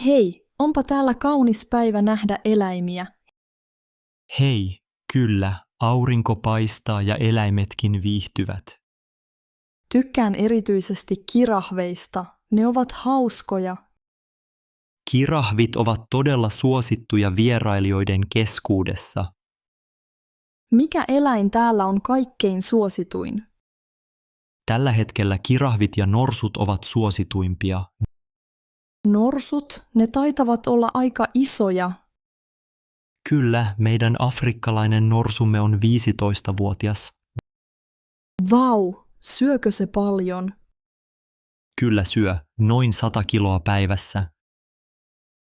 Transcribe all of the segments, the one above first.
Hei, onpa täällä kaunis päivä nähdä eläimiä. Hei, kyllä, aurinko paistaa ja eläimetkin viihtyvät. Tykkään erityisesti kirahveista. Ne ovat hauskoja. Kirahvit ovat todella suosittuja vierailijoiden keskuudessa. Mikä eläin täällä on kaikkein suosituin? Tällä hetkellä kirahvit ja norsut ovat suosituimpia. Norsut, ne taitavat olla aika isoja. Kyllä, meidän afrikkalainen norsumme on 15-vuotias. Vau, syökö se paljon? Kyllä syö, noin 100 kiloa päivässä.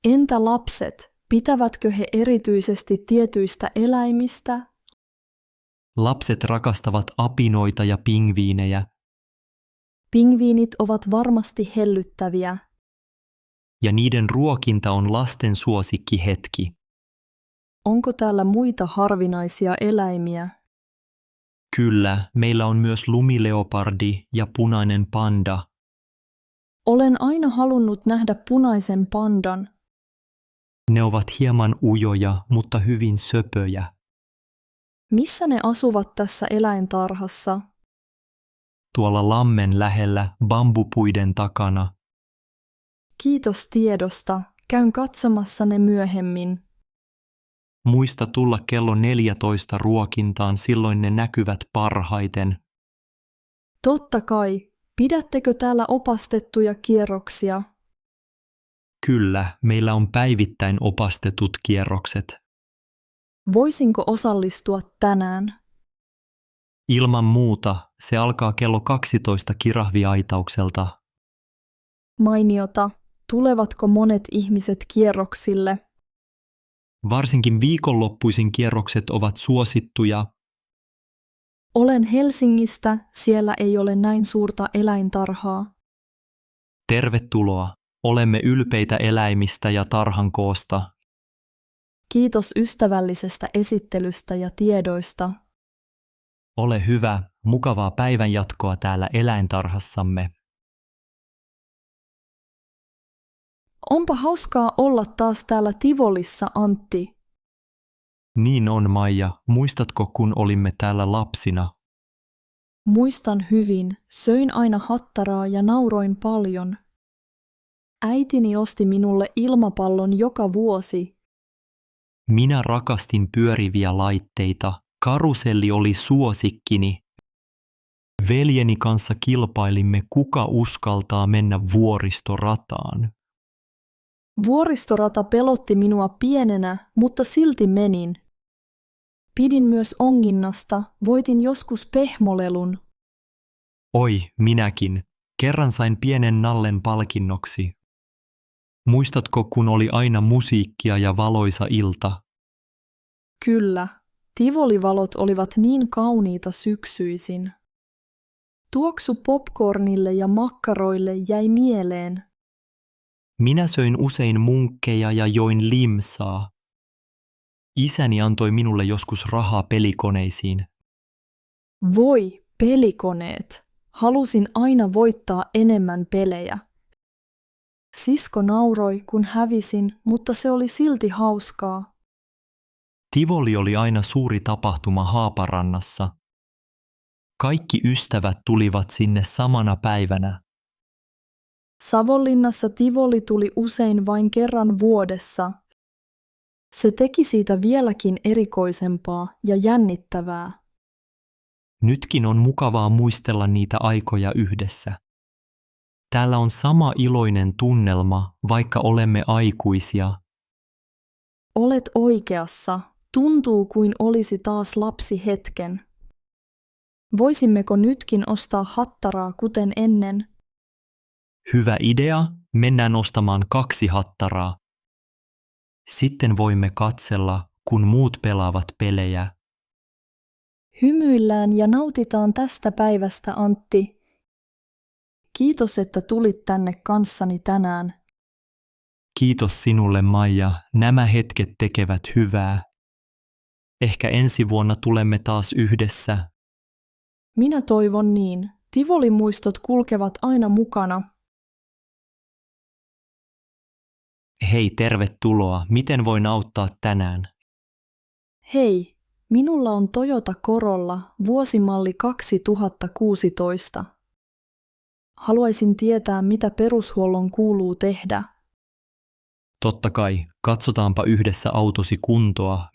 Entä lapset, pitävätkö he erityisesti tietyistä eläimistä? Lapset rakastavat apinoita ja pingviinejä, Pingviinit ovat varmasti hellyttäviä. ja niiden ruokinta on lasten suosikkihetki. Onko täällä muita harvinaisia eläimiä? Kyllä, meillä on myös lumileopardi ja punainen panda. Olen aina halunnut nähdä punaisen pandan. Ne ovat hieman ujoja, mutta hyvin söpöjä. Missä ne asuvat tässä eläintarhassa? Tuolla lammen lähellä bambupuiden takana. Kiitos tiedosta. Käyn katsomassa ne myöhemmin. Muista tulla kello 14 ruokintaan, silloin ne näkyvät parhaiten. Totta kai. Pidättekö täällä opastettuja kierroksia? Kyllä, meillä on päivittäin opastetut kierrokset. Voisinko osallistua tänään? Ilman muuta, se alkaa kello 12 kirahviaitaukselta. Mainiota. Tulevatko monet ihmiset kierroksille? Varsinkin viikonloppuisin kierrokset ovat suosittuja. Olen Helsingistä, siellä ei ole näin suurta eläintarhaa. Tervetuloa, olemme ylpeitä eläimistä ja tarhan koosta. Kiitos ystävällisestä esittelystä ja tiedoista. Ole hyvä, mukavaa päivänjatkoa täällä eläintarhassamme. Onpa hauskaa olla taas täällä Tivolissa, Antti. Niin on, Maija, muistatko kun olimme täällä lapsina? Muistan hyvin, söin aina hattaraa ja nauroin paljon. Äitini osti minulle ilmapallon joka vuosi. Minä rakastin pyöriviä laitteita, karuselli oli suosikkini. Veljeni kanssa kilpailimme, kuka uskaltaa mennä vuoristorataan. Vuoristorata pelotti minua pienenä, mutta silti menin. Pidin myös onginnasta, voitin joskus pehmolelun. Oi, minäkin. Kerran sain pienen nallen palkinnoksi. Muistatko, kun oli aina musiikkia ja valoisa ilta? Kyllä, tivolivalot olivat niin kauniita syksyisin. Tuoksu popcornille ja makkaroille jäi mieleen. Minä söin usein munkkeja ja join limsaa. Isäni antoi minulle joskus rahaa pelikoneisiin. Voi, pelikoneet! Halusin aina voittaa enemmän pelejä. Sisko nauroi, kun hävisin, mutta se oli silti hauskaa. Tivoli oli aina suuri tapahtuma Haaparannassa. Kaikki ystävät tulivat sinne samana päivänä. Savonlinnassa Tivoli tuli usein vain kerran vuodessa. Se teki siitä vieläkin erikoisempaa ja jännittävää. Nytkin on mukavaa muistella niitä aikoja yhdessä. Täällä on sama iloinen tunnelma, vaikka olemme aikuisia. Olet oikeassa. Tuntuu kuin olisi taas lapsi hetken. Voisimmeko nytkin ostaa hattaraa kuten ennen? Hyvä idea, mennään ostamaan 2 hattaraa. Sitten voimme katsella, kun muut pelaavat pelejä. Hymyillään ja nautitaan tästä päivästä, Antti. Kiitos, että tulit tänne kanssani tänään. Kiitos sinulle, Maija, nämä hetket tekevät hyvää. Ehkä ensi vuonna tulemme taas yhdessä. Minä toivon niin. Tivoli-muistot kulkevat aina mukana. Hei, tervetuloa. Miten voin auttaa tänään? Hei, minulla on Toyota Corolla vuosimalli 2016. Haluaisin tietää, mitä perushuollon kuuluu tehdä. Totta kai, katsotaanpa yhdessä autosi kuntoa.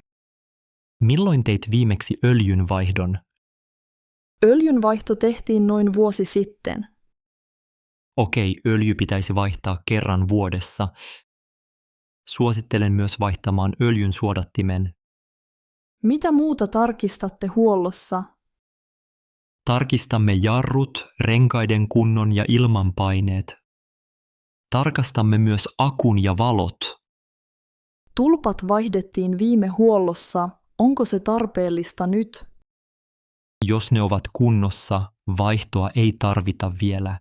Milloin teit viimeksi öljynvaihdon? Öljynvaihto tehtiin noin vuosi sitten. Okei, öljy pitäisi vaihtaa kerran vuodessa. Suosittelen myös vaihtamaan öljyn suodattimen. Mitä muuta tarkistatte huollossa? Tarkistamme jarrut, renkaiden kunnon ja ilmanpaineet. Tarkastamme myös akun ja valot. Tulpat vaihdettiin viime huollossa. Onko se tarpeellista nyt? Jos ne ovat kunnossa, vaihtoa ei tarvita vielä.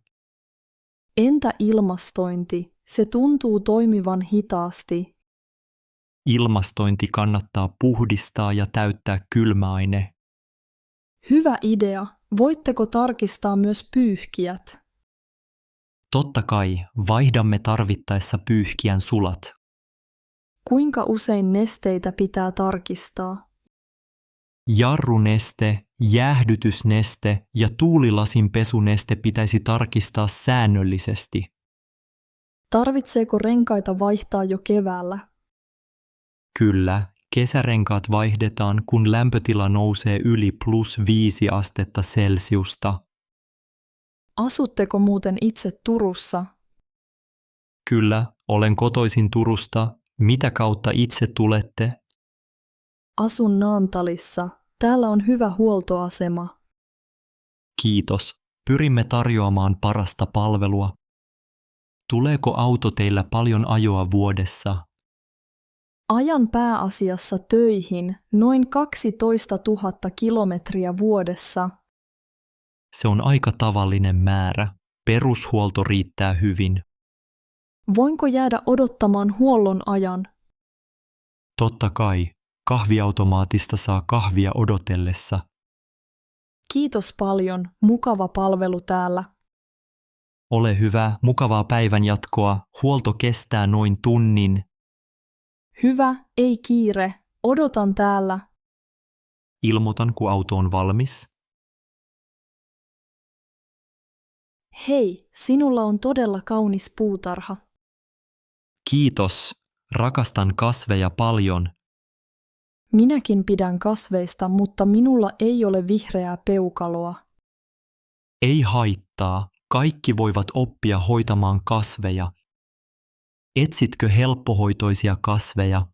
Entä ilmastointi? Se tuntuu toimivan hitaasti. Ilmastointi kannattaa puhdistaa ja täyttää kylmäaine. Hyvä idea. Voitteko tarkistaa myös pyyhkijät? Totta kai, vaihdamme tarvittaessa pyyhkijän sulat. Kuinka usein nesteitä pitää tarkistaa? Jarruneste, jäähdytysneste ja tuulilasin pesuneste pitäisi tarkistaa säännöllisesti. Tarvitseeko renkaita vaihtaa jo keväällä? Kyllä, kesärenkaat vaihdetaan, kun lämpötila nousee yli +5 astetta Celsiusta. Asutteko muuten itse Turussa? Kyllä, olen kotoisin Turusta. Mitä kautta itse tulette? Asun Naantalissa. Täällä on hyvä huoltoasema. Kiitos. Pyrimme tarjoamaan parasta palvelua. Tuleeko auto teillä paljon ajoa vuodessa? Ajan pääasiassa töihin noin 12 000 kilometriä vuodessa. Se on aika tavallinen määrä. Perushuolto riittää hyvin. Voinko jäädä odottamaan huollon ajan? Totta kai. Kahviautomaatista saa kahvia odotellessa. Kiitos paljon. Mukava palvelu täällä. Ole hyvä, mukavaa päivänjatkoa. Huolto kestää noin tunnin. Hyvä, ei kiire. Odotan täällä. Ilmoitan, kun auto on valmis. Hei, sinulla on todella kaunis puutarha. Kiitos. Rakastan kasveja paljon. Minäkin pidän kasveista, mutta minulla ei ole vihreää peukaloa. Ei haittaa. Kaikki voivat oppia hoitamaan kasveja. Etsitkö helppohoitoisia kasveja?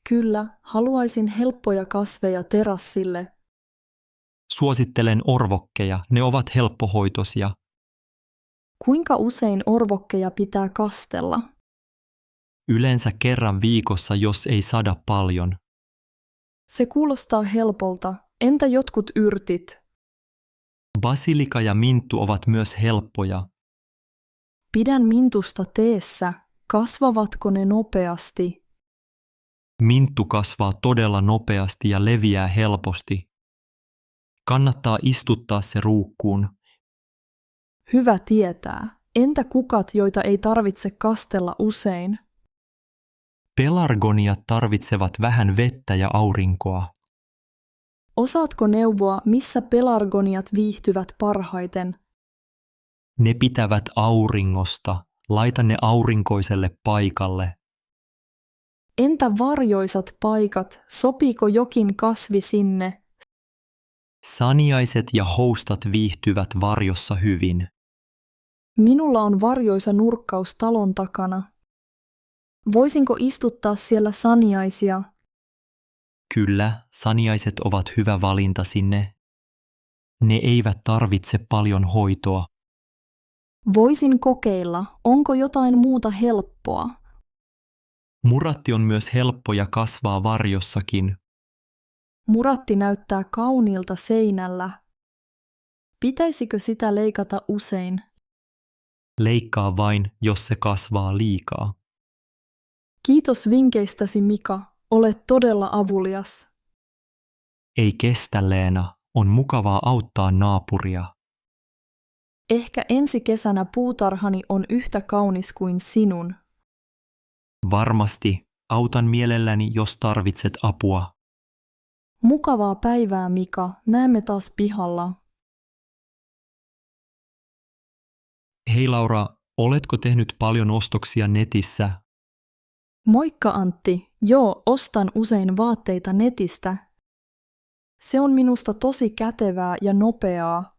Kyllä, haluaisin helppoja kasveja terassille. Suosittelen orvokkeja. Ne ovat helppohoitoisia. Kuinka usein orvokkeja pitää kastella? Yleensä kerran viikossa, jos ei sada paljon. Se kuulostaa helpolta. Entä jotkut yrtit? Basilika ja minttu ovat myös helppoja. Pidän mintusta teessä. Kasvavatko ne nopeasti? Minttu kasvaa todella nopeasti ja leviää helposti. Kannattaa istuttaa se ruukkuun. Hyvä tietää. Entä kukat, joita ei tarvitse kastella usein? Pelargoniat tarvitsevat vähän vettä ja aurinkoa. Osaatko neuvoa, missä pelargoniat viihtyvät parhaiten? Ne pitävät auringosta. Laita ne aurinkoiselle paikalle. Entä varjoisat paikat? Sopiiko jokin kasvi sinne? Saniaiset ja houstat viihtyvät varjossa hyvin. Minulla on varjoisa nurkkaus talon takana. Voisinko istuttaa siellä saniaisia? Kyllä, saniaiset ovat hyvä valinta sinne. Ne eivät tarvitse paljon hoitoa. Voisin kokeilla. Onko jotain muuta helppoa? Muratti on myös helppo ja kasvaa varjossakin. Muratti näyttää kauniilta seinällä. Pitäisikö sitä leikata usein? Leikkaa vain, jos se kasvaa liikaa. Kiitos vinkeistäsi, Mika. Olet todella avulias. Ei kestä, Leena. On mukavaa auttaa naapuria. Ehkä ensi kesänä puutarhani on yhtä kaunis kuin sinun. Varmasti. Autan mielelläni, jos tarvitset apua. Mukavaa päivää, Mika. Näemme taas pihalla. Hei Laura, oletko tehnyt paljon ostoksia netissä? Moikka Antti. Joo, ostan usein vaatteita netistä. Se on minusta tosi kätevää ja nopeaa.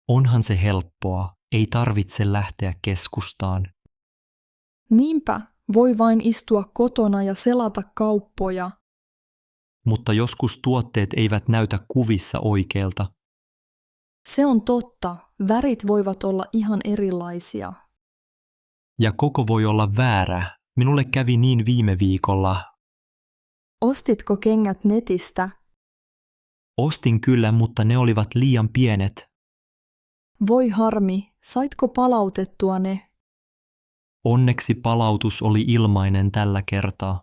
Onhan se helppoa. Ei tarvitse lähteä keskustaan. Niinpä, voi vain istua kotona ja selata kauppoja. Mutta joskus tuotteet eivät näytä kuvissa oikealta. Se on totta. Värit voivat olla ihan erilaisia. Ja koko voi olla väärä. Minulle kävi niin viime viikolla. Ostitko kengät netistä? Ostin kyllä, mutta ne olivat liian pienet. Voi harmi, saitko palautettua ne? Onneksi palautus oli ilmainen tällä kertaa.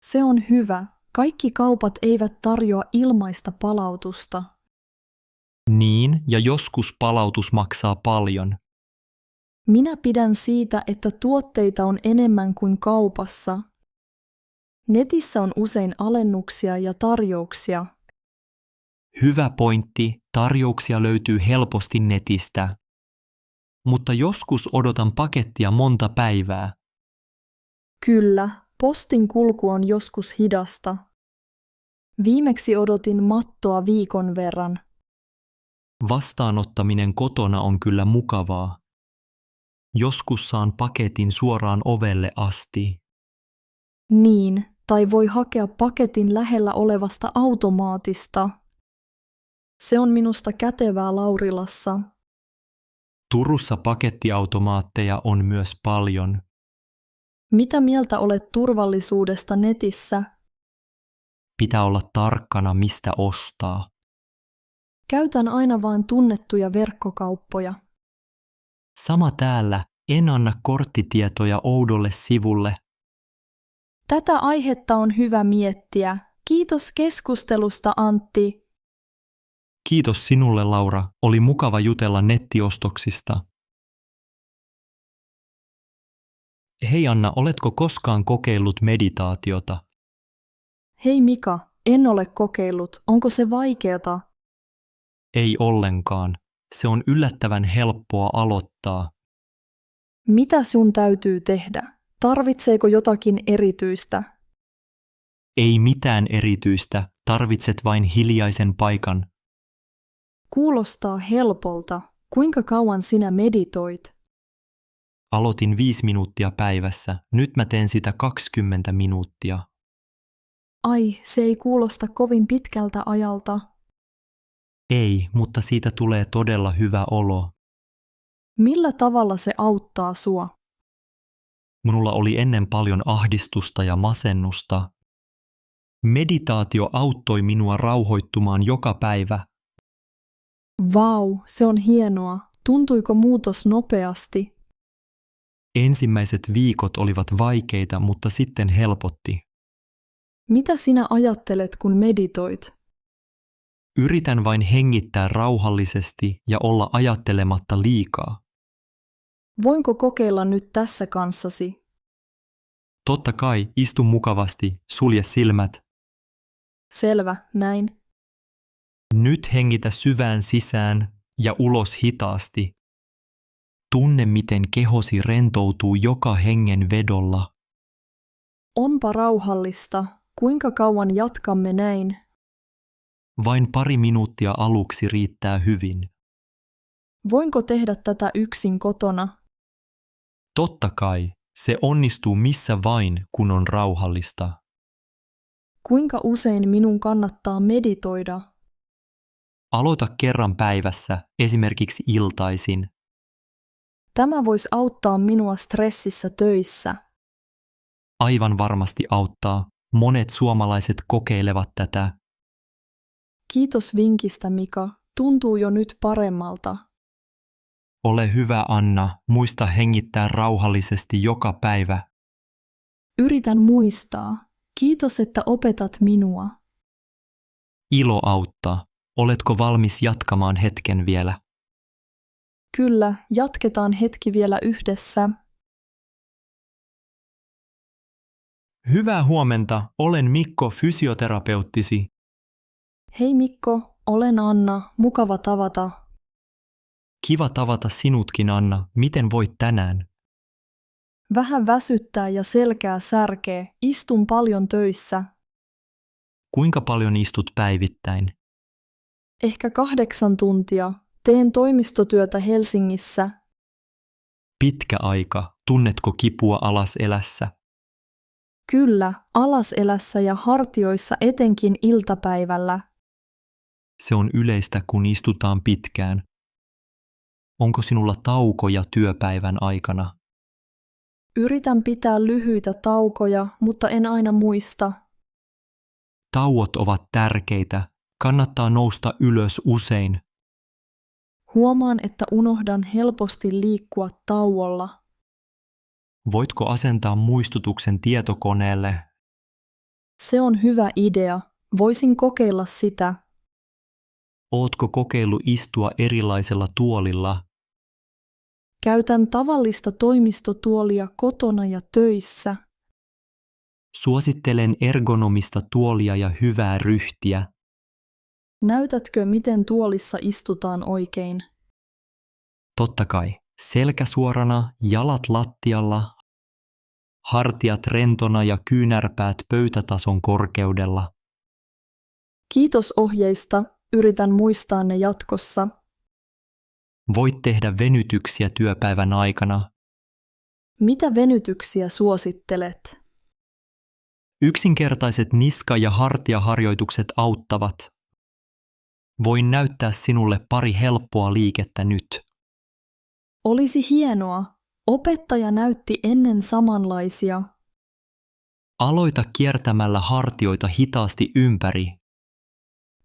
Se on hyvä. Kaikki kaupat eivät tarjoa ilmaista palautusta. Niin, ja joskus palautus maksaa paljon. Minä pidän siitä, että tuotteita on enemmän kuin kaupassa. Netissä on usein alennuksia ja tarjouksia. Hyvä pointti, tarjouksia löytyy helposti netistä. Mutta joskus odotan pakettia monta päivää. Kyllä, postin kulku on joskus hidasta. Viimeksi odotin mattoa viikon verran. Vastaanottaminen kotona on kyllä mukavaa. Joskus saan paketin suoraan ovelle asti. Niin, tai voi hakea paketin lähellä olevasta automaatista. Se on minusta kätevää Laurilassa. Turussa pakettiautomaatteja on myös paljon. Mitä mieltä olet turvallisuudesta netissä? Pitää olla tarkkana, mistä ostaa. Käytän aina vain tunnettuja verkkokauppoja. Sama täällä, en anna korttitietoja oudolle sivulle. Tätä aihetta on hyvä miettiä. Kiitos keskustelusta, Antti. Kiitos sinulle, Laura. Oli mukava jutella nettiostoksista. Hei Anna, oletko koskaan kokeillut meditaatiota? Hei Mika, en ole kokeillut. Onko se vaikeata? Ei ollenkaan. Se on yllättävän helppoa aloittaa. Mitä sun täytyy tehdä? Tarvitseeko jotakin erityistä? Ei mitään erityistä, tarvitset vain hiljaisen paikan. Kuulostaa helpolta. Kuinka kauan sinä meditoit? Aloitin 5 minuuttia päivässä, nyt mä teen sitä 20 minuuttia. Ai, se ei kuulosta kovin pitkältä ajalta. Ei, mutta siitä tulee todella hyvä olo. Millä tavalla se auttaa sua? Minulla oli ennen paljon ahdistusta ja masennusta. Meditaatio auttoi minua rauhoittumaan joka päivä. Vau, se on hienoa. Tuntuiko muutos nopeasti? Ensimmäiset viikot olivat vaikeita, mutta sitten helpotti. Mitä sinä ajattelet, kun meditoit? Yritän vain hengittää rauhallisesti ja olla ajattelematta liikaa. Voinko kokeilla nyt tässä kanssasi? Totta kai, istu mukavasti, sulje silmät. Selvä, näin. Nyt hengitä syvään sisään ja ulos hitaasti. Tunne, miten kehosi rentoutuu joka hengen vedolla. Onpa rauhallista. Kuinka kauan jatkamme näin? Vain 2 minuuttia aluksi riittää hyvin. Voinko tehdä tätä yksin kotona? Totta kai, se onnistuu missä vain, kun on rauhallista. Kuinka usein minun kannattaa meditoida? Aloita kerran päivässä, esimerkiksi iltaisin. Tämä voisi auttaa minua stressissä töissä. Aivan varmasti auttaa. Monet suomalaiset kokeilevat tätä. Kiitos vinkistä, Mika. Tuntuu jo nyt paremmalta. Ole hyvä, Anna. Muista hengittää rauhallisesti joka päivä. Yritän muistaa. Kiitos, että opetat minua. Ilo auttaa. Oletko valmis jatkamaan hetken vielä? Kyllä, jatketaan hetki vielä yhdessä. Hyvää huomenta, olen Mikko, fysioterapeuttisi. Hei Mikko, olen Anna, mukava tavata. Kiva tavata sinutkin, Anna. Miten voit tänään? Vähän väsyttää ja selkää särkee, istun paljon töissä. Kuinka paljon istut päivittäin? Ehkä 8 tuntia. Teen toimistotyötä Helsingissä. Pitkä aika. Tunnetko kipua alaselässä? Kyllä, alaselässä ja hartioissa etenkin iltapäivällä. Se on yleistä, kun istutaan pitkään. Onko sinulla taukoja työpäivän aikana? Yritän pitää lyhyitä taukoja, mutta en aina muista. Tauot ovat tärkeitä. Kannattaa nousta ylös usein. Huomaan, että unohdan helposti liikkua tauolla. Voitko asentaa muistutuksen tietokoneelle? Se on hyvä idea. Voisin kokeilla sitä. Ootko kokeillut istua erilaisella tuolilla? Käytän tavallista toimistotuolia kotona ja töissä. Suosittelen ergonomista tuolia ja hyvää ryhtiä. Näytätkö, miten tuolissa istutaan oikein? Totta kai, selkä suorana, jalat lattialla, hartiat rentona ja kyynärpäät pöytätason korkeudella. Kiitos ohjeista. Yritän muistaa ne jatkossa. Voit tehdä venytyksiä työpäivän aikana. Mitä venytyksiä suosittelet? Yksinkertaiset niska- ja hartiaharjoitukset auttavat. Voin näyttää sinulle pari helppoa liikettä nyt. Olisi hienoa. Opettaja näytti ennen samanlaisia. Aloita kiertämällä hartioita hitaasti ympäri.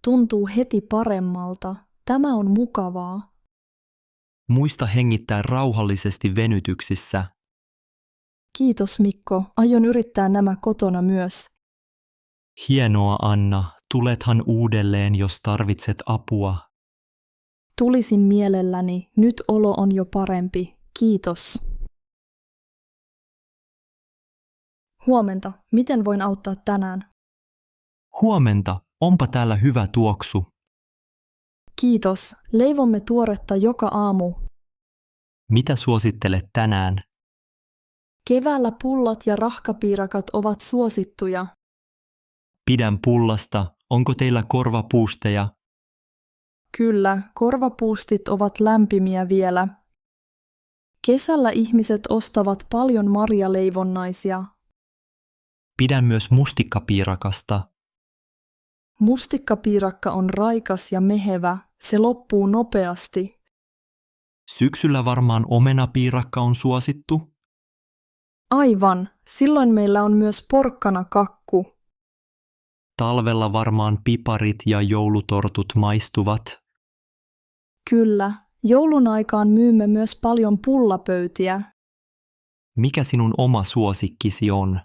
Tuntuu heti paremmalta. Tämä on mukavaa. Muista hengittää rauhallisesti venytyksissä. Kiitos Mikko. Aion yrittää nämä kotona myös. Hienoa, Anna. Tulethan uudelleen, jos tarvitset apua. Tulisin mielelläni. Nyt olo on jo parempi. Kiitos. Huomenta. Miten voin auttaa tänään? Huomenta. Onpa täällä hyvä tuoksu. Kiitos. Leivomme tuoretta joka aamu. Mitä suosittelet tänään? Keväällä pullat ja rahkapiirakat ovat suosittuja. Pidän pullasta. Onko teillä korvapuusteja? Kyllä, korvapuustit ovat lämpimiä vielä. Kesällä ihmiset ostavat paljon marjaleivonnaisia. Pidän myös mustikkapiirakasta. Mustikkapiirakka on raikas ja mehevä. Se loppuu nopeasti. Syksyllä varmaan omenapiirakka on suosittu. Aivan. Silloin meillä on myös porkkanakakku. Talvella varmaan piparit ja joulutortut maistuvat. Kyllä. Joulun aikaan myymme myös paljon pullapöytiä. Mikä sinun oma suosikkisi on?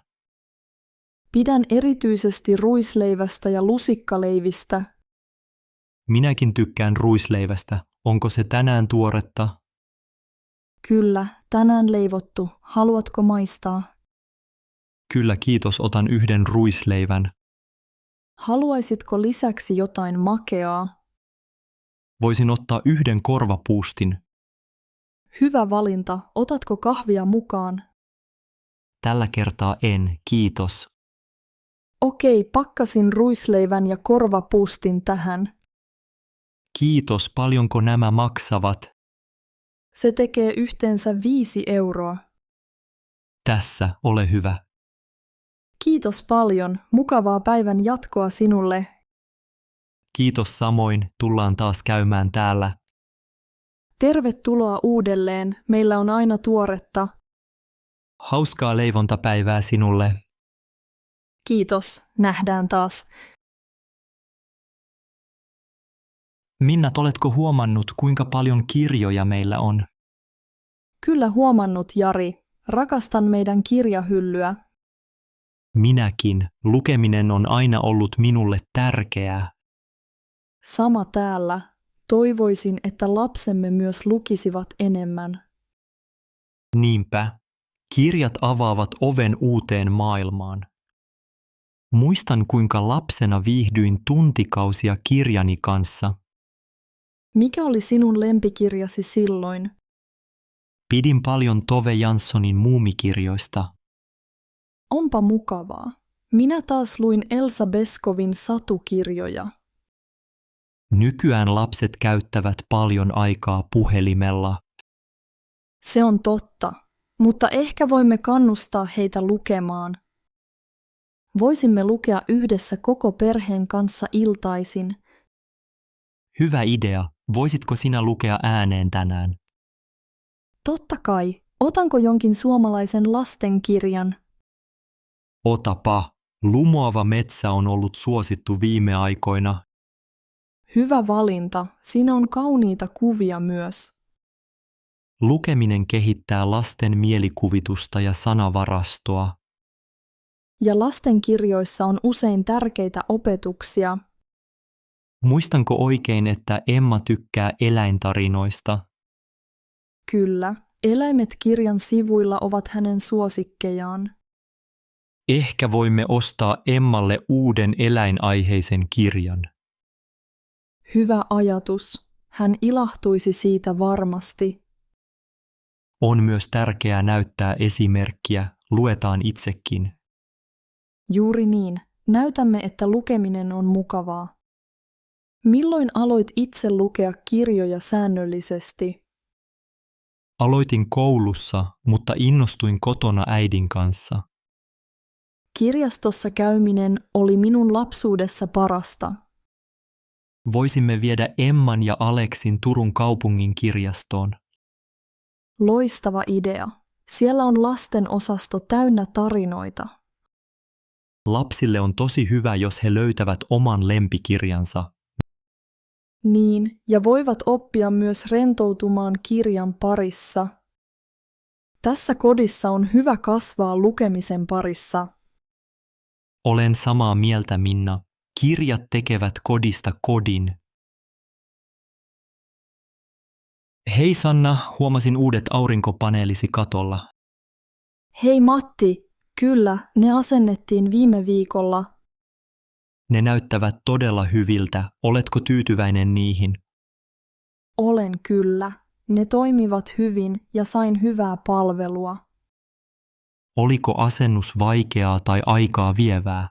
Pidän erityisesti ruisleivästä ja lusikkaleivistä. Minäkin tykkään ruisleivästä. Onko se tänään tuoretta? Kyllä, tänään leivottu. Haluatko maistaa? Kyllä, kiitos, otan yhden ruisleivän. Haluaisitko lisäksi jotain makeaa? Voisin ottaa yhden korvapuustin. Hyvä valinta. Otatko kahvia mukaan? Tällä kertaa en, kiitos. Okei, pakkasin ruisleivän ja korvapuustin tähän. Kiitos, paljonko nämä maksavat? Se tekee yhteensä 5 euroa. Tässä, ole hyvä. Kiitos paljon. Mukavaa päivän jatkoa sinulle. Kiitos samoin, tullaan taas käymään täällä. Tervetuloa uudelleen. Meillä on aina tuoretta. Hauskaa leivontapäivää sinulle. Kiitos. Nähdään taas. Minna, oletko huomannut, kuinka paljon kirjoja meillä on? Kyllä huomannut, Jari. Rakastan meidän kirjahyllyä. Minäkin. Lukeminen on aina ollut minulle tärkeää. Sama täällä. Toivoisin, että lapsemme myös lukisivat enemmän. Niinpä. Kirjat avaavat oven uuteen maailmaan. Muistan, kuinka lapsena viihdyin tuntikausia kirjani kanssa. Mikä oli sinun lempikirjasi silloin? Pidin paljon Tove Janssonin muumikirjoista. Onpa mukavaa. Minä taas luin Elsa Beskovin satukirjoja. Nykyään lapset käyttävät paljon aikaa puhelimella. Se on totta, mutta ehkä voimme kannustaa heitä lukemaan. Voisimme lukea yhdessä koko perheen kanssa iltaisin. Hyvä idea. Voisitko sinä lukea ääneen tänään? Totta kai. Otanko jonkin suomalaisen lastenkirjan? Otapa. Lumoava metsä on ollut suosittu viime aikoina. Hyvä valinta. Siinä on kauniita kuvia myös. Lukeminen kehittää lasten mielikuvitusta ja sanavarastoa. Ja lastenkirjoissa on usein tärkeitä opetuksia. Muistanko oikein, että Emma tykkää eläintarinoista? Kyllä, eläimet kirjan sivuilla ovat hänen suosikkejaan. Ehkä voimme ostaa Emmalle uuden eläinaiheisen kirjan. Hyvä ajatus. Hän ilahtuisi siitä varmasti. On myös tärkeää näyttää esimerkkiä, luetaan itsekin. Juuri niin. Näytämme, että lukeminen on mukavaa. Milloin aloit itse lukea kirjoja säännöllisesti? Aloitin koulussa, mutta innostuin kotona äidin kanssa. Kirjastossa käyminen oli minun lapsuudessa parasta. Voisimme viedä Emman ja Aleksin Turun kaupungin kirjastoon. Loistava idea. Siellä on lasten osasto täynnä tarinoita. Lapsille on tosi hyvä, jos he löytävät oman lempikirjansa. Niin, ja voivat oppia myös rentoutumaan kirjan parissa. Tässä kodissa on hyvä kasvaa lukemisen parissa. Olen samaa mieltä, Minna. Kirjat tekevät kodista kodin. Hei Sanna, huomasin uudet aurinkopaneelisi katolla. Hei Matti, kyllä, ne asennettiin viime viikolla. Ne näyttävät todella hyviltä. Oletko tyytyväinen niihin? Olen kyllä. Ne toimivat hyvin ja sain hyvää palvelua. Oliko asennus vaikeaa tai aikaa vievää?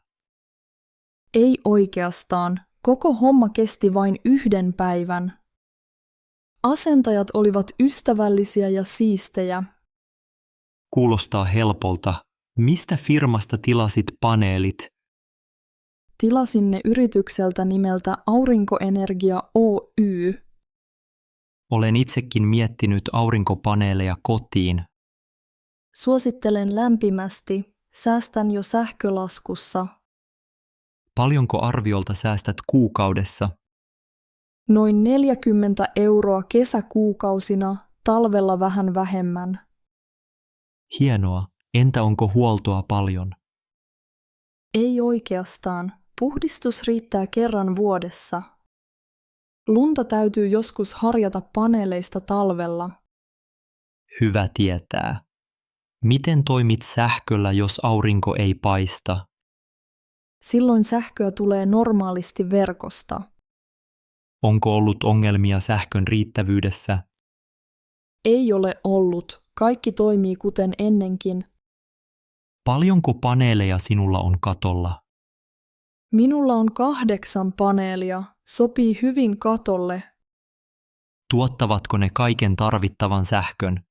Ei oikeastaan. Koko homma kesti vain 1 päivän. Asentajat olivat ystävällisiä ja siistejä. Kuulostaa helpolta. Mistä firmasta tilasit paneelit? Tilasin ne yritykseltä nimeltä Aurinkoenergia Oy. Olen itsekin miettinyt aurinkopaneeleja kotiin. Suosittelen lämpimästi. Säästän jo sähkölaskussa. Paljonko arviolta säästät kuukaudessa? Noin 40 € kesäkuukausina, talvella vähän vähemmän. Hienoa. Entä onko huoltoa paljon? Ei oikeastaan. Puhdistus riittää kerran vuodessa. Lunta täytyy joskus harjata paneeleista talvella. Hyvä tietää. Miten toimit sähköllä, jos aurinko ei paista? Silloin sähköä tulee normaalisti verkosta. Onko ollut ongelmia sähkön riittävyydessä? Ei ole ollut. Kaikki toimii kuten ennenkin. Paljonko paneeleja sinulla on katolla? Minulla on 8 paneelia. Sopii hyvin katolle. Tuottavatko ne kaiken tarvittavan sähkön?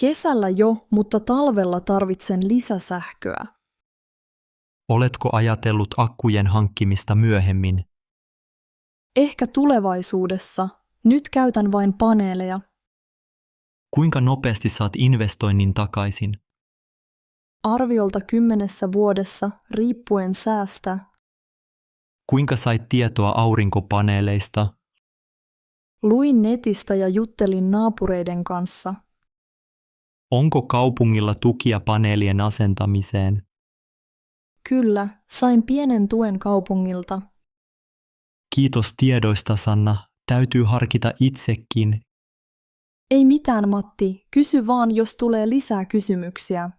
Kesällä jo, mutta talvella tarvitsen lisäsähköä. Oletko ajatellut akkujen hankkimista myöhemmin? Ehkä tulevaisuudessa. Nyt käytän vain paneeleja. Kuinka nopeasti saat investoinnin takaisin? Arviolta 10 vuodessa, riippuen säästä. Kuinka sait tietoa aurinkopaneeleista? Luin netistä ja juttelin naapureiden kanssa. Onko kaupungilla tukia paneelien asentamiseen? Kyllä, sain pienen tuen kaupungilta. Kiitos tiedoista, Sanna. Täytyy harkita itsekin. Ei mitään, Matti. Kysy vaan, jos tulee lisää kysymyksiä.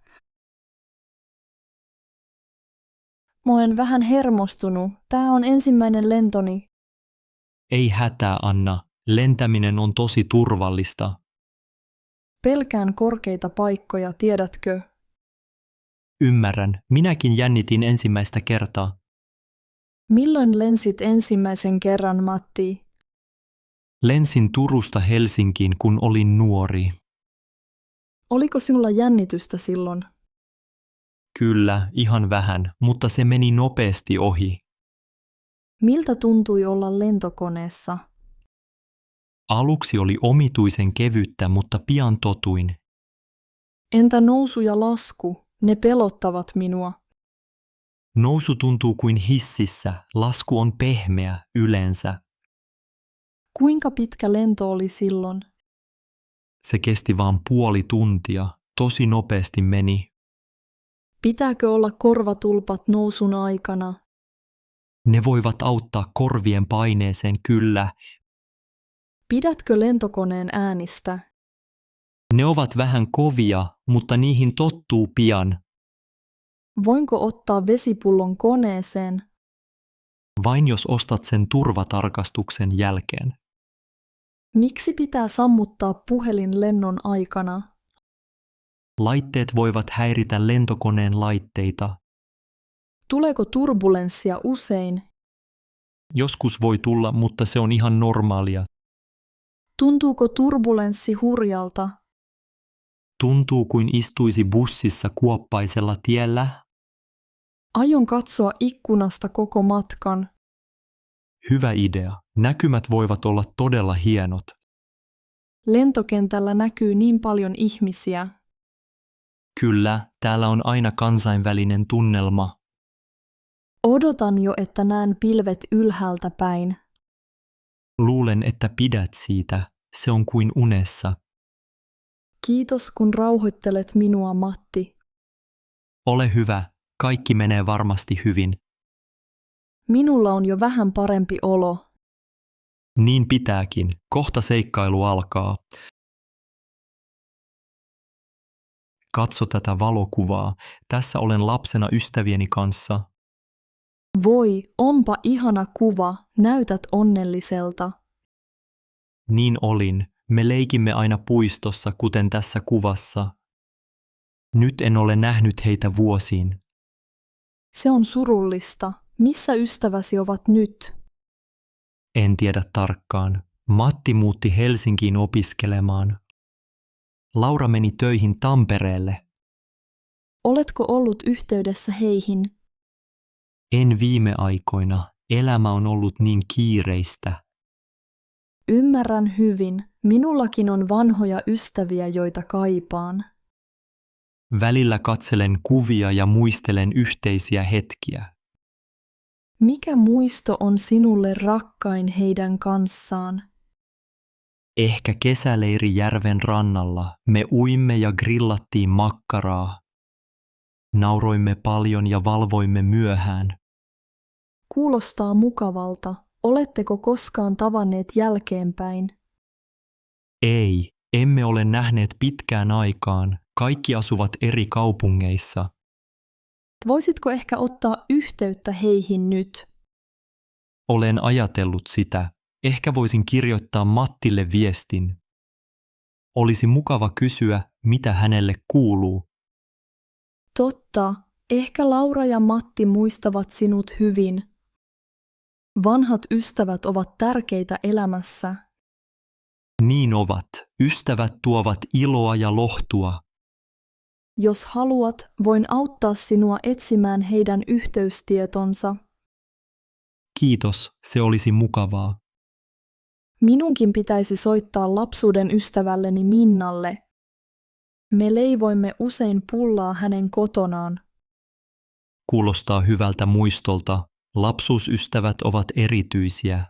Mä oon vähän hermostunut. Tää on ensimmäinen lentoni. Ei hätää, Anna. Lentäminen on tosi turvallista. Pelkään korkeita paikkoja, tiedätkö? Ymmärrän. Minäkin jännitin ensimmäistä kertaa. Milloin lensit ensimmäisen kerran, Matti? Lensin Turusta Helsinkiin, kun olin nuori. Oliko sinulla jännitystä silloin? Kyllä, ihan vähän, mutta se meni nopeasti ohi. Miltä tuntui olla lentokoneessa? Aluksi oli omituisen kevyttä, mutta pian totuin. Entä nousu ja lasku? Ne pelottavat minua. Nousu tuntuu kuin hississä, lasku on pehmeä yleensä. Kuinka pitkä lento oli silloin? Se kesti vain puoli tuntia, tosi nopeasti meni. Pitääkö olla korvatulpat nousun aikana? Ne voivat auttaa korvien paineeseen kyllä. Pidätkö lentokoneen äänistä? Ne ovat vähän kovia, mutta niihin tottuu pian. Voinko ottaa vesipullon koneeseen? Vain jos ostat sen turvatarkastuksen jälkeen. Miksi pitää sammuttaa puhelin lennon aikana? Laitteet voivat häiritä lentokoneen laitteita. Tuleeko turbulenssia usein? Joskus voi tulla, mutta se on ihan normaalia. Tuntuuko turbulenssi hurjalta? Tuntuu kuin istuisi bussissa kuoppaisella tiellä. Aion katsoa ikkunasta koko matkan. Hyvä idea. Näkymät voivat olla todella hienot. Lentokentällä näkyy niin paljon ihmisiä. Kyllä, täällä on aina kansainvälinen tunnelma. Odotan jo, että näen pilvet ylhäältä päin. Luulen, että pidät siitä. Se on kuin unessa. Kiitos, kun rauhoittelet minua, Matti. Ole hyvä. Kaikki menee varmasti hyvin. Minulla on jo vähän parempi olo. Niin pitääkin. Kohta seikkailu alkaa. Katso tätä valokuvaa. Tässä olen lapsena ystävieni kanssa. Voi, onpa ihana kuva. Näytät onnelliselta. Niin olin. Me leikimme aina puistossa, kuten tässä kuvassa. Nyt en ole nähnyt heitä vuosiin. Se on surullista. Missä ystäväsi ovat nyt? En tiedä tarkkaan. Matti muutti Helsinkiin opiskelemaan. Laura meni töihin Tampereelle. Oletko ollut yhteydessä heihin? En viime aikoina. Elämä on ollut niin kiireistä. Ymmärrän hyvin. Minullakin on vanhoja ystäviä, joita kaipaan. Välillä katselen kuvia ja muistelen yhteisiä hetkiä. Mikä muisto on sinulle rakkain heidän kanssaan? Ehkä kesäleiri järven rannalla. Me uimme ja grillattiin makkaraa. Nauroimme paljon ja valvoimme myöhään. Kuulostaa mukavalta. Oletteko koskaan tavanneet jälkeenpäin? Ei, emme ole nähneet pitkään aikaan. Kaikki asuvat eri kaupungeissa. Voisitko ehkä ottaa yhteyttä heihin nyt? Olen ajatellut sitä. Ehkä voisin kirjoittaa Mattille viestin. Olisi mukava kysyä, mitä hänelle kuuluu. Totta, ehkä Laura ja Matti muistavat sinut hyvin. Vanhat ystävät ovat tärkeitä elämässä. Niin ovat. Ystävät tuovat iloa ja lohtua. Jos haluat, voin auttaa sinua etsimään heidän yhteystietonsa. Kiitos, se olisi mukavaa. Minunkin pitäisi soittaa lapsuuden ystävälleni Minnalle. Me leivoimme usein pullaa hänen kotonaan. Kuulostaa hyvältä muistolta. Lapsuusystävät ovat erityisiä.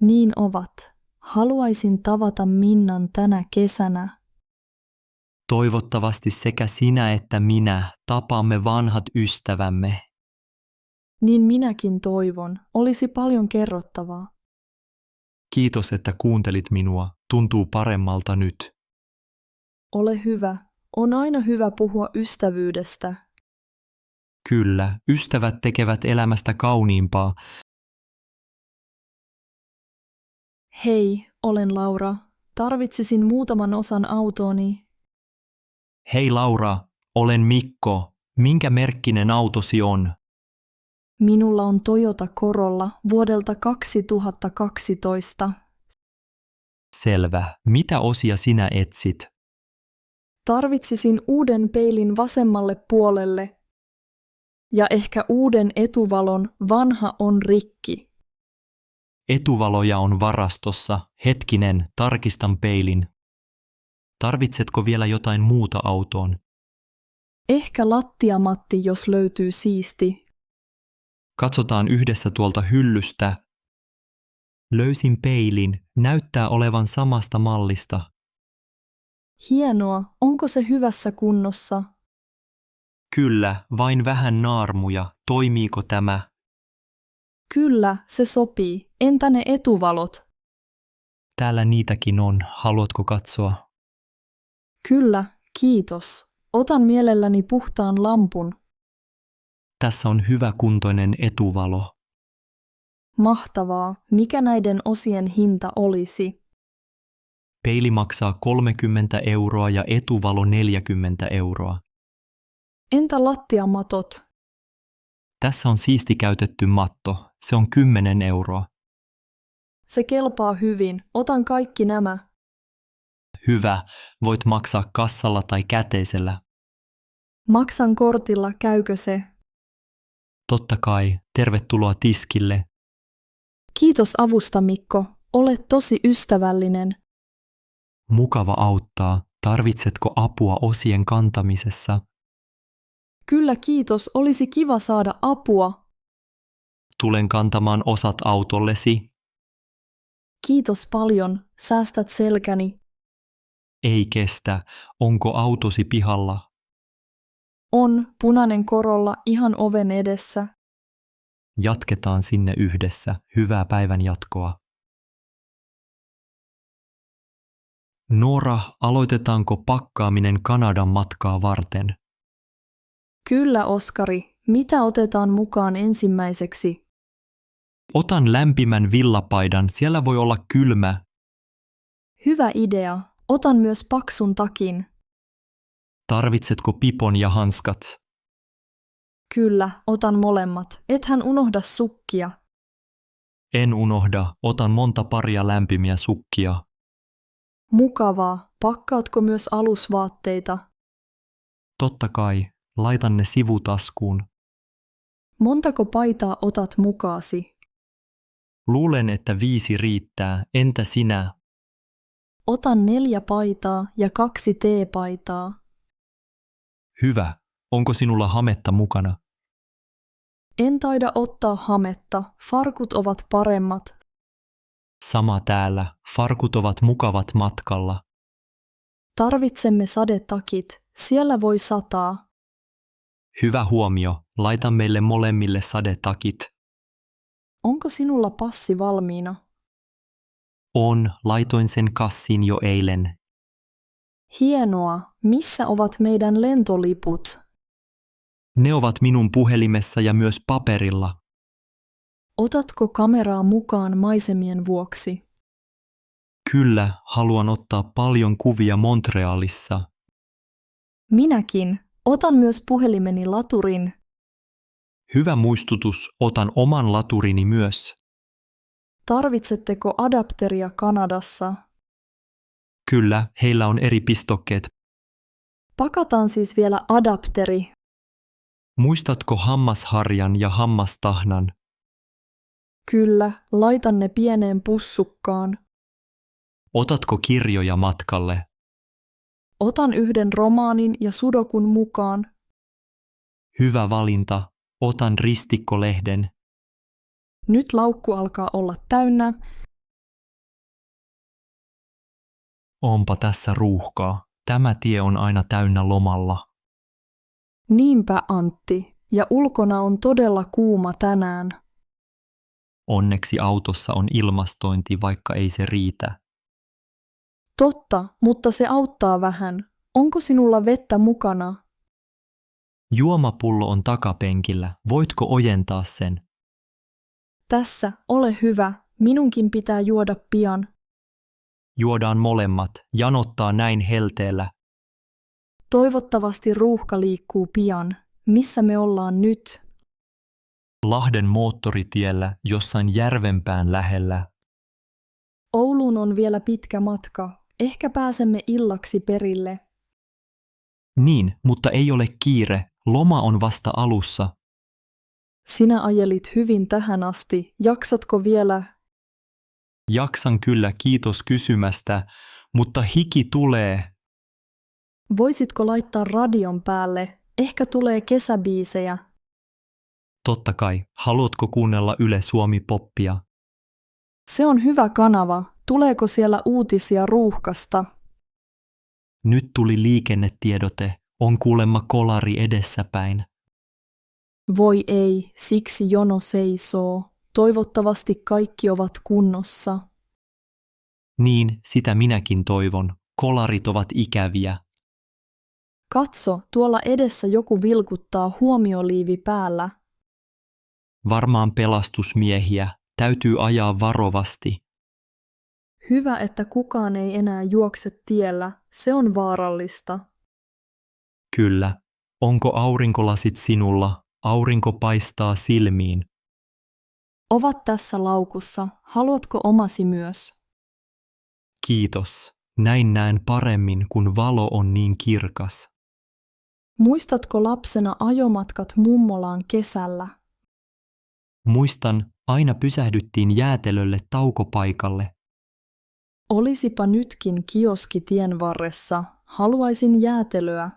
Niin ovat. Haluaisin tavata Minnan tänä kesänä. Toivottavasti sekä sinä että minä tapaamme vanhat ystävämme. Niin minäkin toivon. Olisi paljon kerrottavaa. Kiitos, että kuuntelit minua. Tuntuu paremmalta nyt. Ole hyvä. On aina hyvä puhua ystävyydestä. Kyllä, ystävät tekevät elämästä kauniimpaa. Hei, olen Laura. Tarvitsisin muutaman osan autooni. Hei Laura, olen Mikko. Minkä merkkinen autosi on? Minulla on Toyota Corolla vuodelta 2012. Selvä. Mitä osia sinä etsit? Tarvitsisin uuden peilin vasemmalle puolelle ja ehkä uuden etuvalon, vanha on rikki. Etuvaloja on varastossa. Hetkinen, tarkistan peilin. Tarvitsetko vielä jotain muuta autoon? Ehkä lattiamatti, jos löytyy siisti. Katsotaan yhdessä tuolta hyllystä. Löysin peilin. Näyttää olevan samasta mallista. Hienoa, onko se hyvässä kunnossa? Kyllä, vain vähän naarmuja. Toimiiko tämä? Kyllä, se sopii. Entä ne etuvalot? Täällä niitäkin on. Haluatko katsoa? Kyllä, kiitos. Otan mielelläni puhtaan lampun. Tässä on hyväkuntoinen etuvalo. Mahtavaa. Mikä näiden osien hinta olisi? Peili maksaa 30 € ja etuvalo 40 €. Entä lattiamatot? Tässä on siisti käytetty matto. Se on 10 €. Se kelpaa hyvin. Otan kaikki nämä. Hyvä. Voit maksaa kassalla tai käteisellä. Maksan kortilla, käykö se? Totta kai. Tervetuloa tiskille. Kiitos avusta, Mikko. Olet tosi ystävällinen. Mukava auttaa. Tarvitsetko apua osien kantamisessa? Kyllä kiitos, olisi kiva saada apua. Tulen kantamaan osat autollesi. Kiitos paljon, säästät selkäni. Ei kestä. Onko autosi pihalla? On punainen Corolla ihan oven edessä. Jatketaan sinne yhdessä. Hyvää päivän jatkoa. Noora, aloitetaanko pakkaaminen Kanadan matkaa varten? Kyllä, Oskari. Mitä otetaan mukaan ensimmäiseksi? Otan lämpimän villapaidan, siellä voi olla kylmä. Hyvä idea. Otan myös paksun takin. Tarvitsetko pipon ja hanskat? Kyllä, otan molemmat. Ethän unohda sukkia. En unohda, otan monta paria lämpimiä sukkia. Mukavaa. Pakkaatko myös alusvaatteita? Totta kai, laitan ne sivutaskuun. Montako paitaa otat mukaasi? Luulen, että 5 riittää, entä sinä? Otan 4 paitaa ja 2 teepaitaa. Hyvä, onko sinulla hametta mukana? En taida ottaa hametta, farkut ovat paremmat. Sama täällä, farkut ovat mukavat matkalla. Tarvitsemme sadetakit, siellä voi sataa. Hyvä huomio, laitan meille molemmille sadetakit. Onko sinulla passi valmiina? On, laitoin sen kassiin jo eilen. Hienoa, missä ovat meidän lentoliput? Ne ovat minun puhelimessa ja myös paperilla. Otatko kameraa mukaan maisemien vuoksi? Kyllä, haluan ottaa paljon kuvia Montrealissa. Minäkin. Otan myös puhelimeni laturin. Hyvä muistutus, otan oman laturini myös. Tarvitsetteko adapteria Kanadassa? Kyllä, heillä on eri pistokkeet. Pakataan siis vielä adapteri. Muistatko hammasharjan ja hammastahnan? Kyllä, laitan ne pieneen pussukkaan. Otatko kirjoja matkalle? Otan yhden romaanin ja sudokun mukaan. Hyvä valinta, otan ristikkolehden. Nyt laukku alkaa olla täynnä. Onpa tässä ruuhkaa. Tämä tie on aina täynnä lomalla. Niinpä, Antti, ja ulkona on todella kuuma tänään. Onneksi autossa on ilmastointi, vaikka ei se riitä. Totta, mutta se auttaa vähän. Onko sinulla vettä mukana? Juomapullo on takapenkillä. Voitko ojentaa sen? Tässä, ole hyvä, minunkin pitää juoda pian. Juodaan molemmat. Janottaa näin helteellä. Toivottavasti ruuhka liikkuu pian. Missä me ollaan nyt? Lahden moottoritiellä jossain järvenpään lähellä. Ouluun on vielä pitkä matka. Ehkä pääsemme illaksi perille. Niin, mutta ei ole kiire. Loma on vasta alussa. Sinä ajelit hyvin tähän asti. Jaksatko vielä? Jaksan kyllä, kiitos kysymästä, mutta hiki tulee. Voisitko laittaa radion päälle? Ehkä tulee kesäbiisejä. Totta kai, haluatko kuunnella Yle Suomi-poppia? Se on hyvä kanava. Tuleeko siellä uutisia ruuhkasta? Nyt tuli liikennetiedote. On kuulemma kolari edessäpäin. Voi ei, siksi jono seisoo. Toivottavasti kaikki ovat kunnossa. Niin, sitä minäkin toivon. Kolarit ovat ikäviä. Katso, tuolla edessä joku vilkuttaa huomioliivi päällä. Varmaan pelastusmiehiä. Täytyy ajaa varovasti. Hyvä, että kukaan ei enää juokse tiellä. Se on vaarallista. Kyllä. Onko aurinkolasit sinulla? Aurinko paistaa silmiin. Ovat tässä laukussa. Haluatko omasi myös? Kiitos. Näin näen paremmin, kun valo on niin kirkas. Muistatko lapsena ajomatkat mummolaan kesällä? Muistan, aina pysähdyttiin jäätelölle taukopaikalle. Olisipa nytkin kioski tien varressa. Haluaisin jäätelöä.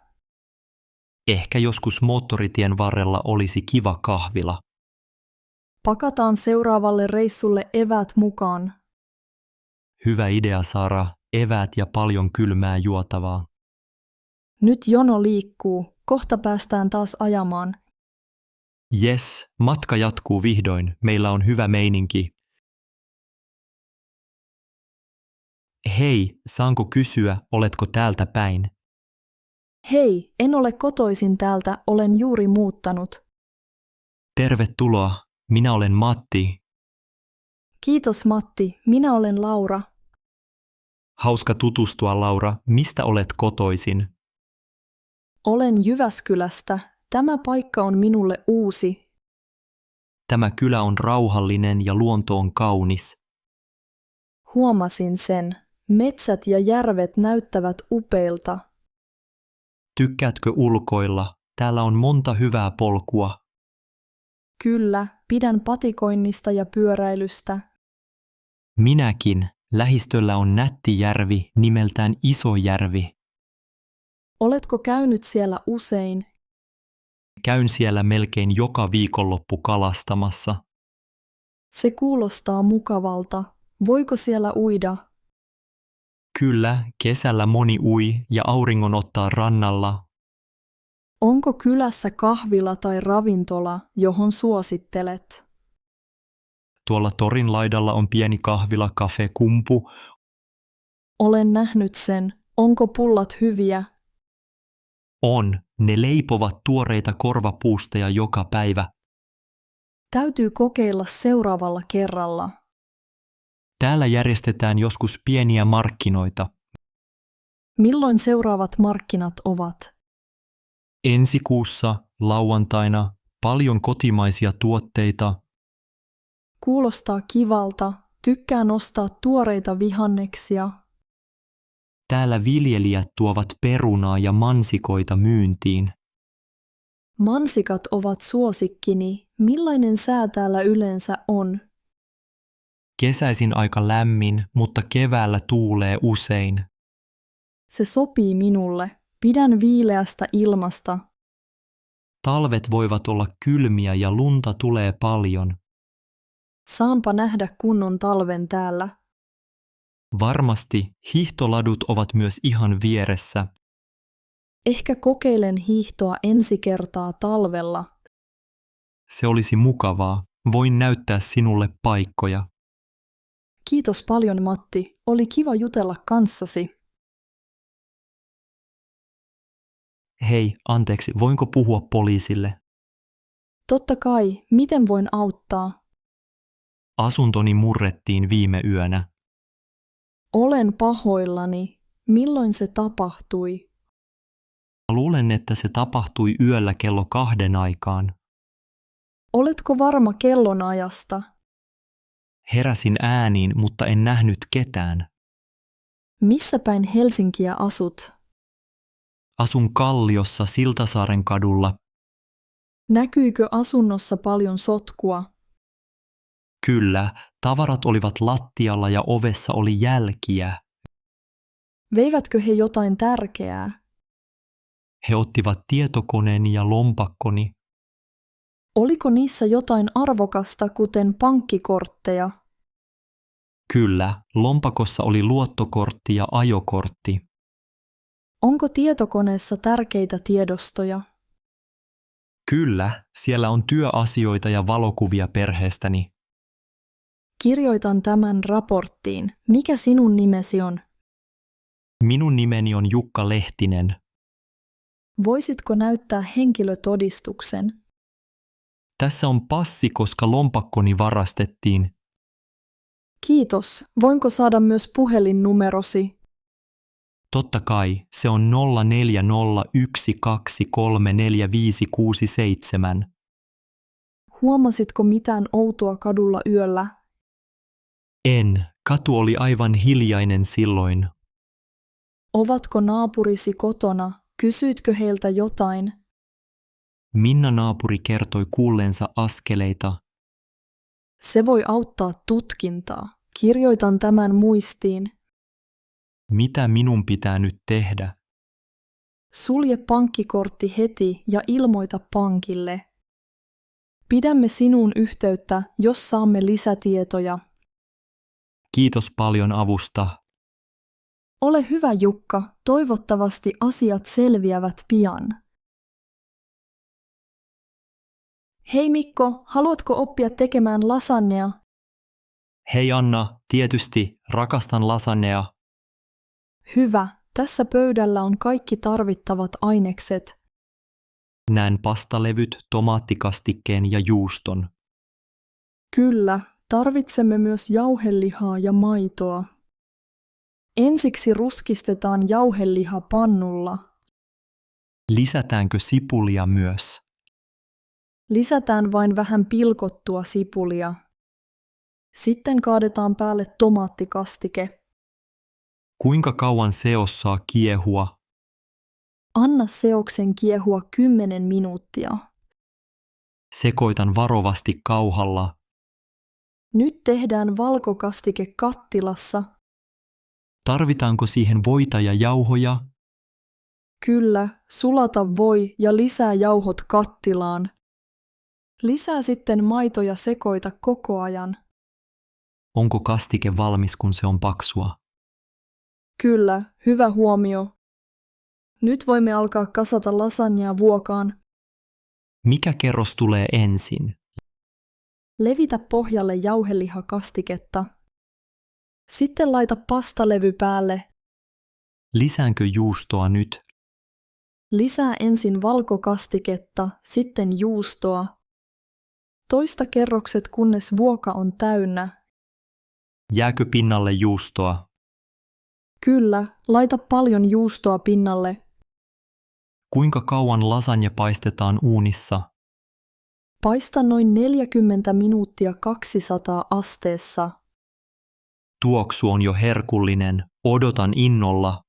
Ehkä joskus moottoritien varrella olisi kiva kahvila. Pakataan seuraavalle reissulle eväät mukaan. Hyvä idea, Sara. Eväät ja paljon kylmää juotavaa. Nyt jono liikkuu. Kohta päästään taas ajamaan. Jes, matka jatkuu vihdoin. Meillä on hyvä meininki. Hei, saanko kysyä, oletko täältä päin? Hei, en ole kotoisin täältä, olen juuri muuttanut. Tervetuloa, minä olen Matti. Kiitos Matti, minä olen Laura. Hauska tutustua, Laura. Mistä olet kotoisin? Olen Jyväskylästä. Tämä paikka on minulle uusi. Tämä kylä on rauhallinen ja luonto on kaunis. Huomasin sen. Metsät ja järvet näyttävät upeilta. Tykkäätkö ulkoilla? Täällä on monta hyvää polkua. Kyllä, pidän patikoinnista ja pyöräilystä. Minäkin. Lähistöllä on nätti järvi nimeltään Isojärvi. Oletko käynyt siellä usein? Käyn siellä melkein joka viikonloppu kalastamassa. Se kuulostaa mukavalta. Voiko siellä uida? Kyllä, kesällä moni ui ja auringon ottaa rannalla. Onko kylässä kahvila tai ravintola, johon suosittelet? Tuolla torin laidalla on pieni kahvila Cafe Kumpu. Olen nähnyt sen. Onko pullat hyviä? On, ne leipovat tuoreita korvapuusteja joka päivä. Täytyy kokeilla seuraavalla kerralla. Täällä järjestetään joskus pieniä markkinoita. Milloin seuraavat markkinat ovat? Ensi kuussa, lauantaina, paljon kotimaisia tuotteita. Kuulostaa kivalta. Tykkään ostaa tuoreita vihanneksia. Täällä viljelijät tuovat perunaa ja mansikoita myyntiin. Mansikat ovat suosikkini. Millainen sää täällä yleensä on? Kesäisin aika lämmin, mutta keväällä tuulee usein. Se sopii minulle. Pidän viileästä ilmasta. Talvet voivat olla kylmiä ja lunta tulee paljon. Saanpa nähdä kunnon talven täällä. Varmasti hiihtoladut ovat myös ihan vieressä. Ehkä kokeilen hiihtoa ensi kertaa talvella. Se olisi mukavaa. Voin näyttää sinulle paikkoja. Kiitos paljon Matti. Oli kiva jutella kanssasi. Hei, anteeksi, voinko puhua poliisille? Totta kai, miten voin auttaa? Asuntoni murrettiin viime yönä. Olen pahoillani. Milloin se tapahtui? Luulen, että se tapahtui yöllä kello 2 aikaan. Oletko varma kellonajasta? Heräsin ääniin, mutta en nähnyt ketään. Missä päin Helsinkiä asut? Asun Kalliossa Siltasaaren kadulla. Näkyykö asunnossa paljon sotkua? Kyllä, tavarat olivat lattialla ja ovessa oli jälkiä. Veivätkö he jotain tärkeää? He ottivat tietokoneeni ja lompakkoni. Oliko niissä jotain arvokasta, kuten pankkikortteja? Kyllä, lompakossa oli luottokortti ja ajokortti. Onko tietokoneessa tärkeitä tiedostoja? Kyllä, siellä on työasioita ja valokuvia perheestäni. Kirjoitan tämän raporttiin. Mikä sinun nimesi on? Minun nimeni on Jukka Lehtinen. Voisitko näyttää henkilötodistuksen? Tässä on passi, koska lompakkoni varastettiin. Kiitos. Voinko saada myös puhelinnumerosi? Totta kai, se on 0401234567. Huomasitko mitään outoa kadulla yöllä? En, katu oli aivan hiljainen silloin. Ovatko naapurisi kotona? Kysyitkö heiltä jotain? Minna naapuri kertoi kuulleensa askeleita. Se voi auttaa tutkintaa. Kirjoitan tämän muistiin. Mitä minun pitää nyt tehdä? Sulje pankkikortti heti ja ilmoita pankille. Pidämme sinuun yhteyttä, jos saamme lisätietoja. Kiitos paljon avusta. Ole hyvä, Jukka. Toivottavasti asiat selviävät pian. Hei Mikko, haluatko oppia tekemään lasagnea? Hei Anna, tietysti, rakastan lasagnea. Hyvä, tässä pöydällä on kaikki tarvittavat ainekset. Näen pastalevyt, tomaattikastikkeen ja juuston. Kyllä, tarvitsemme myös jauhelihaa ja maitoa. Ensiksi ruskistetaan jauheliha pannulla. Lisätäänkö sipulia myös? Lisätään vain vähän pilkottua sipulia. Sitten kaadetaan päälle tomaattikastike. Kuinka kauan seos saa kiehua? Anna seoksen kiehua 10 minuuttia. Sekoitan varovasti kauhalla. Nyt tehdään valkokastike kattilassa. Tarvitaanko siihen voita ja jauhoja? Kyllä, sulata voi ja lisää jauhot kattilaan. Lisää sitten maito ja sekoita koko ajan. Onko kastike valmis, kun se on paksua? Kyllä, hyvä huomio. Nyt voimme alkaa kasata lasagnea vuokaan. Mikä kerros tulee ensin? Levitä pohjalle jauhelihakastiketta. Sitten laita pastalevy päälle. Lisäänkö juustoa nyt? Lisää ensin valkokastiketta, sitten juustoa. Toista kerrokset, kunnes vuoka on täynnä. Jääkö pinnalle juustoa? Kyllä, laita paljon juustoa pinnalle. Kuinka kauan lasagne paistetaan uunissa? Paista noin 40 minuuttia 200 asteessa. Tuoksu on jo herkullinen. Odotan innolla.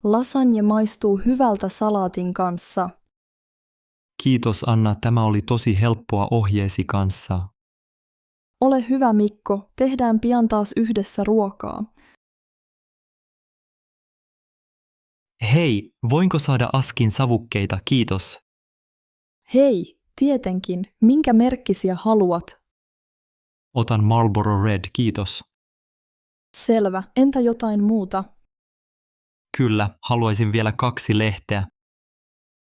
Lasagne maistuu hyvältä salaatin kanssa. Kiitos Anna, tämä oli tosi helppoa ohjeesi kanssa. Ole hyvä Mikko, tehdään pian taas yhdessä ruokaa. Hei, voinko saada askin savukkeita, kiitos. Hei, tietenkin, minkä merkkisiä haluat? Otan Marlboro Red, kiitos. Selvä, entä jotain muuta? Kyllä, haluaisin vielä 2 lehteä.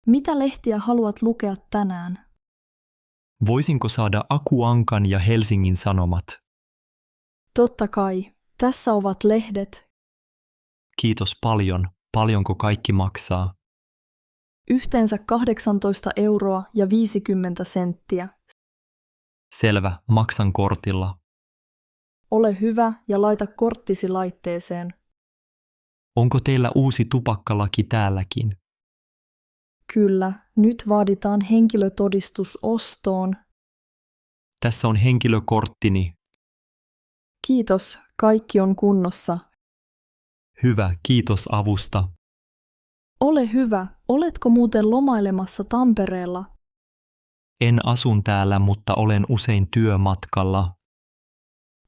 Mitä lehtiä haluat lukea tänään? Voisinko saada Aku Ankan ja Helsingin Sanomat? Totta kai, tässä ovat lehdet. Kiitos paljon. Paljonko kaikki maksaa? yhteensä 18,50 €. Selvä, maksan kortilla. Ole hyvä ja laita korttisi laitteeseen. Onko teillä uusi tupakkalaki täälläkin? Kyllä, nyt vaaditaan henkilötodistus ostoon. Tässä on henkilökorttini. Kiitos, kaikki on kunnossa. Hyvä, kiitos avusta. Ole hyvä, oletko muuten lomailemassa Tampereella? En asun täällä, mutta olen usein työmatkalla.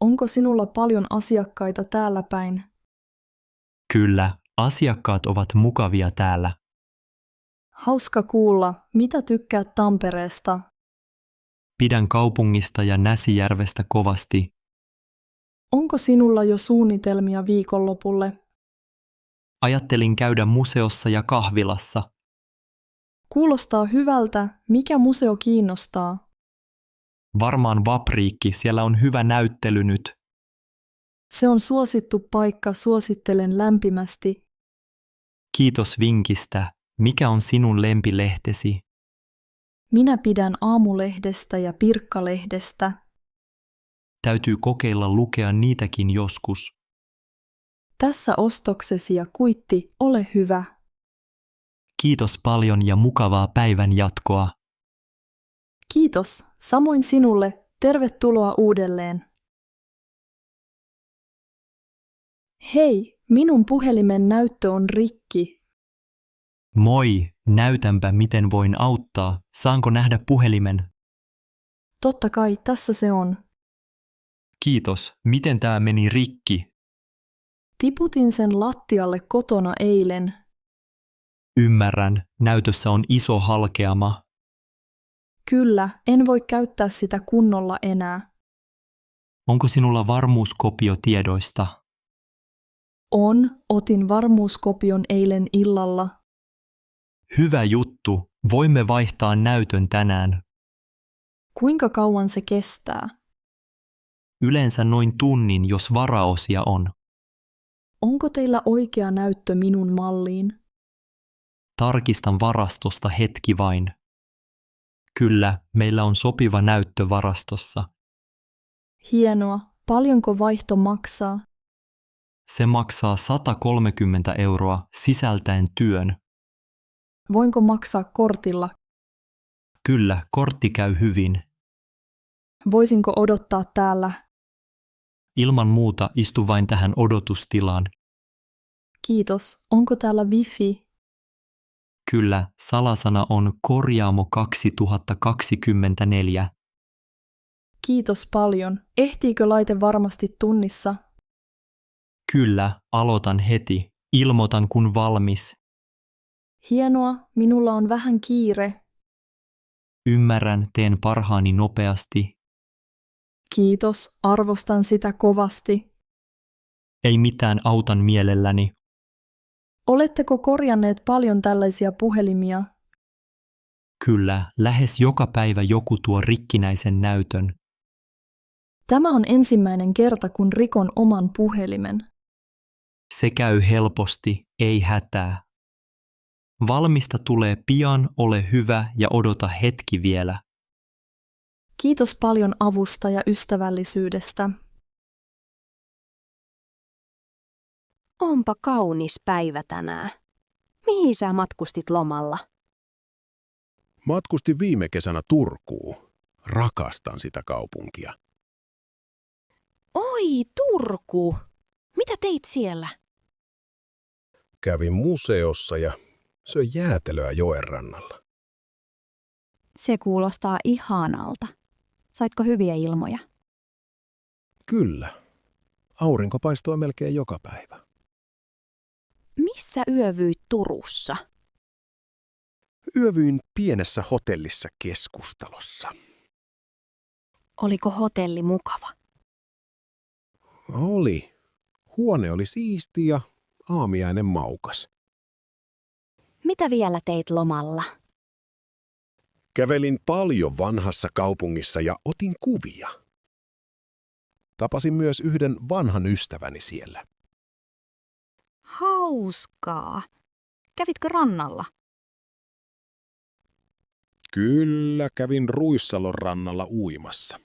Onko sinulla paljon asiakkaita täällä päin? Kyllä, asiakkaat ovat mukavia täällä. Hauska kuulla, mitä tykkäät Tampereesta? Pidän kaupungista ja Näsijärvestä kovasti. Onko sinulla jo suunnitelmia viikonlopulle? Ajattelin käydä museossa ja kahvilassa. Kuulostaa hyvältä, mikä museo kiinnostaa? Varmaan Vapriikki, siellä on hyvä näyttely nyt. Se on suosittu paikka, suosittelen lämpimästi. Kiitos vinkistä. Mikä on sinun lempilehtesi? Minä pidän Aamulehdestä ja Pirkkalehdestä. Täytyy kokeilla lukea niitäkin joskus. Tässä ostoksesi ja kuitti, ole hyvä. Kiitos paljon ja mukavaa päivän jatkoa. Kiitos, samoin sinulle, tervetuloa uudelleen. Hei, minun puhelimen näyttö on rikki. Moi, näytänpä miten voin auttaa. Saanko nähdä puhelimen? Totta kai, tässä se on. Kiitos, miten tää meni rikki? Tiputin sen lattialle kotona eilen. Ymmärrän, näytössä on iso halkeama. Kyllä, en voi käyttää sitä kunnolla enää. Onko sinulla varmuuskopio tiedoista? Otin varmuuskopion eilen illalla. Hyvä juttu, voimme vaihtaa näytön tänään. Kuinka kauan se kestää? Yleensä noin tunnin, jos varaosia on. Onko teillä oikea näyttö minun malliin? Tarkistan varastosta hetki vain. Kyllä, meillä on sopiva näyttö varastossa. Hienoa. Paljonko vaihto maksaa? Se maksaa 130 € sisältäen työn. Voinko maksaa kortilla? Kyllä, kortti käy hyvin. Voisinko odottaa täällä? Ilman muuta istu vain tähän odotustilaan. Kiitos. Onko täällä wifi? Kyllä, salasana on Korjaamo 2024. Kiitos paljon. Ehtiikö laite varmasti tunnissa? Kyllä, aloitan heti. Ilmoitan kun valmis. Hienoa, minulla on vähän kiire. Ymmärrän, teen parhaani nopeasti. Kiitos, arvostan sitä kovasti. Ei mitään, autan mielelläni. Oletteko korjanneet paljon tällaisia puhelimia? Kyllä, lähes joka päivä joku tuo rikkinäisen näytön. Tämä on ensimmäinen kerta, kun rikon oman puhelimen. Se käy helposti, ei hätää. Valmista tulee pian, ole hyvä ja odota hetki vielä. Kiitos paljon avusta ja ystävällisyydestä. Onpa kaunis päivä tänään. Mihin sä matkustit lomalla? Matkustin viime kesänä Turkuun. Rakastan sitä kaupunkia. Oi, Turku! Mitä teit siellä? Kävin museossa ja söin jäätelöä joen rannalla. Se kuulostaa ihanalta. Saitko hyviä ilmoja? Kyllä. Aurinko paistoi melkein joka päivä. Missä yövyit Turussa? Yövyin pienessä hotellissa keskustalossa. Oliko hotelli mukava? Oli. Huone oli siisti ja aamiainen maukas. Mitä vielä teit lomalla? Kävelin paljon vanhassa kaupungissa ja otin kuvia. Tapasin myös yhden vanhan ystäväni siellä. Hauskaa. Kävitkö rannalla? Kyllä, kävin Ruissalon rannalla uimassa.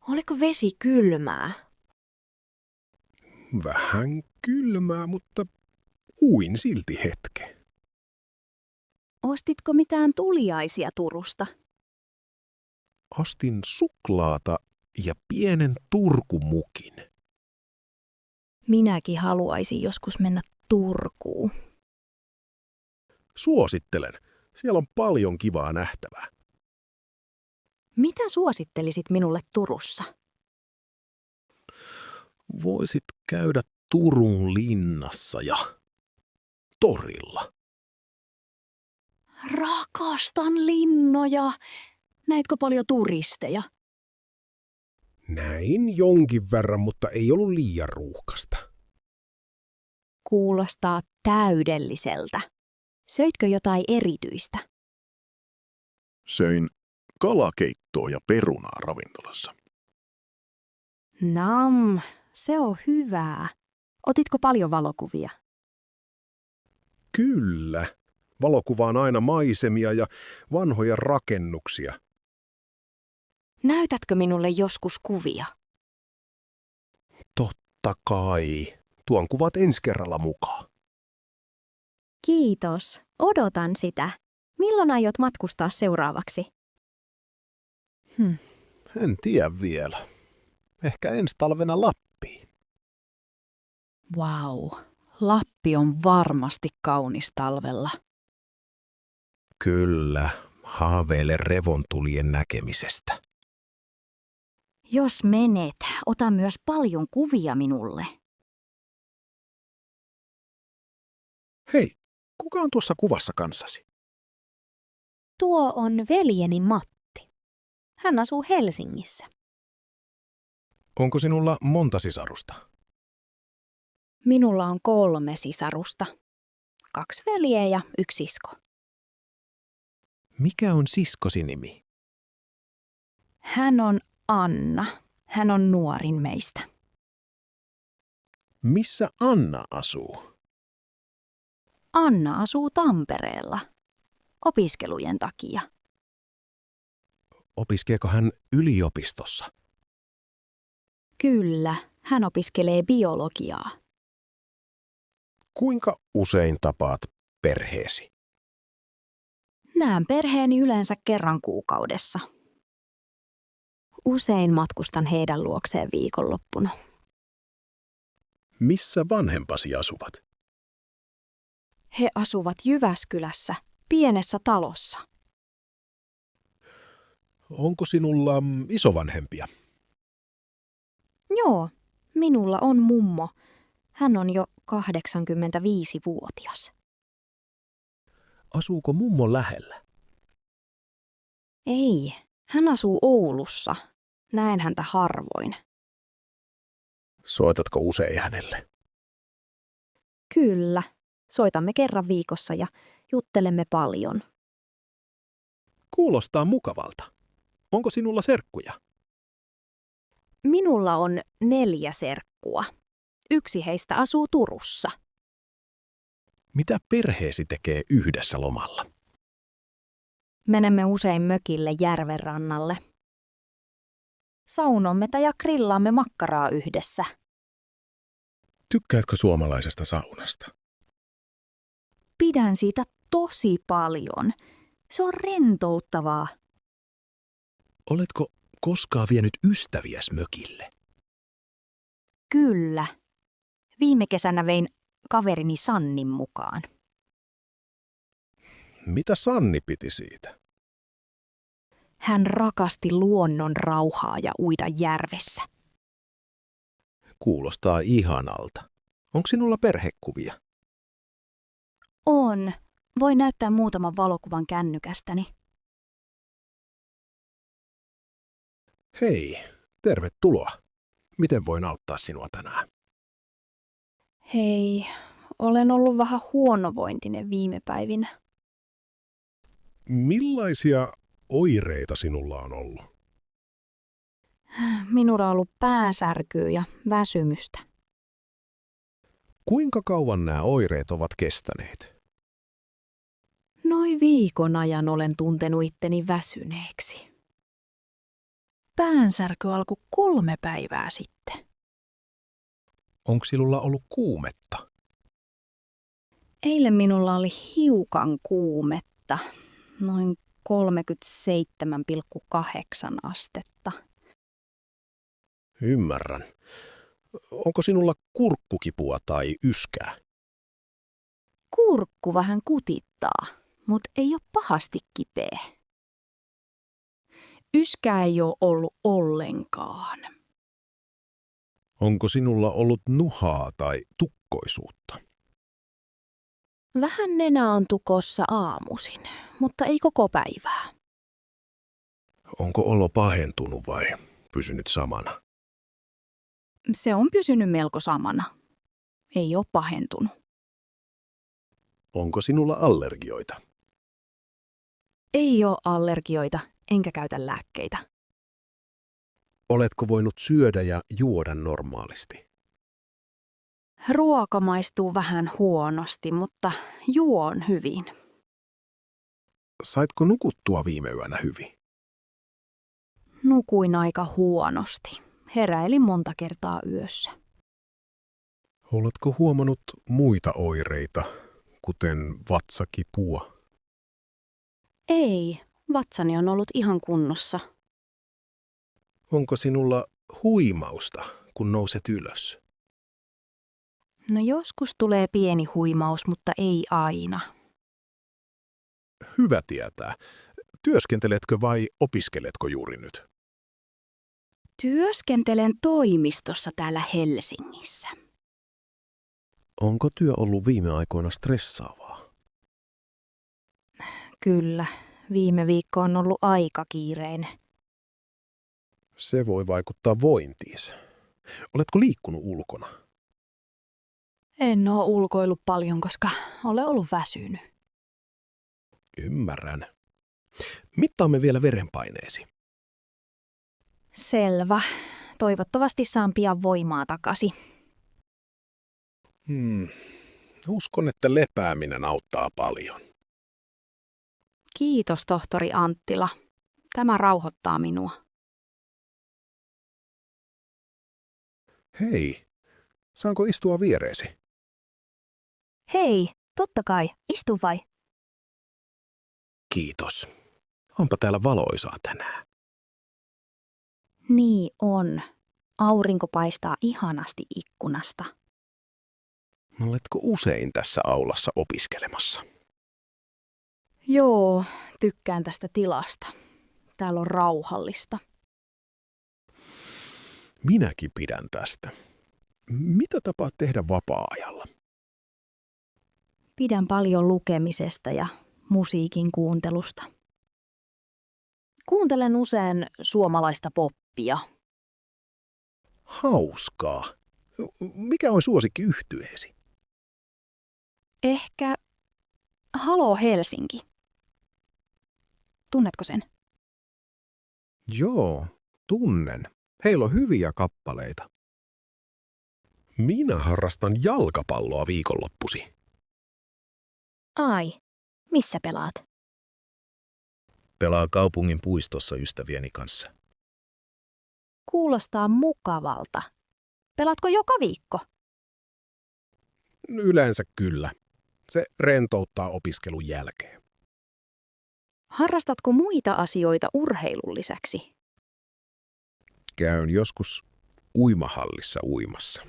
Oliko vesi kylmää? Vähän kylmää, mutta uin silti hetken. Ostitko mitään tuliaisia Turusta? Ostin suklaata ja pienen turkumukin. Minäkin haluaisin joskus mennä Turkuun. Suosittelen. Siellä on paljon kivaa nähtävää. Mitä suosittelisit minulle Turussa? Voisit käydä Turun linnassa ja torilla. Rakastan linnoja. Näitkö paljon turisteja? Näin jonkin verran, mutta ei ollut liian ruuhkasta. Kuulostaa täydelliseltä. Söitkö jotain erityistä? Söin kalakeittoa ja perunaa ravintolassa. Nam, se on hyvää. Otitko paljon valokuvia? Kyllä. Valokuvaan aina maisemia ja vanhoja rakennuksia. Näytätkö minulle joskus kuvia? Totta kai. Tuon kuvat ensi kerralla mukaan. Kiitos. Odotan sitä. Milloin aiot matkustaa seuraavaksi? En tiedä vielä. Ehkä ensi talvena Lappiin. Vau, Lappi on varmasti kaunis talvella. Kyllä. Haaveile revontulien näkemisestä. Jos menet, ota myös paljon kuvia minulle. Hei, kuka on tuossa kuvassa kanssasi? Tuo on veljeni Matti. Hän asuu Helsingissä. Onko sinulla monta sisarusta? Minulla on 3 sisarusta. 2 veljeä ja 1 sisko. Mikä on siskosi nimi? Hän on Anna. Hän on nuorin meistä. Missä Anna asuu? Anna asuu Tampereella opiskelujen takia. Opiskeeko hän yliopistossa? Kyllä, hän opiskelee biologiaa. Kuinka usein tapaat perheesi? Näen perheeni yleensä kerran kuukaudessa. Usein matkustan heidän luokseen viikonloppuna. Missä vanhempasi asuvat? He asuvat Jyväskylässä, pienessä talossa. Onko sinulla isovanhempia? Joo, minulla on mummo. Hän on jo 85-vuotias. Asuuko mummo lähellä? Ei, hän asuu Oulussa. Näen häntä harvoin. Soitatko usein hänelle? Kyllä, soitamme kerran viikossa ja juttelemme paljon. Kuulostaa mukavalta. Onko sinulla serkkuja? Minulla on 4 serkkua. 1 heistä asuu Turussa. Mitä perheesi tekee yhdessä lomalla? Menemme usein mökille järven rannalle. Saunomme ja grillaamme makkaraa yhdessä. Tykkäätkö suomalaisesta saunasta? Pidän siitä tosi paljon. Se on rentouttavaa. Oletko koskaan vienyt ystäviäs mökille? Kyllä. Viime kesänä vein kaverini Sannin mukaan. Mitä Sanni piti siitä? Hän rakasti luonnon rauhaa ja uida järvessä. Kuulostaa ihanalta. Onko sinulla perhekuvia? On. Voin näyttää muutaman valokuvan kännykästäni. Hei, tervetuloa. Miten voin auttaa sinua tänään? Hei, olen ollut vähän huonovointinen viime päivinä. Millaisia oireita sinulla on ollut? Minulla on ollut pääsärkyä ja väsymystä. Kuinka kauan nämä oireet ovat kestäneet? Noin viikon ajan olen tuntenut itteni väsyneeksi. Päänsärky alkoi 3 päivää sitten. Onko sinulla ollut kuumetta? Eilen minulla oli hiukan kuumetta, noin 37,8 astetta. Ymmärrän. Onko sinulla kurkkukipua tai yskää? Kurkku vähän kutittaa, mutta ei ole pahasti kipeä. Yskää ei ole ollut ollenkaan. Onko sinulla ollut nuhaa tai tukkoisuutta? Vähän nenä on tukossa aamuisin, mutta ei koko päivää. Onko olo pahentunut vai pysynyt samana? Se on pysynyt melko samana. Ei ole pahentunut. Onko sinulla allergioita? Ei ole allergioita, enkä käytä lääkkeitä. Oletko voinut syödä ja juoda normaalisti? Ruoka maistuu vähän huonosti, mutta juon hyvin. Saitko nukuttua viime yönä hyvin? Nukuin aika huonosti. Heräilin monta kertaa yössä. Oletko huomannut muita oireita, kuten vatsakipua? Ei, vatsani on ollut ihan kunnossa. Onko sinulla huimausta, kun nouset ylös? No joskus tulee pieni huimaus, mutta ei aina. Hyvä tietää. Työskenteletkö vai opiskeletko juuri nyt? Työskentelen toimistossa täällä Helsingissä. Onko työ ollut viime aikoina stressaavaa? Kyllä, viime viikko on ollut aika kiireinen. Se voi vaikuttaa vointiisi. Oletko liikkunut ulkona? En ole ulkoillut paljon, koska olen ollut väsynyt. Ymmärrän. Mittaamme vielä verenpaineesi. Selvä. Toivottavasti saan pian voimaa takaisin. Uskon, että lepääminen auttaa paljon. Kiitos, tohtori Anttila. Tämä rauhoittaa minua. Hei, saanko istua viereesi? Hei, totta kai. Istu vai? Kiitos. Onpa täällä valoisaa tänään. Niin on. Aurinko paistaa ihanasti ikkunasta. Oletko usein tässä aulassa opiskelemassa? Joo, tykkään tästä tilasta. Täällä on rauhallista. Minäkin pidän tästä. Mitä tapaat tehdä vapaa-ajalla? Pidän paljon lukemisesta ja musiikin kuuntelusta. Kuuntelen usein suomalaista poppia. Hauskaa. Mikä on suosikkiyhtyeesi? Ehkä Halo Helsinki. Tunnetko sen? Joo, tunnen. Heillä on hyviä kappaleita. Minä harrastan jalkapalloa viikonloppusi. Ai, missä pelaat? Pelaa kaupungin puistossa ystävieni kanssa. Kuulostaa mukavalta. Pelaatko joka viikko? Yleensä kyllä. Se rentouttaa opiskelun jälkeen. Harrastatko muita asioita urheilun lisäksi? Käyn joskus uimahallissa uimassa.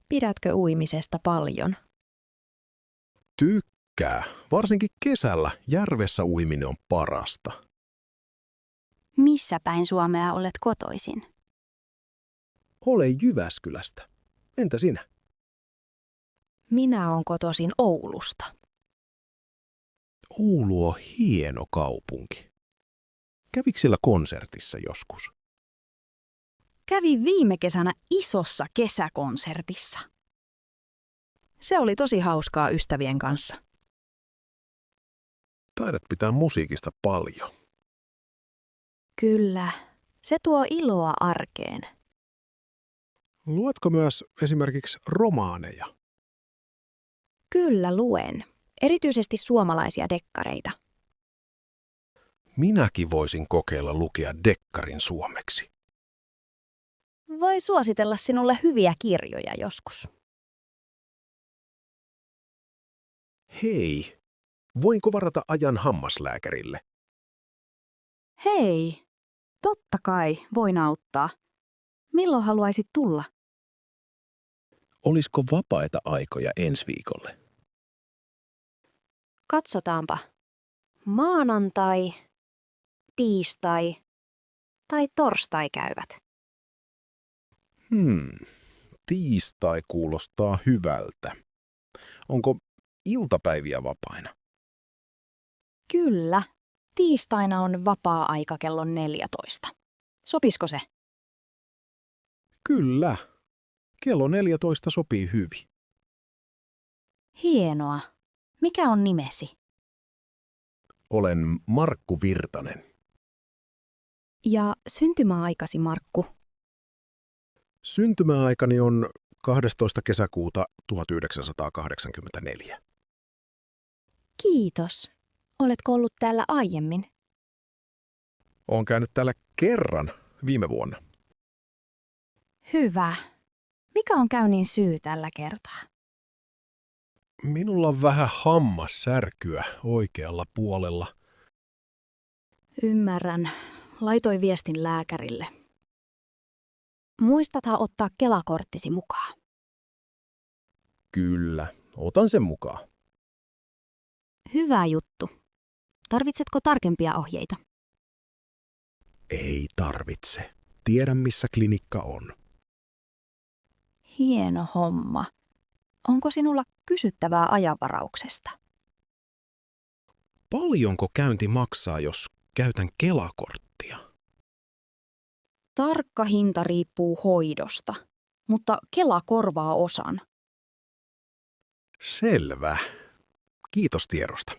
Pidätkö uimisesta paljon? Tykkää. Varsinkin kesällä järvessä uiminen on parasta. Missä päin Suomea olet kotoisin? Olen Jyväskylästä. Entä sinä? Minä olen kotoisin Oulusta. Oulu on hieno kaupunki. Kävikö siellä konsertissa joskus? Kävin viime kesänä isossa kesäkonsertissa. Se oli tosi hauskaa ystävien kanssa. Taidat pitää musiikista paljon. Kyllä, se tuo iloa arkeen. Luetko myös esimerkiksi romaaneja? Kyllä luen. Erityisesti suomalaisia dekkareita. Minäkin voisin kokeilla lukea dekkarin suomeksi. Voi suositella sinulle hyviä kirjoja joskus. Hei, voinko varata ajan hammaslääkärille? Hei, totta kai, voin auttaa. Milloin haluaisit tulla? Olisiko vapaita aikoja ensi viikolle? Katsotaanpa. Maanantai, tiistai tai torstai käyvät. Tiistai kuulostaa hyvältä. Onko iltapäiviä vapaina? Kyllä. Tiistaina on vapaa-aika kello 14. Sopisiko se? Kyllä. Kello 14 sopii hyvin. Hienoa. Mikä on nimesi? Olen Markku Virtanen. Ja syntymäaikasi, Markku? Syntymäaikani on 12. kesäkuuta 1984. Kiitos. Oletko ollut täällä aiemmin? Olen käynyt täällä kerran viime vuonna. Hyvä. Mikä on käynnin syy tällä kertaa? Minulla on vähän hammassärkyä oikealla puolella. Ymmärrän. Laitoin viestin lääkärille. Muistathan ottaa Kela-korttisi mukaan. Kyllä, otan sen mukaan. Hyvä juttu. Tarvitsetko tarkempia ohjeita? Ei tarvitse. Tiedän, missä klinikka on. Hieno homma. Onko sinulla kysyttävää ajanvarauksesta? Paljonko käynti maksaa, jos käytän Kela-korttia? Tarkka hinta riippuu hoidosta, mutta Kela korvaa osan. Selvä. Kiitos tiedosta.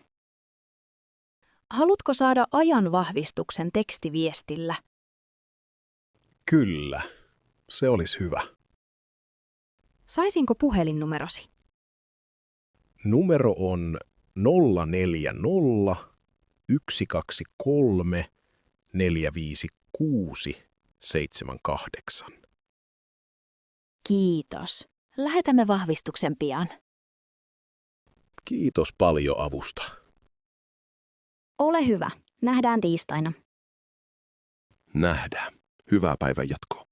Haluatko saada ajanvahvistuksen tekstiviestillä? Kyllä, se olisi hyvä. Saisinko puhelinnumerosi? Numero on 040 123 456 78. Kiitos. Lähetämme vahvistuksen pian. Kiitos paljon avusta. Ole hyvä. Nähdään tiistaina. Nähdään. Hyvää päivän jatkoa.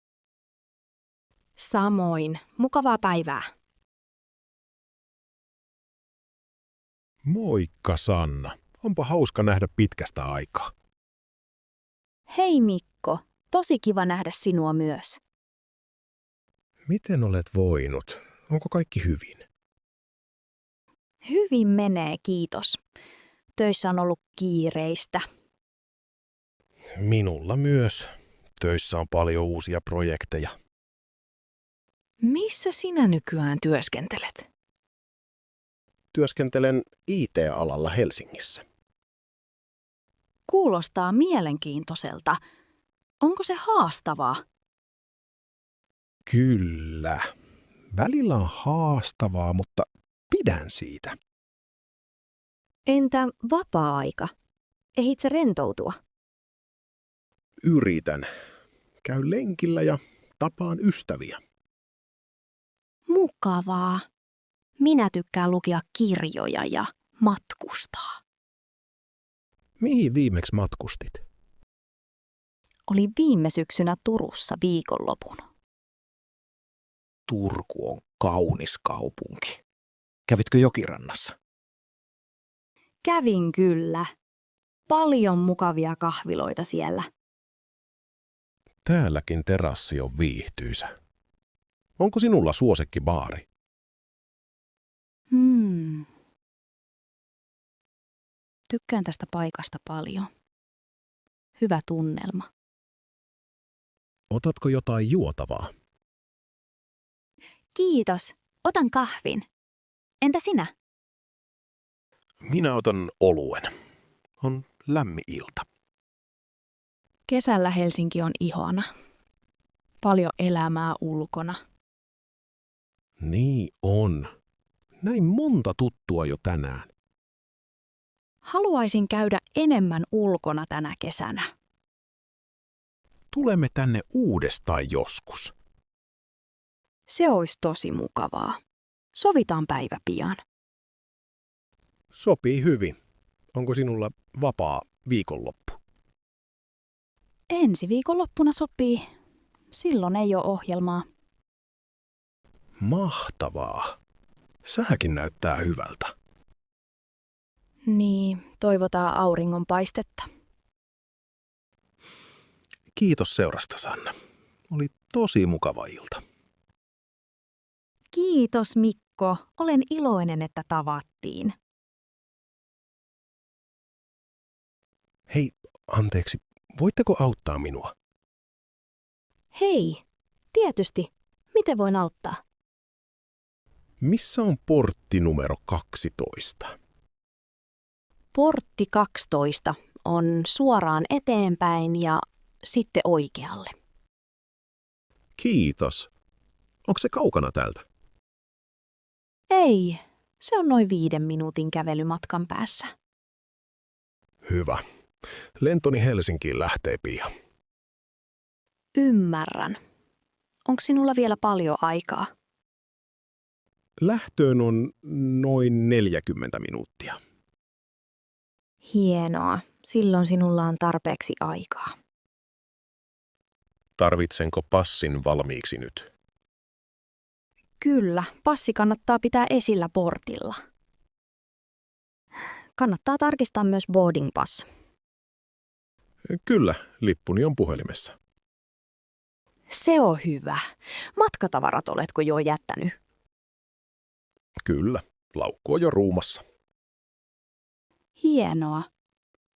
Samoin. Mukavaa päivää. Moikka Sanna. Onpa hauska nähdä pitkästä aikaa. Hei Mikko. Tosi kiva nähdä sinua myös. Miten olet voinut? Onko kaikki hyvin? Hyvin menee, kiitos. Töissä on ollut kiireistä. Minulla myös. Töissä on paljon uusia projekteja. Missä sinä nykyään työskentelet? Työskentelen IT-alalla Helsingissä. Kuulostaa mielenkiintoiselta. Onko se haastavaa? Kyllä. Välillä on haastavaa, mutta pidän siitä. Entä vapaa-aika? Ehdit sä rentoutua? Yritän. Käyn lenkillä ja tapaan ystäviä. Mukavaa. Minä tykkään lukea kirjoja ja matkustaa. Mihin viimeksi matkustit? Oli viime syksynä Turussa viikonlopun. Turku on kaunis kaupunki. Kävitkö jokirannassa? Kävin kyllä. Paljon mukavia kahviloita siellä. Täälläkin terassi on viihtyisä. Onko sinulla suosikkibaari? Tykkään tästä paikasta paljon. Hyvä tunnelma. Otatko jotain juotavaa? Kiitos. Otan kahvin. Entä sinä? Minä otan oluen. On lämmin ilta. Kesällä Helsinki on ihana. Paljon elämää ulkona. Niin on. Näin monta tuttua jo tänään. Haluaisin käydä enemmän ulkona tänä kesänä. Tulemme tänne uudestaan joskus. Se olisi tosi mukavaa. Sovitaan päivä pian. Sopii hyvin. Onko sinulla vapaa viikonloppu? Ensi viikonloppuna sopii. Silloin ei ole ohjelmaa. Mahtavaa. Sääkin näyttää hyvältä. Niin, toivotaan auringonpaistetta. Kiitos seurasta, Sanna. Oli tosi mukava ilta. Kiitos Mikko, olen iloinen, että tavattiin. Hei, anteeksi, voitteko auttaa minua? Hei, tietysti. Miten voin auttaa? Missä on portti numero 12? Portti 12 on suoraan eteenpäin ja sitten oikealle. Kiitos. Onko se kaukana täältä? Ei, se on noin 5 minuutin kävelymatkan päässä. Hyvä. Lentoni Helsinkiin lähtee pian. Ymmärrän. Onko sinulla vielä paljon aikaa? Lähtöön on noin 40 minuuttia. Hienoa. Silloin sinulla on tarpeeksi aikaa. Tarvitsenko passin valmiiksi nyt? Kyllä, passi kannattaa pitää esillä portilla. Kannattaa tarkistaa myös boarding pass. Kyllä, lippuni on puhelimessa. Se on hyvä. Matkatavarat oletko jo jättänyt? Kyllä, laukku on jo ruumassa. Hienoa.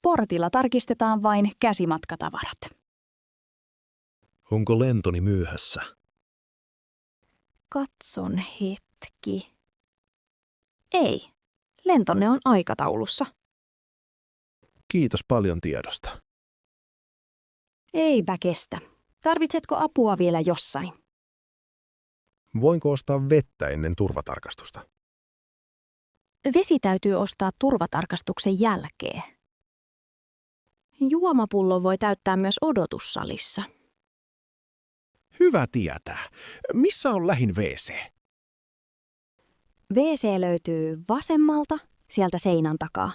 Portilla tarkistetaan vain käsimatkatavarat. Onko lentoni myöhässä? Katson hetki. Ei, lentonne on aikataulussa. Kiitos paljon tiedosta. Eipä kestä. Tarvitsetko apua vielä jossain? Voinko ostaa vettä ennen turvatarkastusta? Vesi täytyy ostaa turvatarkastuksen jälkeen. Juomapullo voi täyttää myös odotussalissa. Hyvä tietää. Missä on lähin WC? WC löytyy vasemmalta, sieltä seinän takaa.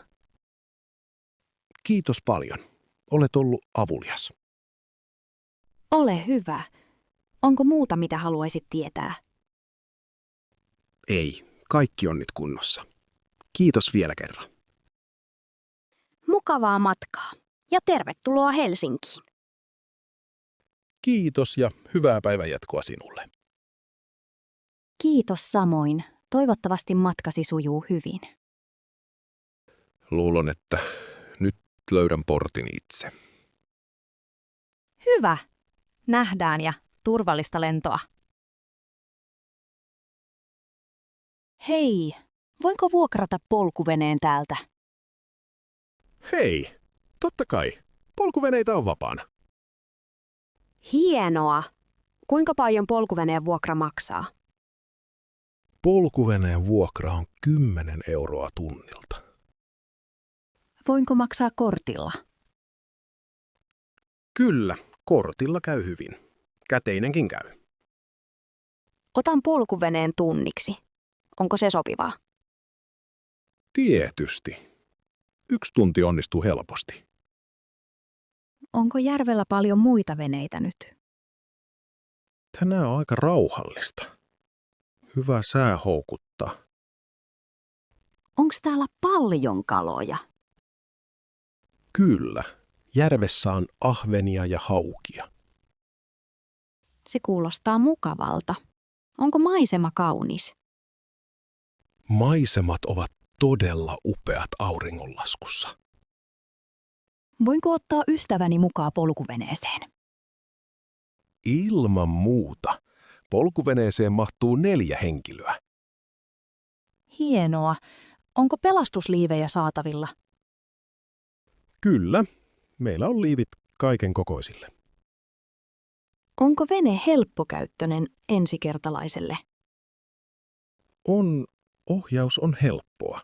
Kiitos paljon. Olet ollut avulias. Ole hyvä. Onko muuta, mitä haluaisit tietää? Ei, kaikki on nyt kunnossa. Kiitos vielä kerran. Mukavaa matkaa ja tervetuloa Helsinkiin. Kiitos ja hyvää päivänjatkoa sinulle. Kiitos samoin. Toivottavasti matkasi sujuu hyvin. Luulen, että nyt löydän portin itse. Hyvä. Nähdään ja turvallista lentoa. Hei, voinko vuokrata polkuveneen täältä? Hei, totta kai. Polkuveneitä on vapaana. Hienoa. Kuinka paljon polkuveneen vuokra maksaa? Polkuveneen vuokra on 10 euroa tunnilta. Voinko maksaa kortilla? Kyllä, kortilla käy hyvin. Käteinenkin käy. Otan polkuveneen tunniksi. Onko se sopivaa? Tietysti. 1 tunti onnistuu helposti. Onko järvellä paljon muita veneitä nyt? Tänään on aika rauhallista. Hyvä sää houkuttaa. Onko täällä paljon kaloja? Kyllä, järvessä on ahvenia ja haukia. Se kuulostaa mukavalta. Onko maisema kaunis? Maisemat ovat todella upeat auringonlaskussa. Voinko ottaa ystäväni mukaan polkuveneeseen? Ilman muuta. Polkuveneeseen mahtuu 4 henkilöä. Hienoa. Onko pelastusliivejä saatavilla? Kyllä, meillä on liivit kaiken kokoisille. Onko vene helppokäyttöinen ensikertalaiselle? Ohjaus on helppoa.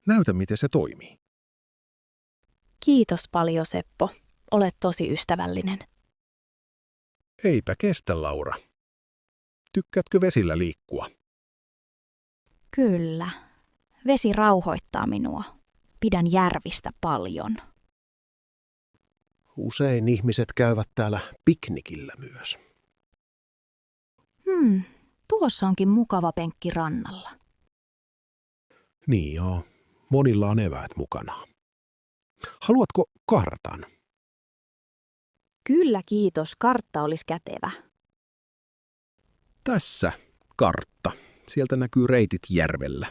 Näytä, miten se toimii. Kiitos paljon, Seppo. Olet tosi ystävällinen. Eipä kestä, Laura. Tykkäätkö vesillä liikkua? Kyllä. Vesi rauhoittaa minua. Pidän järvistä paljon. Usein ihmiset käyvät täällä piknikillä myös. Tuossa onkin mukava penkki rannalla. Niin joo, monilla on eväät mukana. Haluatko kartan? Kyllä, kiitos. Kartta olisi kätevä. Tässä kartta. Sieltä näkyy reitit järvellä.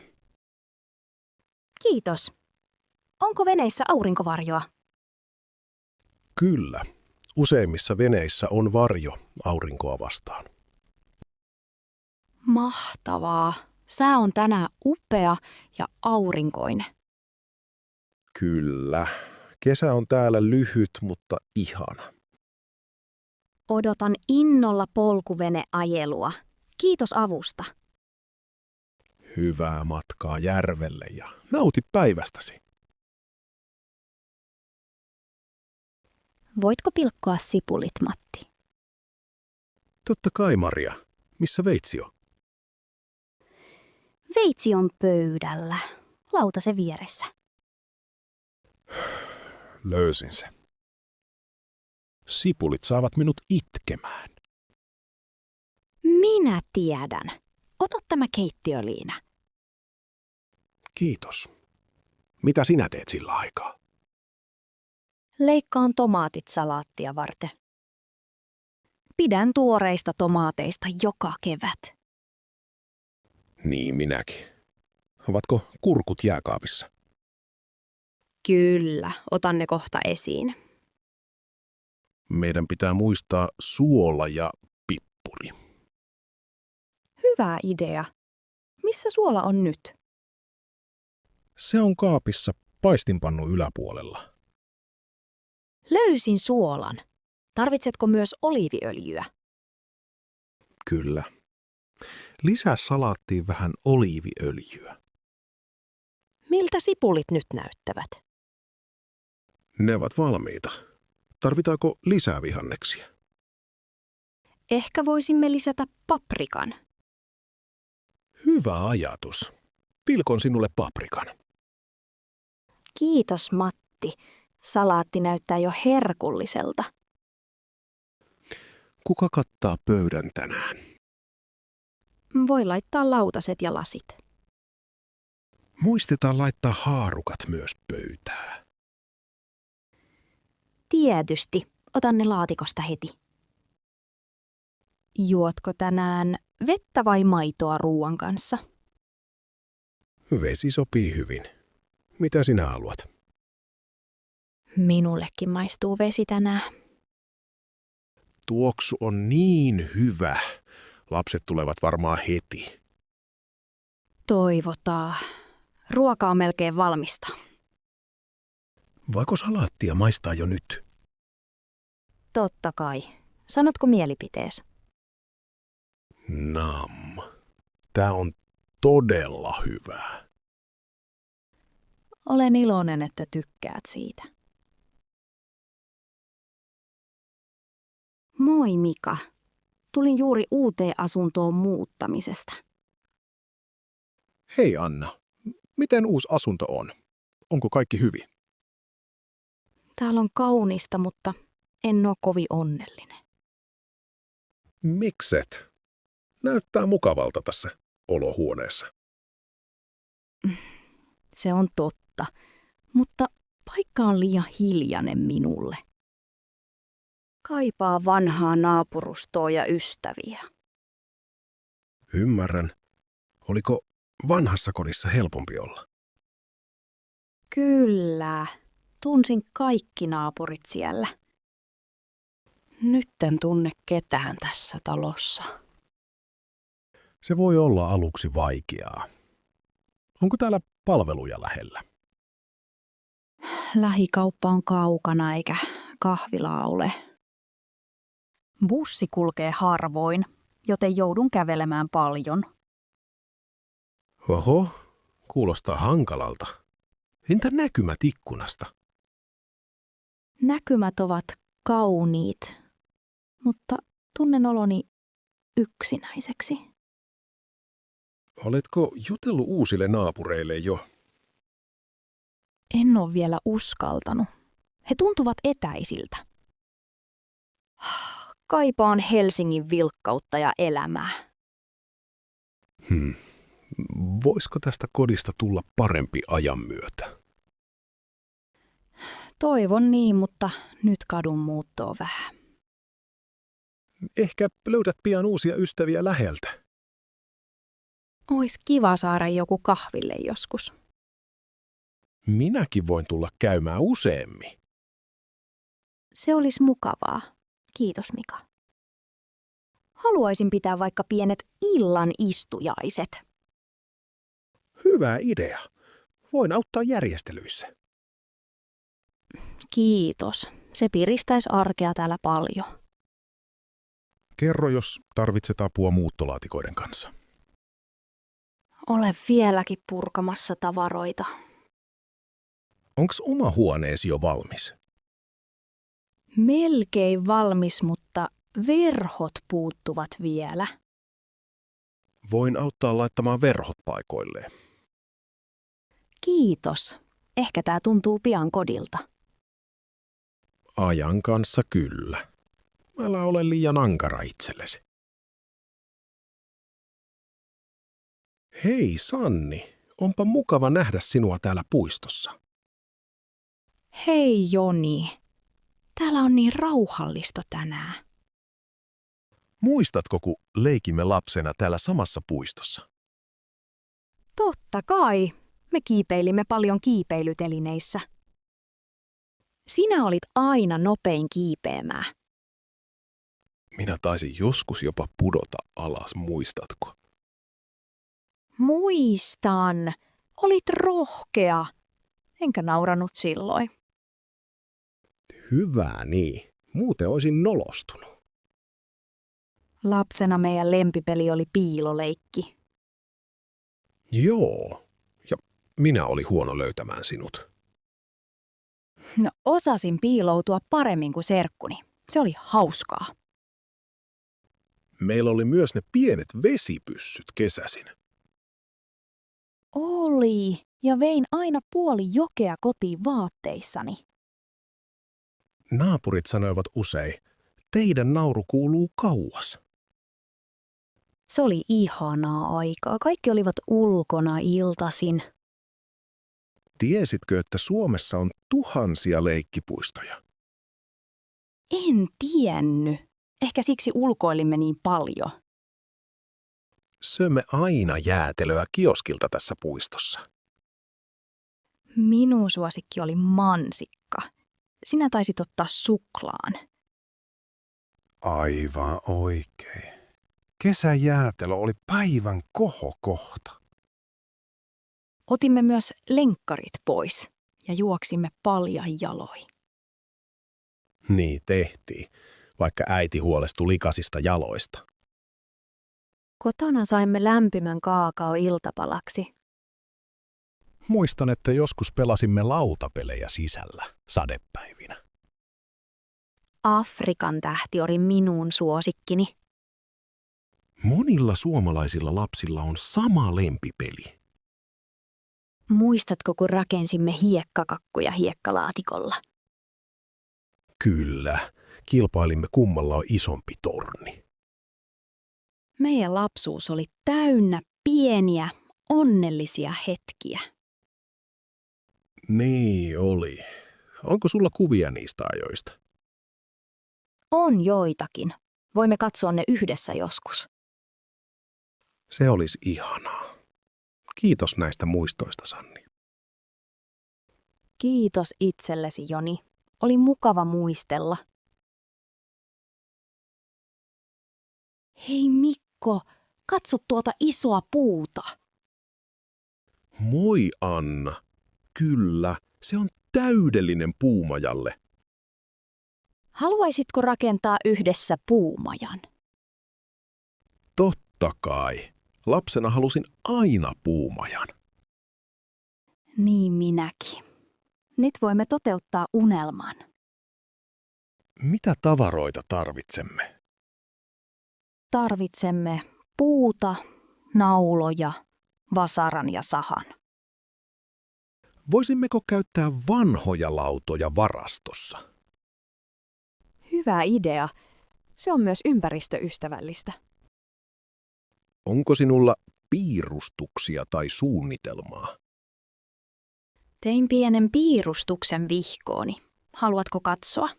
Kiitos. Onko veneissä aurinkovarjoa? Kyllä. Useimmissa veneissä on varjo aurinkoa vastaan. Mahtavaa. Sää on tänään upea ja aurinkoinen. Kyllä. Kesä on täällä lyhyt, mutta ihana. Odotan innolla polkuveneajelua. Kiitos avusta. Hyvää matkaa järvelle ja nauti päivästäsi. Voitko pilkkoa sipulit, Matti? Totta kai, Maria. Missä veitsi on? Veitsi on pöydällä. Lautase vieressä. Löysin se. Sipulit saavat minut itkemään. Minä tiedän. Ota tämä keittiöliina. Kiitos. Mitä sinä teet sillä aikaa? Leikkaan tomaatit salaattia varten. Pidän tuoreista tomaateista joka kevät. Niin minäkin. Ovatko kurkut jääkaapissa? Kyllä, otan ne kohta esiin. Meidän pitää muistaa suola ja pippuri. Hyvä idea. Missä suola on nyt? Se on kaapissa paistinpannun yläpuolella. Löysin suolan. Tarvitsetko myös oliiviöljyä? Kyllä. Lisää salaattiin vähän oliiviöljyä. Miltä sipulit nyt näyttävät? Ne ovat valmiita. Tarvitaanko lisää vihanneksia? Ehkä voisimme lisätä paprikan. Hyvä ajatus. Pilkon sinulle paprikan. Kiitos, Matti. Salaatti näyttää jo herkulliselta. Kuka kattaa pöydän tänään? Voi laittaa lautaset ja lasit. Muistetaan laittaa haarukat myös pöytään. Tietysti. Otan ne laatikosta heti. Juotko tänään vettä vai maitoa ruuan kanssa? Vesi sopii hyvin. Mitä sinä haluat? Minullekin maistuu vesi tänään. Tuoksu on niin hyvä. Lapset tulevat varmaan heti. Toivotaan. Ruoka on melkein valmista. Voiko salaattia maistaa jo nyt? Totta kai. Sanotko mielipiteesi? Nam. Tää on todella hyvää. Olen iloinen, että tykkäät siitä. Moi Mika. Tulin juuri uuteen asuntoon muuttamisesta. Hei Anna. Miten uusi asunto on? Onko kaikki hyvin? Täällä on kaunista, mutta en ole kovin onnellinen. Mikset? Näyttää mukavalta tässä olohuoneessa. Se on totta, mutta paikka on liian hiljainen minulle. Kaipaa vanhaa naapurustoa ja ystäviä. Ymmärrän. Oliko vanhassa kodissa helpompi olla? Kyllä, tunsin kaikki naapurit siellä. Nyt en tunne ketään tässä talossa. Se voi olla aluksi vaikeaa. Onko täällä palveluja lähellä? Lähikauppa on kaukana eikä kahvilaa ole. Bussi kulkee harvoin, joten joudun kävelemään paljon. Oho, kuulostaa hankalalta. Entä näkymät ikkunasta? Näkymät ovat kauniit, mutta tunnen oloni yksinäiseksi. Oletko jutellut uusille naapureille jo? En ole vielä uskaltanut. He tuntuvat etäisiltä. Kaipaan Helsingin vilkkautta ja elämää. Voisiko tästä kodista tulla parempi ajan myötä? Toivon niin, mutta nyt kadun muuttoa vähän. Ehkä löydät pian uusia ystäviä läheltä. Ois kiva saada joku kahville joskus. Minäkin voin tulla käymään useammin. Se olisi mukavaa. Kiitos, Mika. Haluaisin pitää vaikka pienet illan istujaiset. Hyvä idea. Voin auttaa järjestelyissä. Kiitos. Se piristäisi arkea täällä paljon. Kerro, jos tarvitset apua muuttolaatikoiden kanssa. Olen vieläkin purkamassa tavaroita. Onks oma huoneesi jo valmis? Melkein valmis, mutta verhot puuttuvat vielä. Voin auttaa laittamaan verhot paikoilleen. Kiitos. Ehkä tää tuntuu pian kodilta. Ajan kanssa kyllä. Älä ole liian ankara itsellesi. Hei Sanni, onpa mukava nähdä sinua täällä puistossa. Hei Joni. Täällä on niin rauhallista tänään. Muistatko, kun leikimme lapsena täällä samassa puistossa? Totta kai. Me kiipeilimme paljon kiipeilytelineissä. Sinä olit aina nopein kiipeämään. Minä taisin joskus jopa pudota alas, muistatko? Muistan. Olit rohkea. Enkä nauranut silloin. Hyvä niin. Muuten olisin nolostunut. Lapsena meidän lempipeli oli piiloleikki. Joo. Ja minä olin huono löytämään sinut. No, osasin piiloutua paremmin kuin serkkuni. Se oli hauskaa. Meillä oli myös ne pienet vesipyssyt kesäisin. Oli. Ja vein aina puoli jokea kotiin vaatteissani. Naapurit sanoivat usein, teidän nauru kuuluu kauas. Se oli ihanaa aikaa. Kaikki olivat ulkona iltasin. Tiesitkö, että Suomessa on tuhansia leikkipuistoja? En tiennyt. Ehkä siksi ulkoilimme niin paljon. Sömme aina jäätelöä kioskilta tässä puistossa. Minun suosikki oli mansikka. Sinä taisit ottaa suklaan. Aivan oikein. Kesäjäätelö oli päivän kohokohta. Otimme myös lenkkarit pois ja juoksimme paljain jaloin. Niin tehtiin, vaikka äiti huolestui likaisista jaloista. Kotona saimme lämpimän kaakao iltapalaksi. Muistan, että joskus pelasimme lautapelejä sisällä sadepäivinä. Afrikan tähti oli minun suosikkini. Monilla suomalaisilla lapsilla on sama lempipeli. Muistatko, kun rakensimme hiekkakakkuja hiekkalaatikolla? Kyllä, kilpailimme kummalla on isompi torni. Meidän lapsuus oli täynnä pieniä, onnellisia hetkiä. Niin oli. Onko sulla kuvia niistä ajoista? On joitakin. Voimme katsoa ne yhdessä joskus. Se olisi ihanaa. Kiitos näistä muistoista, Sanni. Kiitos itsellesi, Joni. Oli mukava muistella. Hei Mikko, katso tuota isoa puuta. Moi Anna. Kyllä, se on täydellinen puumajalle. Haluaisitko rakentaa yhdessä puumajan? Totta kai. Lapsena halusin aina puumajan. Niin minäkin. Nyt voimme toteuttaa unelman. Mitä tavaroita tarvitsemme? Tarvitsemme puuta, nauloja, vasaran ja sahan. Voisimmeko käyttää vanhoja lautoja varastossa? Hyvä idea. Se on myös ympäristöystävällistä. Onko sinulla piirustuksia tai suunnitelmaa? Tein pienen piirustuksen vihkooni. Haluatko katsoa?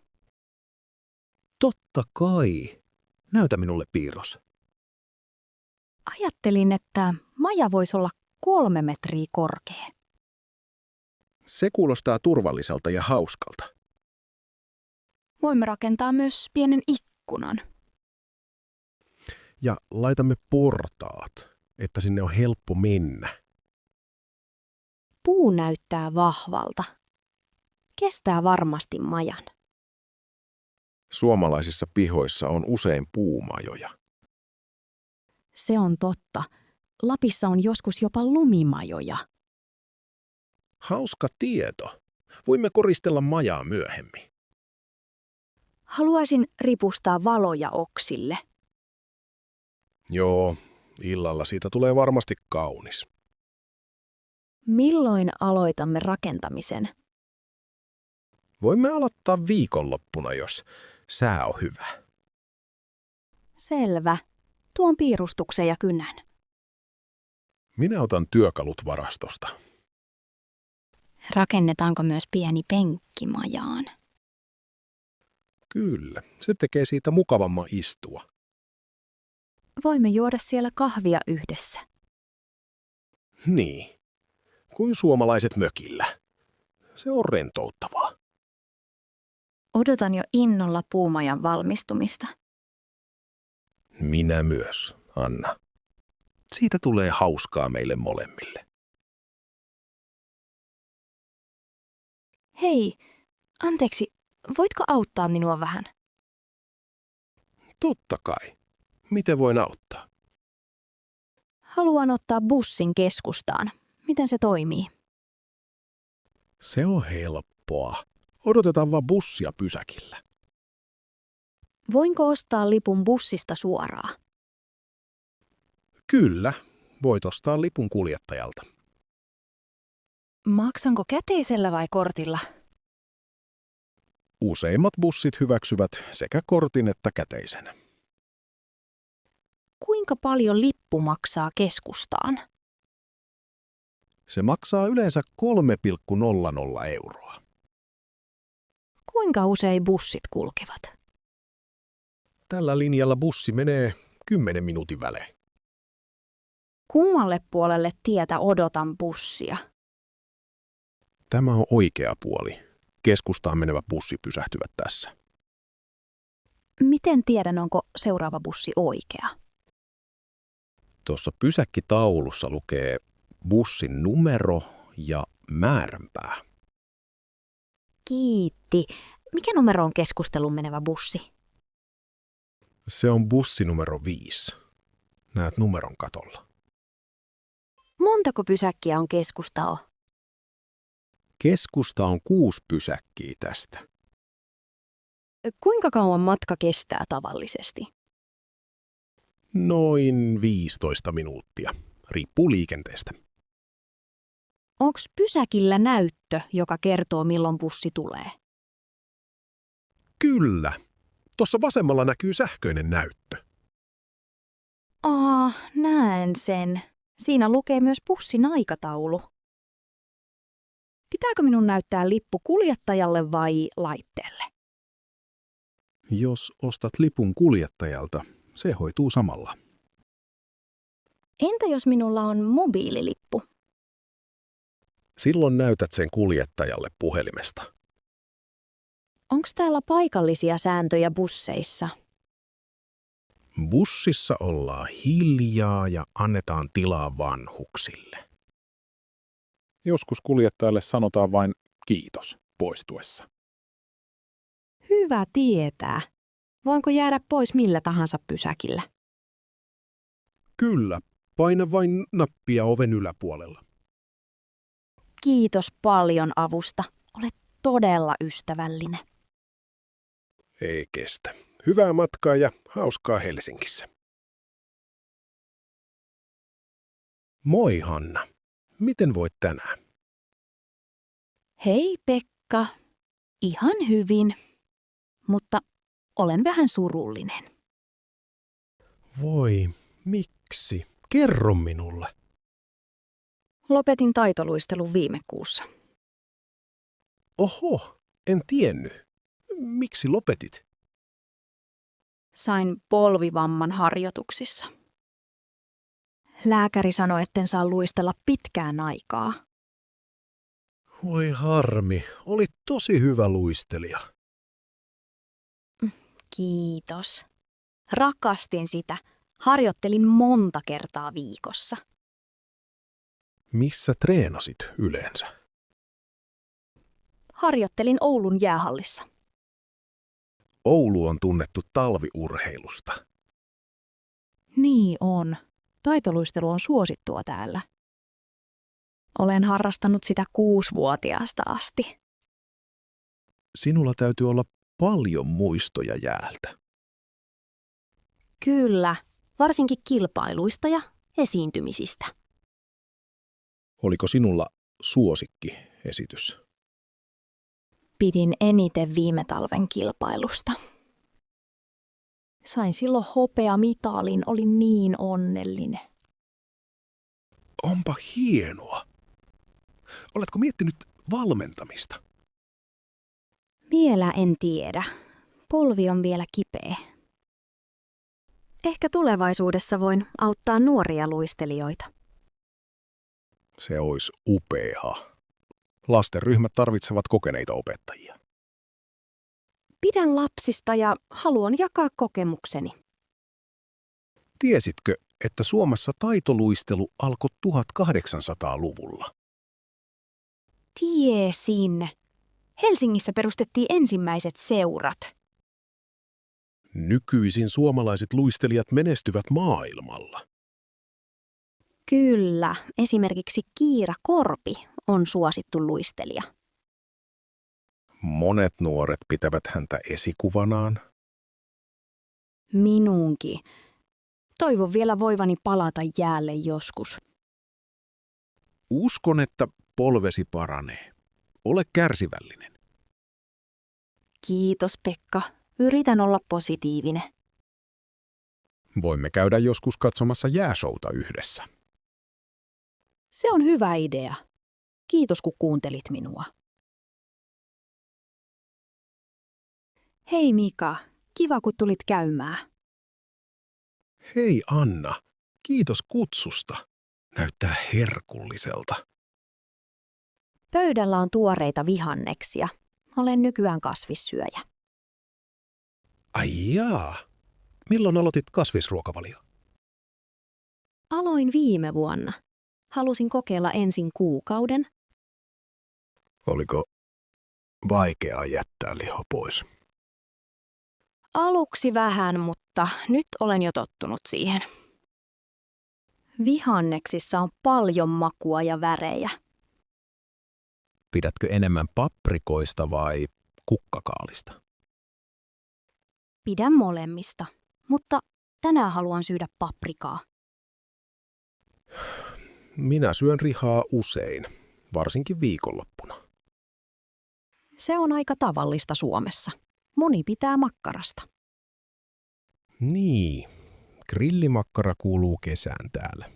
Totta kai. Näytä minulle piirros. Ajattelin, että maja voisi olla 3 metriä korkea. Se kuulostaa turvalliselta ja hauskalta. Voimme rakentaa myös pienen ikkunan. Ja laitamme portaat, että sinne on helppo mennä. Puu näyttää vahvalta. Kestää varmasti majan. Suomalaisissa pihoissa on usein puumajoja. Se on totta. Lapissa on joskus jopa lumimajoja. Hauska tieto. Voimme koristella majaa myöhemmin. Haluaisin ripustaa valoja oksille. Joo, illalla siitä tulee varmasti kaunis. Milloin aloitamme rakentamisen? Voimme aloittaa viikonloppuna, jos sää on hyvä. Selvä. Tuon piirustuksen ja kynän. Minä otan työkalut varastosta. Rakennetaanko myös pieni penkki majaan? Kyllä, se tekee siitä mukavamman istua. Voimme juoda siellä kahvia yhdessä. Niin, kuin suomalaiset mökillä. Se on rentouttavaa. Odotan jo innolla puumajan valmistumista. Minä myös, Anna. Siitä tulee hauskaa meille molemmille. Hei, anteeksi, voitko auttaa minua vähän? Totta kai. Miten voin auttaa? Haluan ottaa bussin keskustaan. Miten se toimii? Se on helppoa. Odotetaan vaan bussia pysäkillä. Voinko ostaa lipun bussista suoraan? Kyllä, voit ostaa lipun kuljettajalta. Maksanko käteisellä vai kortilla? Useimmat bussit hyväksyvät sekä kortin että käteisen. Kuinka paljon lippu maksaa keskustaan? Se maksaa yleensä 3,00 euroa. Kuinka usein bussit kulkevat? Tällä linjalla bussi menee 10 minuutin välein. Kummalle puolelle tietä odotan bussia? Tämä on oikea puoli. Keskustaan menevä bussi pysähtyvät tässä. Miten tiedän, onko seuraava bussi oikea? Tuossa pysäkkitaulussa lukee bussin numero ja määränpää. Kiitti. Mikä numero on keskusteluun menevä bussi? Se on bussi numero 5. Näet numeron katolla. Montako pysäkkiä on keskustaa? Keskusta on 6 pysäkkiä tästä. Kuinka kauan matka kestää tavallisesti? Noin 15 minuuttia. Riippuu liikenteestä. Onko pysäkillä näyttö, joka kertoo milloin bussi tulee? Kyllä. Tuossa vasemmalla näkyy sähköinen näyttö. Näen sen. Siinä lukee myös bussin aikataulu. Pitääkö minun näyttää lippu kuljettajalle vai laitteelle? Jos ostat lipun kuljettajalta, se hoituu samalla. Entä jos minulla on mobiililippu? Silloin näytät sen kuljettajalle puhelimesta. Onko täällä paikallisia sääntöjä busseissa? Bussissa ollaan hiljaa ja annetaan tilaa vanhuksille. Joskus kuljettajalle sanotaan vain kiitos poistuessa. Hyvä tietää. Voinko jäädä pois millä tahansa pysäkillä? Kyllä, paina vain nappia oven yläpuolella. Kiitos paljon avusta. Olet todella ystävällinen. Ei kestä. Hyvää matkaa ja hauskaa Helsingissä. Moi Hanna. Miten voit tänään? Hei Pekka, ihan hyvin, mutta olen vähän surullinen. Voi, miksi? Kerro minulle. Lopetin taitoluistelun viime kuussa. Oho, en tiennyt. Miksi lopetit? Sain polvivamman harjoituksissa. Lääkäri sanoi, etten saa luistella pitkään aikaa. Voi harmi, olit tosi hyvä luistelija. Kiitos. Rakastin sitä. Harjoittelin monta kertaa viikossa. Missä treenasit yleensä? Harjoittelin Oulun jäähallissa. Oulu on tunnettu talviurheilusta. Niin on. Taitoluistelu on suosittua täällä. Olen harrastanut sitä 6-vuotiaasta asti. Sinulla täytyy olla paljon muistoja jäältä. Kyllä, varsinkin kilpailuista ja esiintymisistä. Oliko sinulla suosikkiesitys? Pidin eniten viime talven kilpailusta. Sain silloin hopeamitalin, olin niin onnellinen. Onpa hienoa. Oletko miettinyt valmentamista? Vielä en tiedä. Polvi on vielä kipeä. Ehkä tulevaisuudessa voin auttaa nuoria luistelijoita. Se olisi upeaa. Lastenryhmät tarvitsevat kokeneita opettajia. Pidän lapsista ja haluan jakaa kokemukseni. Tiesitkö, että Suomessa taitoluistelu alkoi 1800-luvulla? Tiesin. Helsingissä perustettiin ensimmäiset seurat. Nykyisin suomalaiset luistelijat menestyvät maailmalla. Kyllä, esimerkiksi Kiira Korpi on suosittu luistelija. Monet nuoret pitävät häntä esikuvanaan. Minunkin. Toivon vielä voivani palata jäälle joskus. Uskon, että polvesi paranee. Ole kärsivällinen. Kiitos Pekka. Yritän olla positiivinen. Voimme käydä joskus katsomassa jääshouta yhdessä. Se on hyvä idea. Kiitos kun kuuntelit minua. Hei Mika, kiva kun tulit käymään. Hei Anna, kiitos kutsusta. Näyttää herkulliselta. Pöydällä on tuoreita vihanneksia. Olen nykyään kasvissyöjä. Ai jaa. Milloin aloitit kasvisruokavalio? Aloin viime vuonna. Halusin kokeilla ensin kuukauden. Oliko vaikeaa jättää liho pois? Aluksi vähän, mutta nyt olen jo tottunut siihen. Vihanneksissa on paljon makua ja värejä. Pidätkö enemmän paprikoista vai kukkakaalista? Pidän molemmista, mutta tänään haluan syödä paprikaa. Minä syön rihaa usein, varsinkin viikonloppuna. Se on aika tavallista Suomessa. Moni pitää makkarasta. Niin, grillimakkara kuuluu kesään täällä.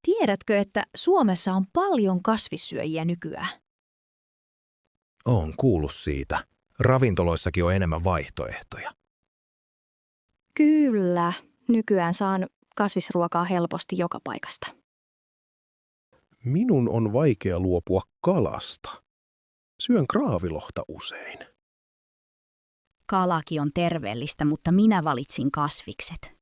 Tiedätkö, että Suomessa on paljon kasvissyöjiä nykyään? Olen kuullut siitä. Ravintoloissakin on enemmän vaihtoehtoja. Kyllä, nykyään saan kasvisruokaa helposti joka paikasta. Minun on vaikea luopua kalasta. Syön kraavilohta usein. Kalakin on terveellistä, mutta minä valitsin kasvikset.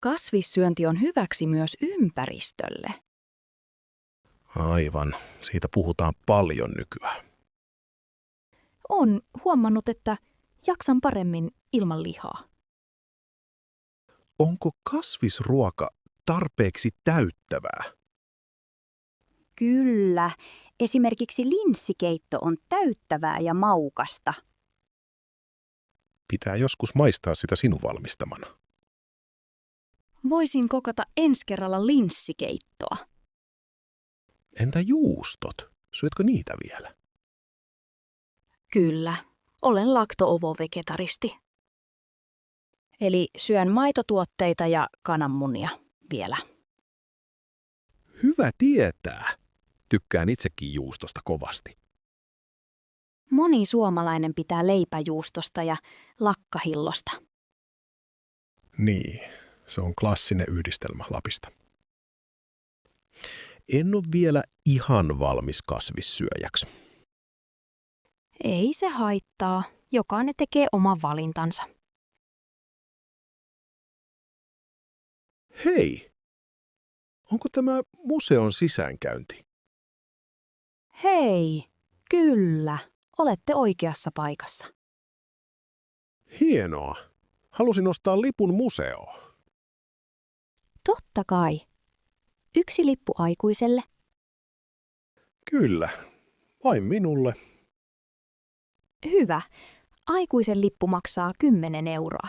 Kasvissyönti on hyväksi myös ympäristölle. Aivan, siitä puhutaan paljon nykyään. Olen huomannut, että jaksan paremmin ilman lihaa. Onko kasvisruoka tarpeeksi täyttävää? Kyllä, esimerkiksi linssikeitto on täyttävää ja maukasta. Pitää joskus maistaa sitä sinun valmistamana. Voisin kokata ensi kerralla linssikeittoa. Entä juustot? Syötkö niitä vielä? Kyllä, olen lakto-ovo-vegetaristi. Eli syön maitotuotteita ja kananmunia vielä. Hyvä tietää. Tykkään itsekin juustosta kovasti. Moni suomalainen pitää leipäjuustosta ja lakkahillosta. Niin, se on klassinen yhdistelmä Lapista. En ole vielä ihan valmis kasvissyöjäksi. Ei se haittaa. Jokainen tekee oman valintansa. Hei! Onko tämä museon sisäänkäynti? Hei, kyllä. Olette oikeassa paikassa. Hienoa! Halusin ostaa lipun museoon. Totta kai. 1 lippu aikuiselle. Kyllä, vain minulle. Hyvä. Aikuisen lippu maksaa 10 euroa.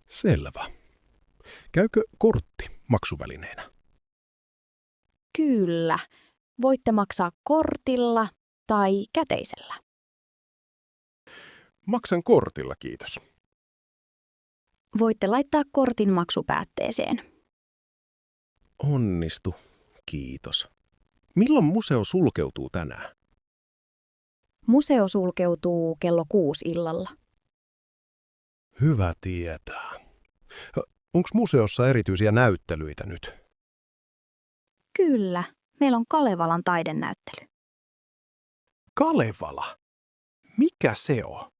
Selvä. Käykö kortti maksuvälineenä? Kyllä. Voitte maksaa kortilla tai käteisellä. Maksan kortilla, kiitos. Voitte laittaa kortin maksupäätteeseen. Onnistu, kiitos. Milloin museo sulkeutuu tänään? Museo sulkeutuu kello 6 illalla. Hyvä tietää. Onko museossa erityisiä näyttelyitä nyt? Kyllä. Meillä on Kalevalan taidenäyttely. Kalevala? Mikä se on?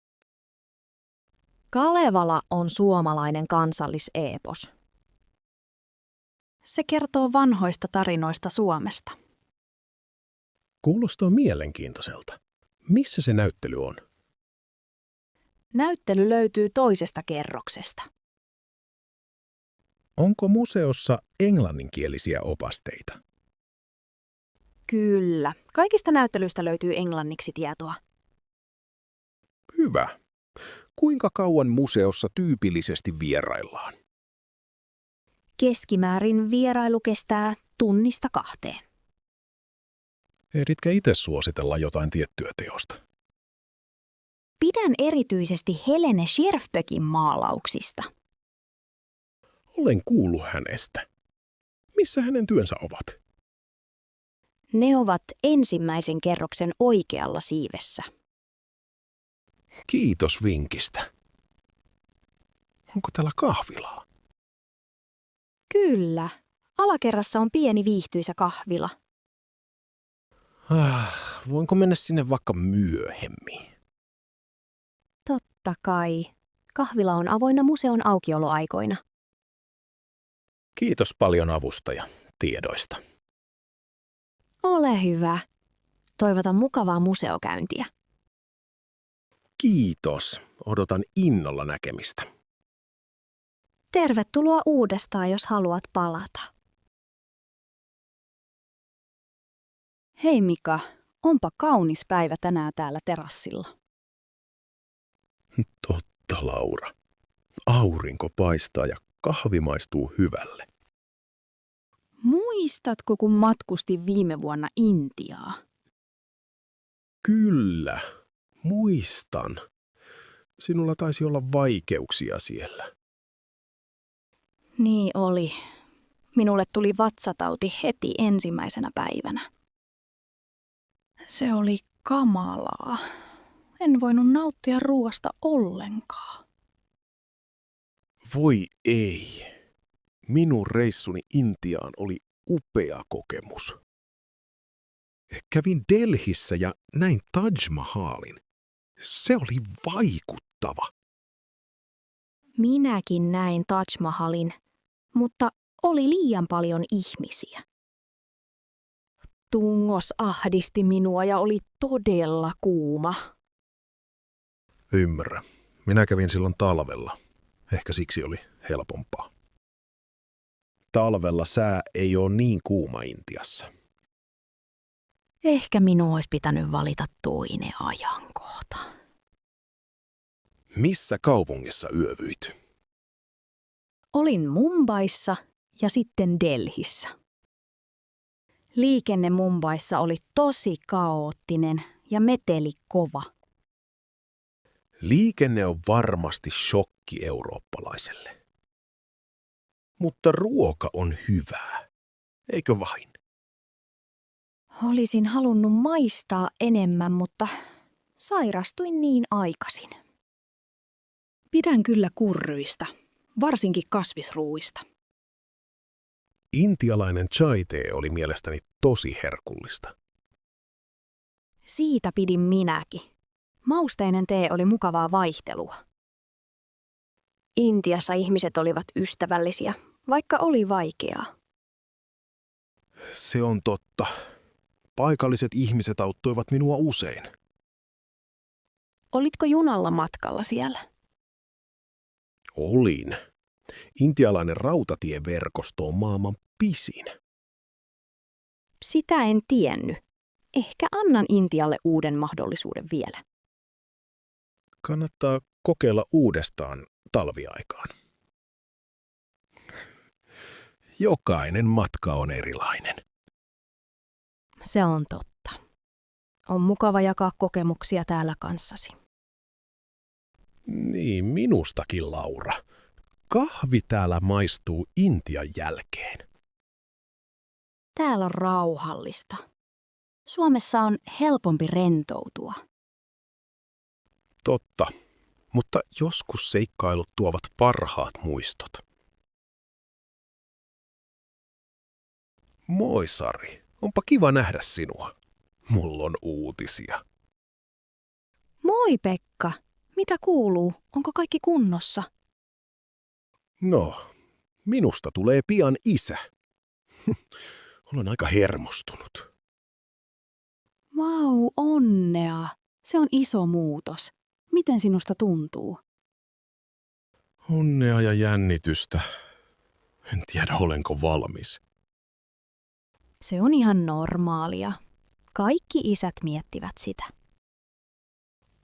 Kalevala on suomalainen kansalliseepos. Se kertoo vanhoista tarinoista Suomesta. Kuulostaa mielenkiintoiselta. Missä se näyttely on? Näyttely löytyy toisesta kerroksesta. Onko museossa englanninkielisiä opasteita? Kyllä. Kaikista näyttelyistä löytyy englanniksi tietoa. Hyvä. Kuinka kauan museossa tyypillisesti vieraillaan? Keskimäärin vierailu kestää 1–2. Ehditkä itse suositella jotain tiettyä teosta? Pidän erityisesti Helene Scherfböckin maalauksista. Olen kuullut hänestä. Missä hänen työnsä ovat? Ne ovat ensimmäisen kerroksen oikealla siivessä. Kiitos vinkistä. Onko täällä kahvilaa? Kyllä. Alakerrassa on pieni viihtyisä kahvila. Voinko mennä sinne vaikka myöhemmin? Totta kai. Kahvila on avoinna museon aukioloaikoina. Kiitos paljon avusta ja tiedoista. Ole hyvä. Toivotan mukavaa museokäyntiä. Kiitos. Odotan innolla näkemistä. Tervetuloa uudestaan, jos haluat palata. Hei Mika, onpa kaunis päivä tänään täällä terassilla. Totta, Laura. Aurinko paistaa ja kahvi maistuu hyvälle. Muistatko, kun matkustin viime vuonna Intiaa? Kyllä, muistan. Sinulla taisi olla vaikeuksia siellä. Niin oli. Minulle tuli vatsatauti heti ensimmäisenä päivänä. Se oli kamalaa. En voinut nauttia ruoasta ollenkaan. Voi ei. Minun reissuni Intiaan oli upea kokemus. Kävin Delhissä ja näin Taj Mahalin. Se oli vaikuttava. Minäkin näin Taj Mahalin, mutta oli liian paljon ihmisiä. Tungos ahdisti minua ja oli todella kuuma. Ymmärrä. Minä kävin silloin talvella. Ehkä siksi oli helpompaa. Talvella sää ei ole niin kuuma Intiassa. Ehkä minun olisi pitänyt valita toinen ajankohta. Missä kaupungissa yövyit? Olin Mumbaissa ja sitten Delhissä. Liikenne Mumbaissa oli tosi kaoottinen ja meteli kova. Liikenne on varmasti shokki eurooppalaiselle. Mutta ruoka on hyvää, eikö vain? Olisin halunnut maistaa enemmän, mutta sairastuin niin aikaisin. Pidän kyllä kurryistä, varsinkin kasvisruuista. Intialainen chai-tee oli mielestäni tosi herkullista. Siitä pidin minäkin. Mausteinen tee oli mukavaa vaihtelua. Intiassa ihmiset olivat ystävällisiä, vaikka oli vaikeaa. Se on totta. Paikalliset ihmiset auttoivat minua usein. Olitko junalla matkalla siellä? Olin. Intialainen rautatieverkosto on maailman pisin. Sitä en tiennyt. Ehkä annan Intialle uuden mahdollisuuden vielä. Kannattaa kokeilla uudestaan talviaikaan. Jokainen matka on erilainen. Se on totta. On mukava jakaa kokemuksia täällä kanssasi. Niin, minustakin, Laura. Kahvi täällä maistuu Intian jälkeen. Täällä on rauhallista. Suomessa on helpompi rentoutua. Totta, mutta joskus seikkailut tuovat parhaat muistot. Moi Sari, onpa kiva nähdä sinua. Mulla on uutisia. Moi Pekka, mitä kuuluu? Onko kaikki kunnossa? No, minusta tulee pian isä. Olen aika hermostunut. Vau, onnea. Se on iso muutos. Miten sinusta tuntuu? Onnea ja jännitystä. En tiedä, olenko valmis. Se on ihan normaalia. Kaikki isät miettivät sitä.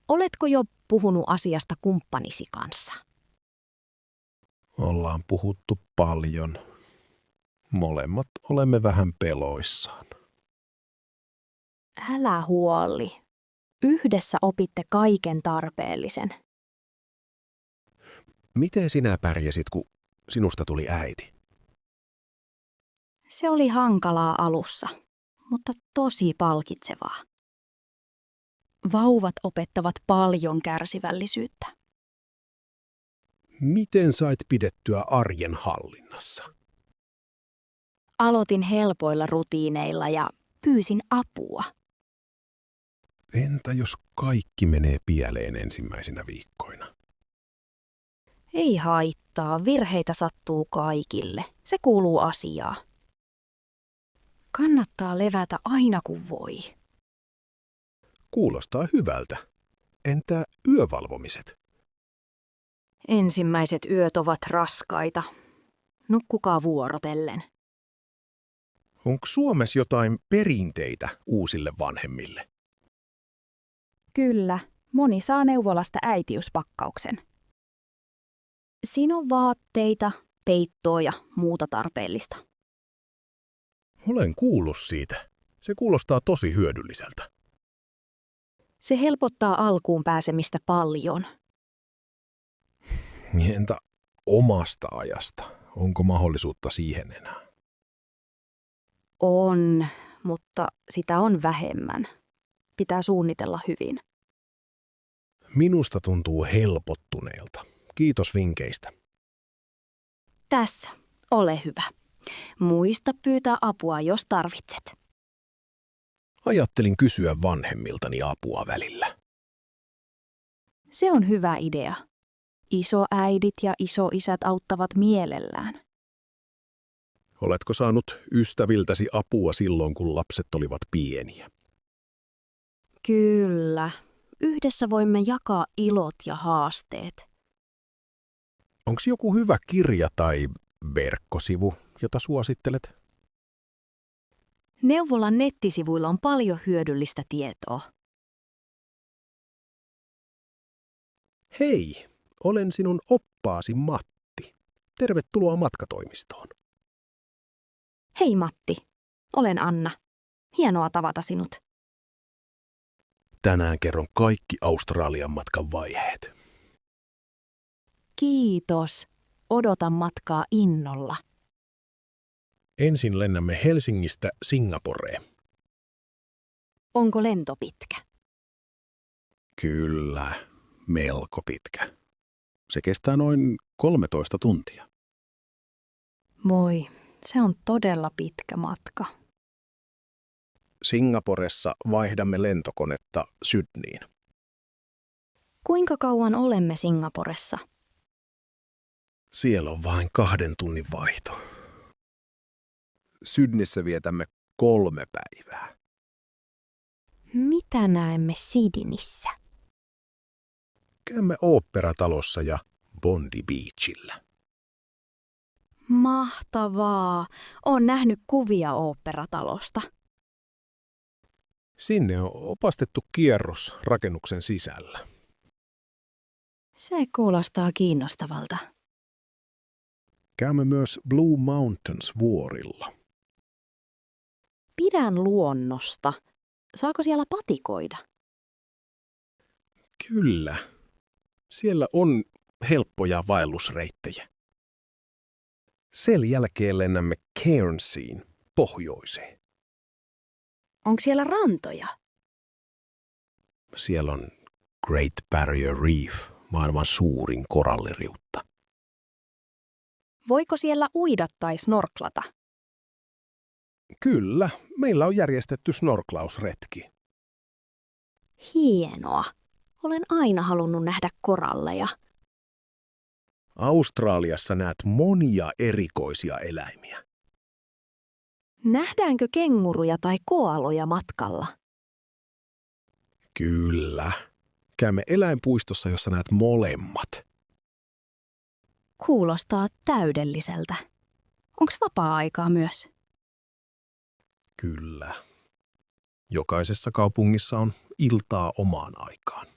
Oletko jo puhunut asiasta kumppanisi kanssa? Ollaan puhuttu paljon. Molemmat olemme vähän peloissaan. Älä huoli. Yhdessä opitte kaiken tarpeellisen. Miten sinä pärjäsit, kun sinusta tuli äiti? Se oli hankalaa alussa, mutta tosi palkitsevaa. Vauvat opettavat paljon kärsivällisyyttä. Miten sait pidettyä arjen hallinnassa? Aloitin helpoilla rutiineilla ja pyysin apua. Entä jos kaikki menee pieleen ensimmäisinä viikkoina? Ei haittaa, virheitä sattuu kaikille. Se kuuluu asiaan. Kannattaa levätä aina kun voi. Kuulostaa hyvältä. Entä yövalvomiset? Ensimmäiset yöt ovat raskaita. Nukkukaa vuorotellen. Onko Suomessa jotain perinteitä uusille vanhemmille? Kyllä, moni saa neuvolasta äitiyspakkauksen. Siinä on vaatteita, peittoa ja muuta tarpeellista. Olen kuullut siitä. Se kuulostaa tosi hyödylliseltä. Se helpottaa alkuun pääsemistä paljon. Entä omasta ajasta? Onko mahdollisuutta siihen enää? On, mutta sitä on vähemmän. Pitää suunnitella hyvin. Minusta tuntuu helpottuneelta. Kiitos vinkkeistä. Tässä, ole hyvä. Muista pyytää apua, jos tarvitset. Ajattelin kysyä vanhemmiltani apua välillä. Se on hyvä idea. Isoäidit ja isoisät auttavat mielellään. Oletko saanut ystäviltäsi apua silloin, kun lapset olivat pieniä? Kyllä. Yhdessä voimme jakaa ilot ja haasteet. Onko joku hyvä kirja tai verkkosivu, jota suosittelet? Neuvolan nettisivuilla on paljon hyödyllistä tietoa. Hei, olen sinun oppaasi Matti. Tervetuloa matkatoimistoon. Hei Matti, olen Anna. Hienoa tavata sinut. Tänään kerron kaikki Australian matkan vaiheet. Kiitos. Odotan matkaa innolla. Ensin lennämme Helsingistä Singaporeen. Onko lento pitkä? Kyllä, melko pitkä. Se kestää noin 13 tuntia. Moi, se on todella pitkä matka. Singaporessa vaihdamme lentokonetta Sydneyin. Kuinka kauan olemme Singaporessa? Siellä on vain 2 tunnin vaihto. Sydneyssä vietämme 3 päivää. Mitä näemme Sydneyssä? Käymme oopperatalossa ja Bondi Beachillä. Mahtavaa! Olen nähnyt kuvia oopperatalosta. Sinne on opastettu kierros rakennuksen sisällä. Se kuulostaa kiinnostavalta. Käymme myös Blue Mountains vuorilla. Pidän luonnosta. Saako siellä patikoida? Kyllä. Siellä on helppoja vaellusreittejä. Sen jälkeen lennämme Cairnsiin pohjoiseen. Onko siellä rantoja? Siellä on Great Barrier Reef, maailman suurin koralliriutta. Voiko siellä uida tai snorklata? Kyllä, meillä on järjestetty snorklausretki. Hienoa. Olen aina halunnut nähdä koralleja. Australiassa näet monia erikoisia eläimiä. Nähdäänkö kenguruja tai koaloja matkalla? Kyllä. Käymme eläinpuistossa, jossa näet molemmat. Kuulostaa täydelliseltä. Onko vapaa-aikaa myös? Kyllä. Jokaisessa kaupungissa on iltaa omaan aikaan.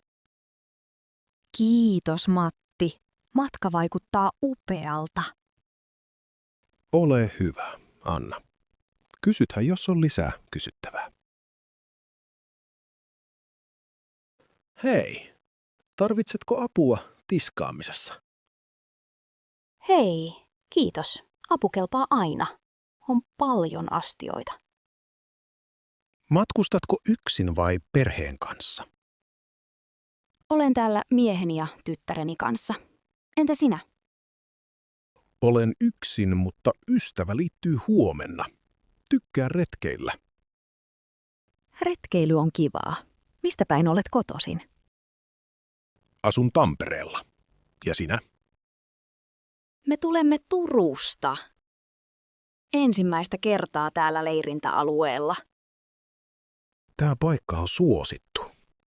Kiitos Matti. Matka vaikuttaa upealta. Ole hyvä, Anna. Kysythän, jos on lisää kysyttävää. Hei, tarvitsetko apua tiskaamisessa? Hei, kiitos. Apu kelpaa aina. On paljon astioita. Matkustatko yksin vai perheen kanssa? Olen täällä mieheni ja tyttäreni kanssa. Entä sinä? Olen yksin, mutta ystävä liittyy huomenna. Tykkään retkeillä. Retkeily on kivaa. Mistä päin olet kotoisin? Asun Tampereella. Ja sinä? Me tulemme Turusta. Ensimmäistä kertaa täällä leirintäalueella. Tämä paikka on suosittu,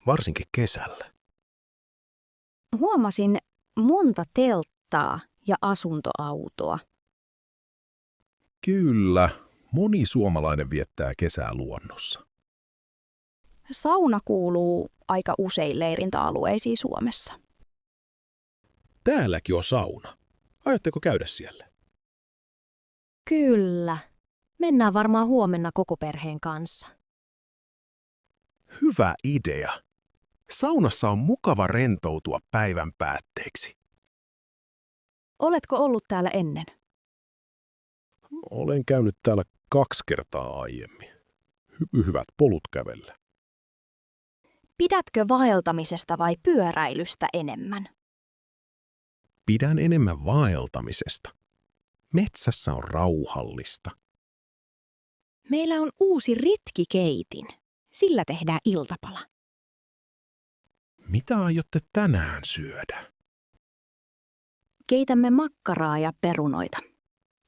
varsinkin kesällä. Huomasin monta telttaa ja asuntoautoa. Kyllä, moni suomalainen viettää kesää luonnossa. Sauna kuuluu aika usein leirintäalueisiin Suomessa. Täälläkin on sauna. Aiotteko käydä siellä? Kyllä. Mennään varmaan huomenna koko perheen kanssa. Hyvä idea. Saunassa on mukava rentoutua päivän päätteeksi. Oletko ollut täällä ennen? Olen käynyt täällä 2 kertaa aiemmin. Hyvät polut kävellä. Pidätkö vaeltamisesta vai pyöräilystä enemmän? Pidän enemmän vaeltamisesta. Metsässä on rauhallista. Meillä on uusi ritkikeitin. Sillä tehdään iltapala. Mitä aiotte tänään syödä? Keitämme makkaraa ja perunoita.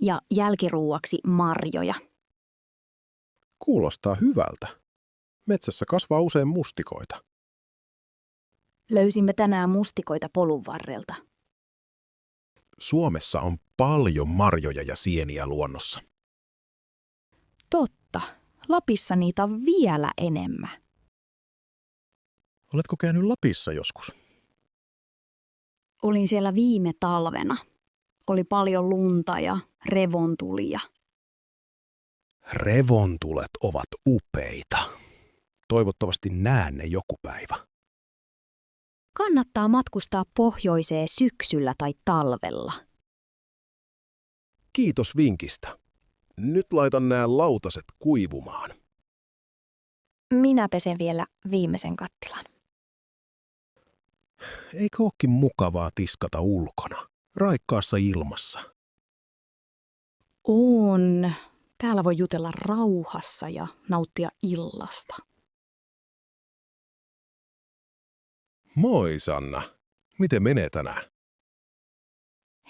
Ja jälkiruuaksi marjoja. Kuulostaa hyvältä. Metsässä kasvaa usein mustikoita. Löysimme tänään mustikoita polun varrelta. Suomessa on paljon marjoja ja sieniä luonnossa. Totta. Lapissa niitä on vielä enemmän. Oletko käynyt Lapissa joskus? Olin siellä viime talvena. Oli paljon lunta ja revontulia. Revontulet ovat upeita. Toivottavasti näen ne joku päivä. Kannattaa matkustaa pohjoiseen syksyllä tai talvella. Kiitos vinkistä. Nyt laitan nämä lautaset kuivumaan. Minä pesen vielä viimeisen kattilan. Eikö ookin mukavaa tiskata ulkona, raikkaassa ilmassa? On. Täällä voi jutella rauhassa ja nauttia illasta. Moi Sanna. Miten menee tänään?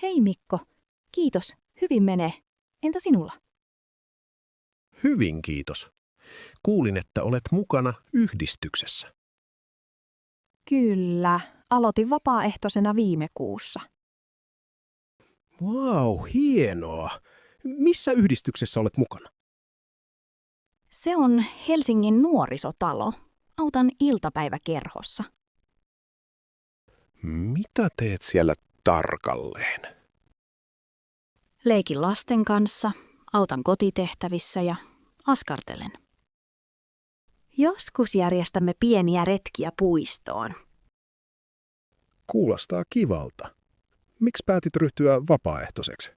Hei Mikko. Kiitos. Hyvin menee. Entä sinulla? Hyvin, kiitos. Kuulin, että olet mukana yhdistyksessä. Kyllä, aloitin vapaaehtoisena viime kuussa. Vau, hienoa. Missä yhdistyksessä olet mukana? Se on Helsingin nuorisotalo. Autan iltapäiväkerhossa. Mitä teet siellä tarkalleen? Leikin lasten kanssa, autan kotitehtävissä ja askartelen. Joskus järjestämme pieniä retkiä puistoon. Kuulostaa kivalta. Miksi päätit ryhtyä vapaaehtoiseksi?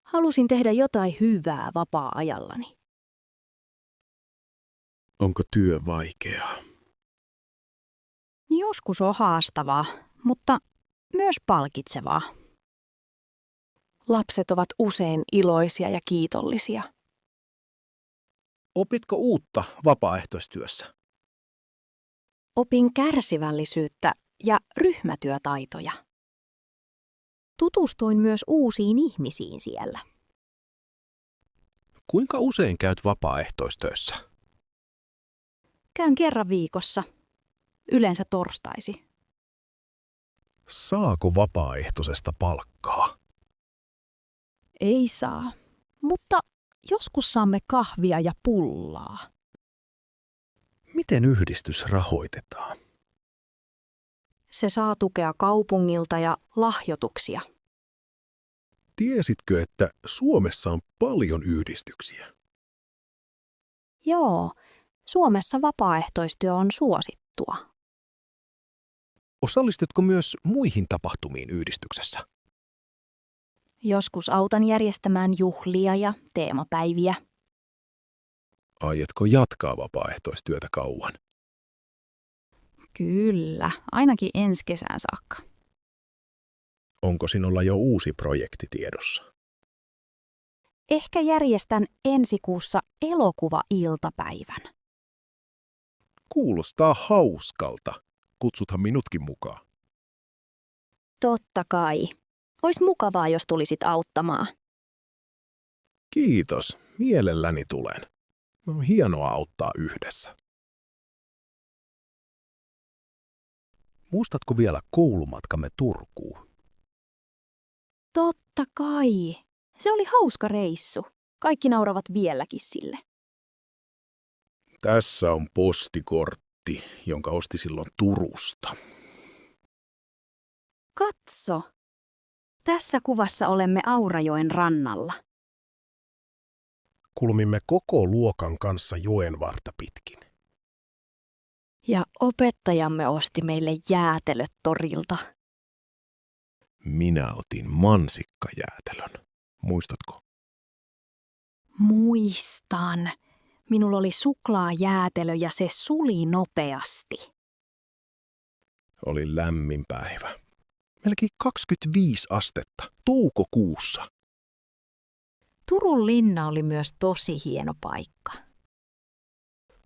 Halusin tehdä jotain hyvää vapaa-ajallani. Onko työ vaikeaa? Joskus on haastavaa, mutta myös palkitsevaa. Lapset ovat usein iloisia ja kiitollisia. Opitko uutta vapaaehtoistyössä? Opin kärsivällisyyttä ja ryhmätyötaitoja. Tutustuin myös uusiin ihmisiin siellä. Kuinka usein käyt vapaaehtoistöissä? Käyn kerran viikossa, yleensä torstaisi. Saako vapaaehtoisesta palkkaa? Ei saa, mutta joskus saamme kahvia ja pullaa. Miten yhdistys rahoitetaan? Se saa tukea kaupungilta ja lahjoituksia. Tiesitkö, että Suomessa on paljon yhdistyksiä? Joo, Suomessa vapaaehtoistyö on suosittua. Osallistutko myös muihin tapahtumiin yhdistyksessä? Joskus autan järjestämään juhlia ja teemapäiviä. Aiotko jatkaa vapaaehtoistyötä kauan? Kyllä, ainakin ensi kesään saakka. Onko sinulla jo uusi projekti tiedossa? Ehkä järjestän ensi kuussa elokuva-iltapäivän. Kuulostaa hauskalta. Kutsuthan minutkin mukaan. Totta kai. Ois mukavaa, jos tulisit auttamaan. Kiitos. Mielelläni tulen. On hienoa auttaa yhdessä. Muistatko vielä koulumatkamme Turkuun? Totta kai. Se oli hauska reissu. Kaikki nauravat vieläkin sille. Tässä on postikortti, jonka osti silloin Turusta. Katso. Tässä kuvassa olemme Aurajoen rannalla. Kulmimme koko luokan kanssa joenvartta pitkin. Ja opettajamme osti meille jäätelöt torilta. Minä otin mansikkajäätelön. Muistatko? Muistan. Minulla oli suklaajäätelö ja se suli nopeasti. Oli lämmin päivä. Melkein 25 astetta toukokuussa. Turun linna oli myös tosi hieno paikka.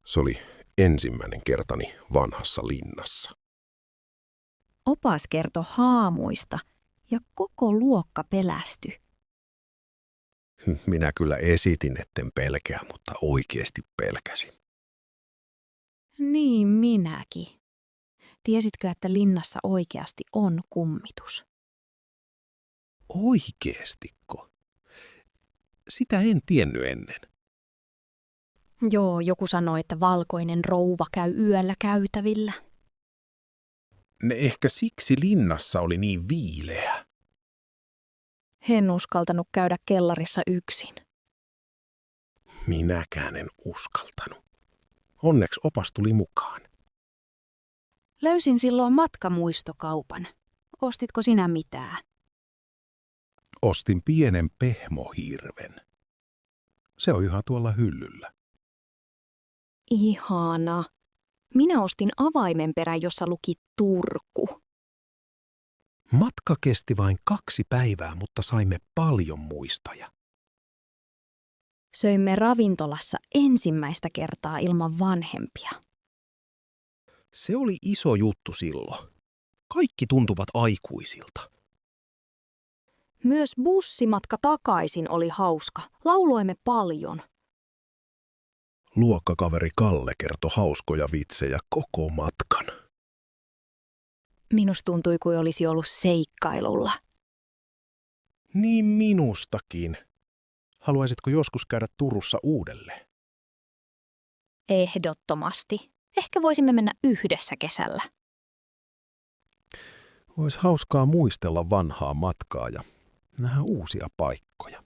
Se oli ensimmäinen kertani vanhassa linnassa. Opas kertoi haamuista ja koko luokka pelästyi. Minä kyllä esitin, etten pelkää, mutta oikeasti pelkäsin. Niin minäkin. Tiesitkö, että linnassa oikeasti on kummitus? Oikeestiko? Sitä en tiennyt ennen. Joo, joku sanoi, että valkoinen rouva käy yöllä käytävillä. Ne ehkä siksi linnassa oli niin viileä. En uskaltanut käydä kellarissa yksin. Minäkään en uskaltanut. Onneksi opas tuli mukaan. Löysin silloin matkamuistokaupan. Ostitko sinä mitään? Ostin pienen pehmohirven. Se on ihan tuolla hyllyllä. Ihana. Minä ostin avaimenperän, jossa luki Turku. Matka kesti vain 2 päivää, mutta saimme paljon muistoja. Söimme ravintolassa ensimmäistä kertaa ilman vanhempia. Se oli iso juttu silloin. Kaikki tuntuvat aikuisilta. Myös bussimatka takaisin oli hauska. Lauloimme paljon. Luokkakaveri Kalle kertoi hauskoja vitsejä koko matkan. Minusta tuntui, kuin olisi ollut seikkailulla. Niin minustakin. Haluaisitko joskus käydä Turussa uudelleen? Ehdottomasti. Ehkä voisimme mennä yhdessä kesällä. Olisi hauskaa muistella vanhaa matkaa ja nähdä uusia paikkoja.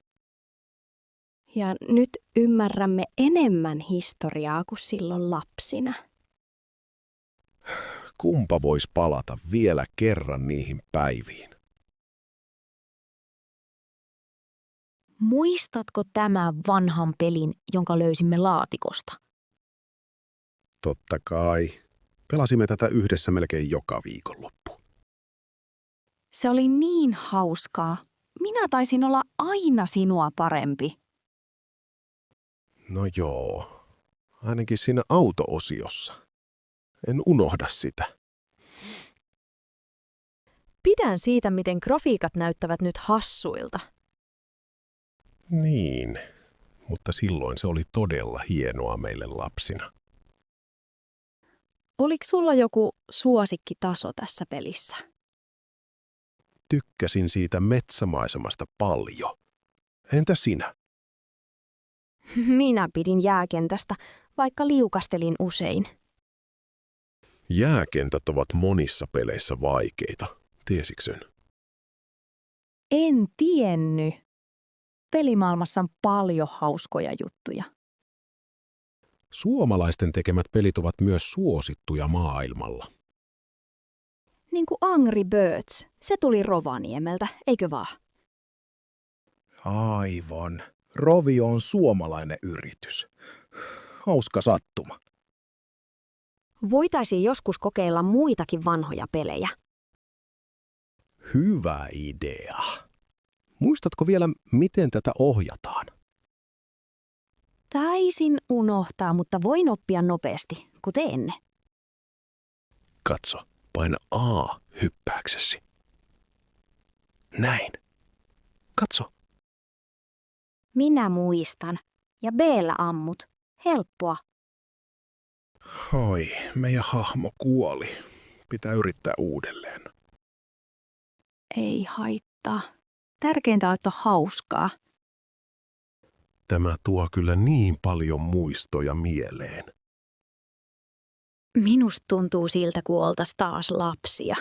Ja nyt ymmärrämme enemmän historiaa kuin silloin lapsina. Kumpa voisi palata vielä kerran niihin päiviin? Muistatko tämän vanhan pelin, jonka löysimme laatikosta? Totta kai. Pelasimme tätä yhdessä melkein joka viikonloppu. Se oli niin hauskaa. Minä taisin olla aina sinua parempi. No joo, ainakin siinä auto-osiossa. En unohda sitä. Pidän siitä, miten grafiikat näyttävät nyt hassuilta. Niin, mutta silloin se oli todella hienoa meille lapsina. Oliko sulla joku suosikkitaso tässä pelissä? Tykkäsin siitä metsämaisemasta paljon. Entä sinä? Minä pidin jääkentästä, vaikka liukastelin usein. Jääkentät ovat monissa peleissä vaikeita, tiesiksön? En tiennyt. Pelimaailmassa on paljon hauskoja juttuja. Suomalaisten tekemät pelit ovat myös suosittuja maailmalla. Niin kuin Angry Birds. Se tuli Rovaniemeltä, eikö vaan? Aivan. Rovio on suomalainen yritys. Hauska sattuma. Voitaisiin joskus kokeilla muitakin vanhoja pelejä. Hyvä idea. Muistatko vielä, miten tätä ohjataan? Taisin unohtaa, mutta voin oppia nopeasti, kuten ennen. Katso, paina A hyppääksesi. Näin. Katso. Minä muistan. Ja B:llä ammut. Helppoa. Oi, meidän hahmo kuoli. Pitää yrittää uudelleen. Ei haittaa. Tärkeintä on, että on hauskaa. Tämä tuo kyllä niin paljon muistoja mieleen. Minusta tuntuu siltä, kun oltaisiin taas lapsia.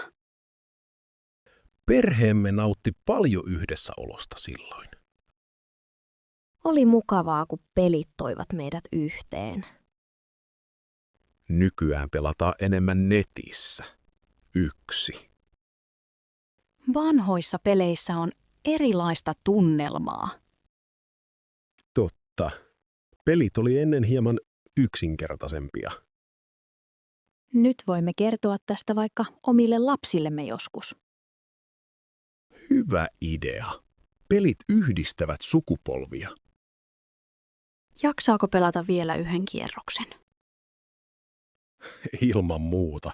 Perheemme nautti paljon yhdessäolosta silloin. Oli mukavaa, kun pelit toivat meidät yhteen. Nykyään pelataan enemmän netissä. Yksi. Vanhoissa peleissä on erilaista tunnelmaa. Totta. Pelit oli ennen hieman yksinkertaisempia. Nyt voimme kertoa tästä vaikka omille lapsillemme joskus. Hyvä idea. Pelit yhdistävät sukupolvia. Jaksaako pelata vielä yhden kierroksen? Ilman muuta.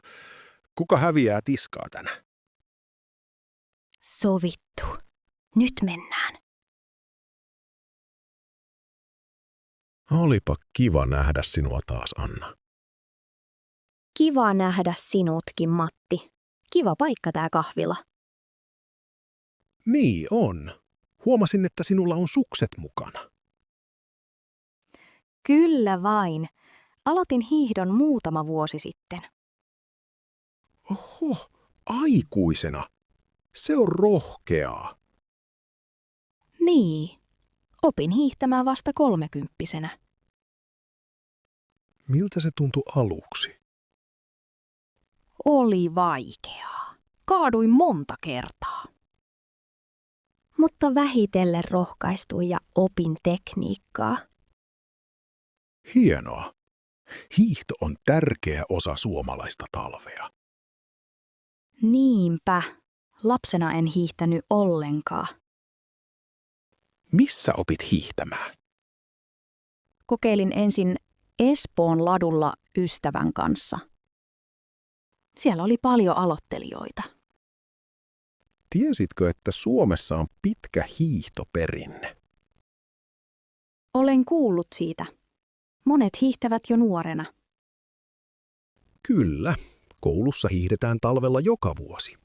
Kuka häviää tiskaa tänään? Sovittu. Nyt mennään. Olipa kiva nähdä sinua taas, Anna. Kiva nähdä sinutkin, Matti. Kiva paikka tää kahvila. Niin on. Huomasin, että sinulla on sukset mukana. Kyllä vain. Aloitin hiihdon muutama vuosi sitten. Oho, Aikuisena. Se on rohkeaa. Niin, opin hiihtämään vasta 30-vuotiaana. Miltä se tuntui aluksi? Oli vaikeaa. Kaaduin monta kertaa. Mutta vähitellen rohkaistuin ja opin tekniikkaa. Hienoa. Hiihto on tärkeä osa suomalaista talvea. Niinpä. Lapsena en hiihtänyt ollenkaan. Missä opit hiihtämään? Kokeilin ensin Espoon ladulla ystävän kanssa. Siellä oli paljon aloittelijoita. Tiesitkö, että Suomessa on pitkä hiihtoperinne? Olen kuullut siitä. Monet hiihtävät jo nuorena. Kyllä, koulussa hiihdetään talvella joka vuosi.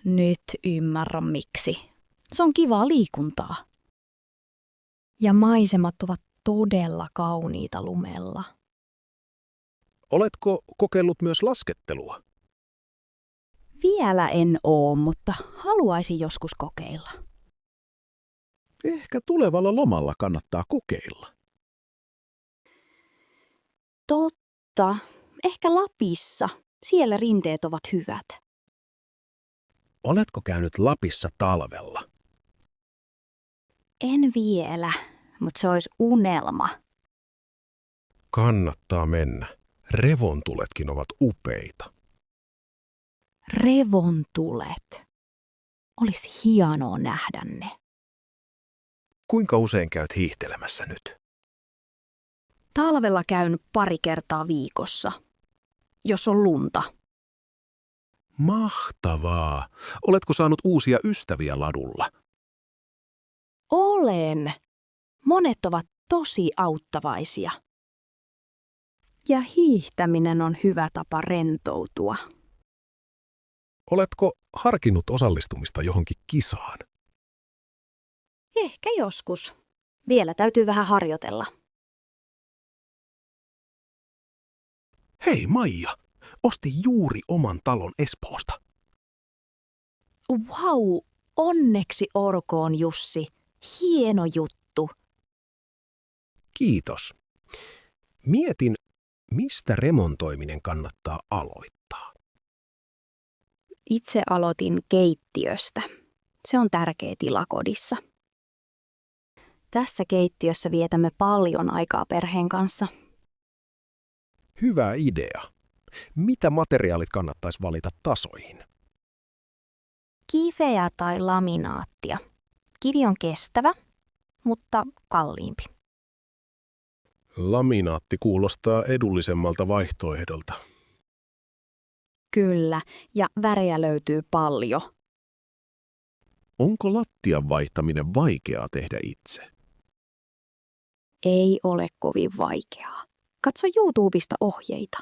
Nyt ymmärrän miksi. Se on kivaa liikuntaa. Ja maisemat ovat todella kauniita lumella. Oletko kokeillut myös laskettelua? Vielä en oo, mutta haluaisin joskus kokeilla. Ehkä tulevalla lomalla kannattaa kokeilla. Totta. Ehkä Lapissa. Siellä rinteet ovat hyvät. Oletko käynyt Lapissa talvella? En vielä, mutta se olisi unelma. Kannattaa mennä. Revontuletkin ovat upeita. Revontulet. Olisi hienoa nähdä ne. Kuinka usein käyt hiihtelemässä nyt? Talvella käyn pari kertaa viikossa, jos on lunta. Mahtavaa! Oletko saanut uusia ystäviä ladulla? Olen. Monet ovat tosi auttavaisia. Ja hiihtäminen on hyvä tapa rentoutua. Oletko harkinnut osallistumista johonkin kisaan? Ehkä joskus. Vielä täytyy vähän harjoitella. Hei Maija, ostin juuri oman talon Espoosta. Vau, onneksi orkoon Jussi. Hieno juttu. Kiitos. Mietin, mistä remontoiminen kannattaa aloittaa. Itse aloitin keittiöstä. Se on tärkeä tila kodissa. Tässä keittiössä vietämme paljon aikaa perheen kanssa. Hyvä idea. Mitä materiaalit kannattaisi valita tasoihin? Kiveä tai laminaattia. Kivi on kestävä, mutta kalliimpi. Laminaatti kuulostaa edullisemmalta vaihtoehdolta. Kyllä, ja värejä löytyy paljon. Onko lattian vaihtaminen vaikeaa tehdä itse? Ei ole kovin vaikeaa. Katso YouTubesta ohjeita.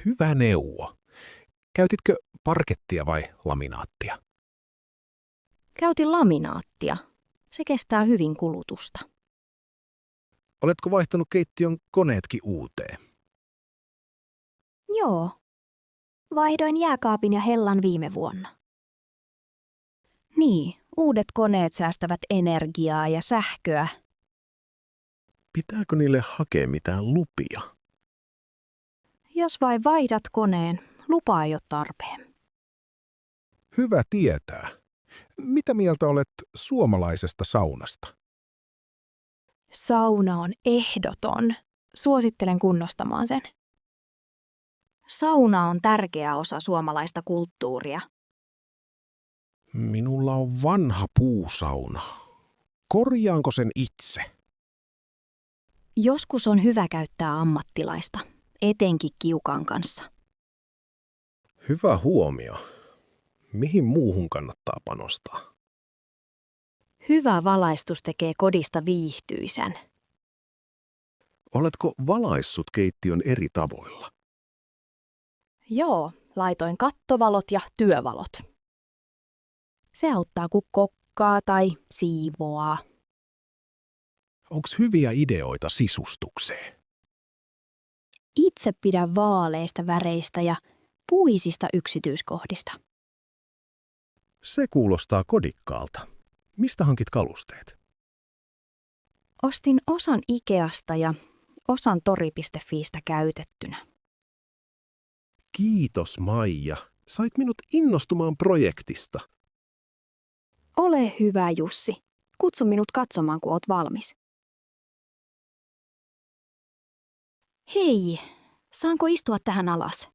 Hyvä neuvo. Käytitkö parkettia vai laminaattia? Käytin laminaattia. Se kestää hyvin kulutusta. Oletko vaihtanut keittiön koneetkin uuteen? Joo. Vaihdoin jääkaapin ja hellan viime vuonna. Niin, uudet koneet säästävät energiaa ja sähköä. Pitääkö niille hakea mitään lupia? Jos vain vaihdat koneen, lupa ei ole tarpeen. Hyvä tietää. Mitä mieltä olet suomalaisesta saunasta? Sauna on ehdoton. Suosittelen kunnostamaan sen. Sauna on tärkeä osa suomalaista kulttuuria. Minulla on vanha puusauna. Korjaanko sen itse? Joskus on hyvä käyttää ammattilaista, etenkin kiukaan kanssa. Hyvä huomio. Mihin muuhun kannattaa panostaa? Hyvä valaistus tekee kodista viihtyisän. Oletko valaissut keittiön eri tavoilla? Joo, laitoin kattovalot ja työvalot. Se auttaa, kun kokkaa tai siivoaa. Onko hyviä ideoita sisustukseen? Itse pidän vaaleista väreistä ja puisista yksityiskohdista. Se kuulostaa kodikkaalta. Mistä hankit kalusteet? Ostin osan Ikeasta ja osan tori.fiistä käytettynä. Kiitos, Maija. Sait minut innostumaan projektista. Ole hyvä, Jussi. Kutsu minut katsomaan, kun oot valmis. Hei, saanko istua tähän alas?